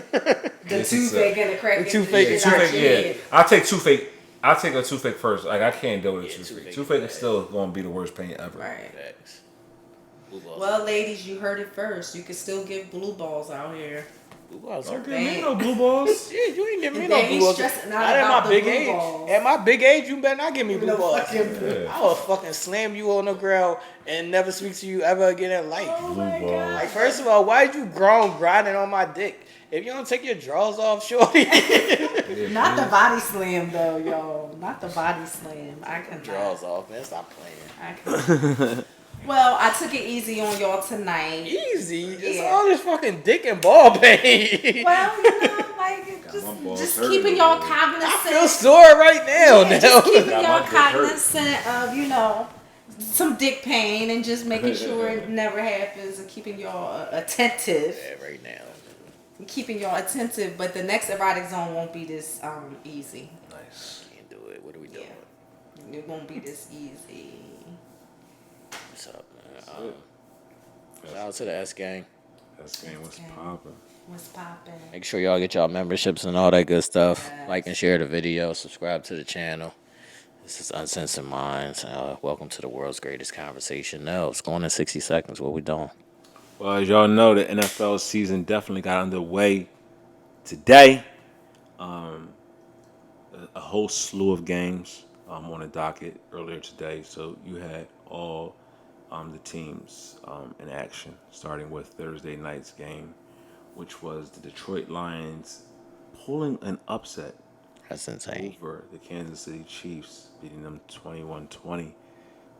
The
This is
toothache and the cracking.
The toothache,
shit out
Toothache,
your
yeah.
head.
I'll take toothache I'll take a toothache first. Like I can't deal with a
Yeah,
toothache.
toothache
Toothache
is
is still gonna be the worst pain ever.
Right.
Facts. Blue balls.
Well, ladies, you heard it first. You can still give blue balls out here.
Blue balls
Don't
hurt.
give me no blue balls.
Yeah, you ain't giving me
And
no
they
blue
ain't
balls.
stressing out
Not at
about
my
the
big
blue
age.
balls.
At my big age, you better not give me blue
No
balls.
fucking blue.
Yeah.
I will fucking slam you on the ground and never speak to you ever again in life.
Oh
Blue
my
balls.
god.
Like, first of all, why did you grown grinding on my dick? If you don't take your drawers off, shorty.
Yeah,
Not the
please.
body slam though, yo. Not the body slam. I can
Drawers off, man. Stop playing.
I can. Well, I took it easy on y'all tonight.
Easy. It's
Yeah.
all this fucking dick and ball pain.
Well, you know, like
Got my balls
just
hurt
keeping
a
y'all
little bit.
cognizant.
I feel sore right now.
Yeah, just keeping
Got my
y'all
dick hurt.
cognizant of, some dick pain and just making sure it never happens and keeping y'all attentive.
Yeah, right now.
Keeping y'all attentive, but the next erotic zone won't be this easy.
Nice.
Can't do it. What are we doing?
Yeah. It won't be this easy.
What's up, man? Shout out to the S gang.
That's game was
Okay.
popping.
What's poppin'?
Make sure y'all get y'all memberships and all that good stuff.
Yes.
Like and share the video. Subscribe to the channel. This is Uncensored Minds. Welcome to the world's greatest conversation. Nell, it's going in 60 seconds. What we doing?
Well, as y'all know, the NFL season definitely got underway today. A whole slew of games on the docket earlier today. So you had all the teams in action, starting with Thursday night's game, which was the Detroit Lions pulling an upset
That's insane.
over the Kansas City Chiefs, beating them 21-20.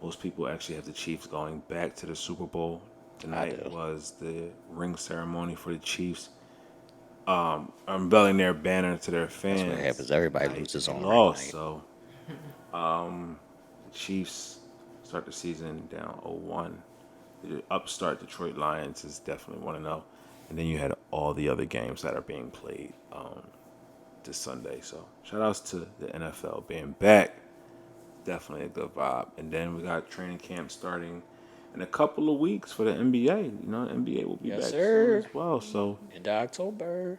Most people actually have the Chiefs going back to the Super Bowl. Tonight
do.
was the ring ceremony for the Chiefs, unveiling their banner to their fans.
That's what happens. Everybody loses
They
on
lost,
right
so the Chiefs start the season down 0-1. The upstart Detroit Lions is definitely 1-0. And then you had all the other games that are being played this Sunday. So shout outs to the NFL being back. Definitely a good vibe. And then we got training camp starting in a couple of weeks for the NBA. You know, the NBA will be
Yes,
back
sir.
soon as well. So
Into October.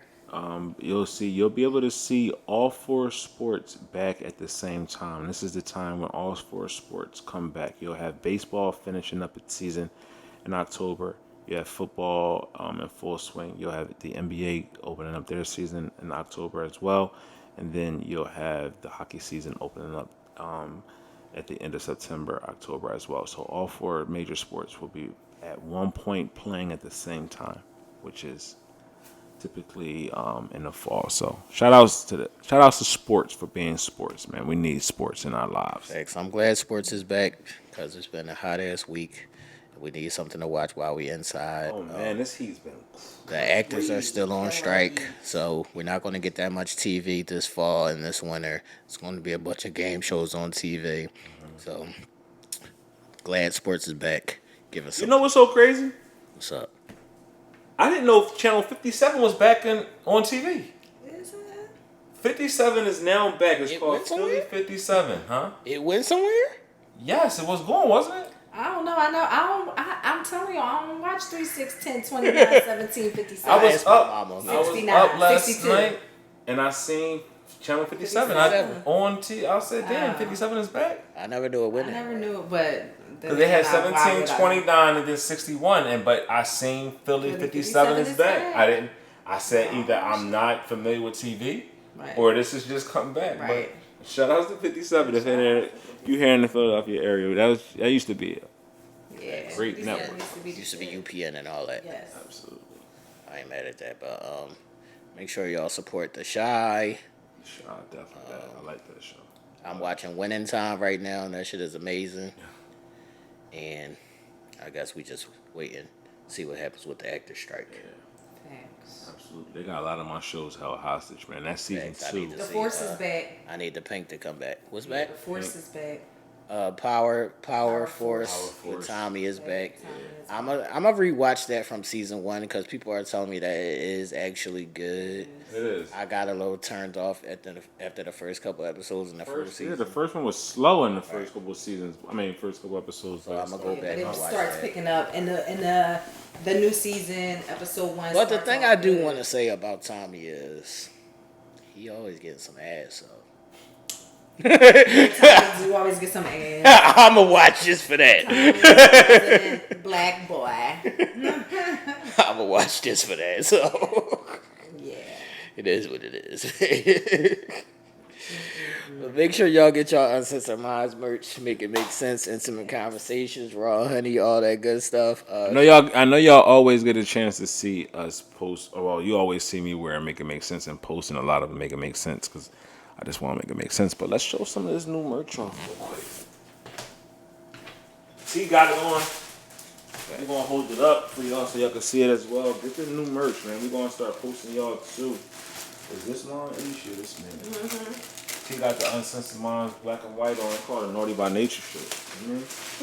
you'll be able to see all four sports back at the same time. This is the time when all four sports come back. You'll have baseball finishing up its season in October. You have football in full swing. You'll have the NBA opening up their season in October as well. And then you'll have the hockey season opening up at the end of September, October as well. So all four major sports will be at one point playing at the same time, which is typically in the fall. So shout outs to sports for being sports, man. We need sports in our lives.
Thanks. I'm glad sports is back because it's been a hot ass week. We need something to watch while we inside.
Oh man, this heat's been
The actors are still on strike, so we're not going to get that much TV this fall and this winter. It's going to be a bunch of game shows on TV. So glad sports is back. Give us
You know what's so crazy?
what's up.
I didn't know Channel 57 was back on TV.
Is it?
57 is now back. It's
It
called
went somewhere?
Philly 57, huh?
It went somewhere?
Yes, it was going, wasn't it?
I don't know. I'm telling you, I don't watch 3, 6, 10, 29, 17, 57.
I was
asked my
up.
mama.
I was
69,
up last
62.
night, and I seen Channel 57.
57.
On TV. I said, "Damn, 57 is back."
I never knew it
I
went
never knew it, but
Because they had
why
17,
would I?
29, and then 61, but I seen Philly 57 is back. I said either I'm not familiar with TV,
Right.
or this is just come back.
Right.
But shout outs to 57 if you here in the Philadelphia area. That used to be
Yeah.
Great
These
network.
Used to be UPN and all that.
Yes.
absolutely.
I ain't mad at that, but make sure y'all support the Shy.
Definitely. I like that show.
I'm watching Winning Time right now, and that shit is amazing. And I guess we just wait and see what happens with the actor strike.
Thanks.
Absolutely. They got a lot of my shows held hostage, man. That's season
Thanks. I
2.
need to
The
see,
force is back.
I need the Pink to come back. What's
The
back?
force is back.
Power
Power
Force
Force.
with Tommy is back.
Tommy is
I'm gonna rewatch that from season 1 because people are telling me that it is actually good.
It is.
I got a little turned off after the first couple episodes in the first season.
The first one was slow in the first couple seasons. first couple episodes.
So I'ma go
Yeah,
back
but it
and watch
starts
that.
picking up in the new season, episode 1.
But the
starts
thing
off
I do
good.
want to say about Tommy is he always getting some ass. So
Times you always get some ass.
I'ma watch just for that.
President, black boy.
I'ma watch this for that. So
Yeah.
it is what it is. But make sure y'all get y'all Uncensored Minds merch. Make it make sense. Intimate conversations, raw honey, all that good stuff.
I know y'all always get a chance to see us post. Or well, you always see me wearing Make It Make Sense and posting a lot of Make It Make Sense because I just want to make it make sense. But let's show some of this new merch off real quick. T got it on. We're gonna hold it up for y'all so y'all can see it as well. Get the new merch, man. We're gonna start posting y'all too. Is this mine? Aisha, this man. Mm-hmm. He got the Uncensored Minds black and white on. Call it Naughty by Nature shirt.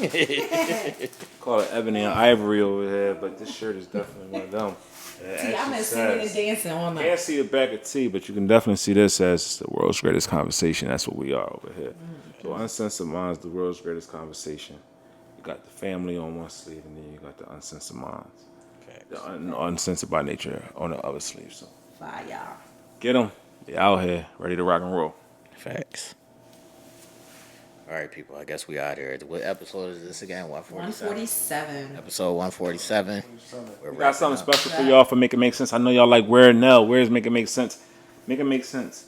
Mm-hmm. Call it Ebony and Ivory over here, but this shirt is definitely one of them.
See, I've been singing and dancing all night.
Can't see the back of T, but you can definitely see this as the world's greatest conversation. That's what we are over here. Mm-hmm. So Uncensored Minds, the world's greatest conversation. You got the family on one sleeve, and then you got the Uncensored Minds. Okay. The Uncensored by Nature on the other sleeve. So
fire.
Get them. They out here, ready to rock and roll.
Facts. All right, people. I guess we out here. What episode is this again? 147. Episode 147.
We got something special for y'all for Make It Make Sense. I know y'all like where Nell. Where's Make It Make Sense? Make It Make Sense.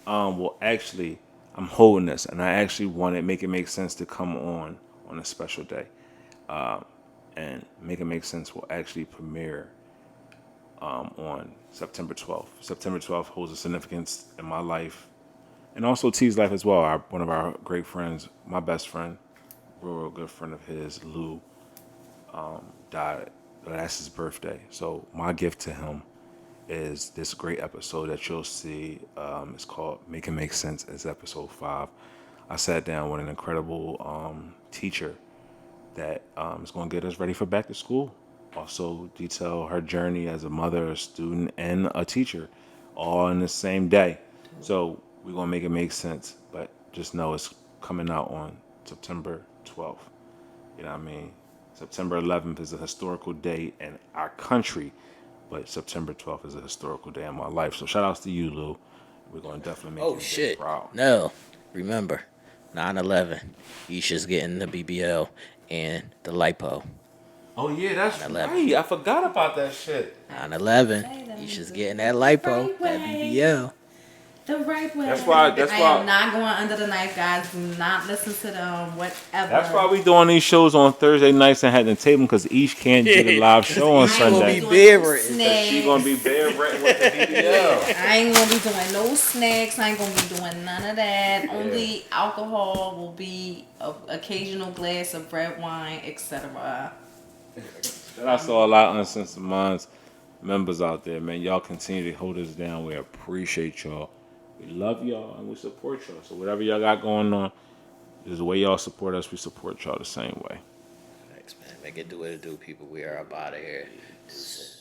Well, actually, I'm holding this, and I actually wanted Make It Make Sense to come on a special day, and Make It Make Sense will actually premiere on September 12th. September 12th holds a significance in my life. And also T's life as well. One of our great friends, my best friend, real good friend of his, Lou, died. That's his birthday. So my gift to him is this great episode that you'll see. It's called Make It Make Sense. It's episode 5. I sat down with an incredible teacher that is going to get us ready for back to school. Also detail her journey as a mother, a student, and a teacher, all in the same day. So we're going to make it make sense, but just know it's coming out on September 12th. You know what I mean? September 11th is a historical day in our country, but September 12th is a historical day in my life. So shout outs to you, Lou. We're going to definitely make you proud.
No, remember, 9/11, Aisha's getting the BBL and the lipo.
Oh, yeah, that's right. I forgot about that shit.
9/11, Aisha's getting that lipo, that BBL.
The right way.
That's why.
I am not going under the knife, guys. Do not listen to them. Whatever.
That's why we doing these shows on Thursday nights and had the table because each can't do the live show on Sunday. She gonna be bedridden with the BBL.
I ain't gonna be doing no snacks. I ain't gonna be doing none of that. Yeah. Only alcohol will be an occasional glass of red wine, etc.
Shout out to all our Uncensored Minds members out there, man. Y'all continue to hold us down. We appreciate y'all. We love y'all and we support y'all. So whatever y'all got going on, is the way y'all support us, we support y'all the same way.
Thanks, man. Make it do what it do, people. We are up out of here. Deuces.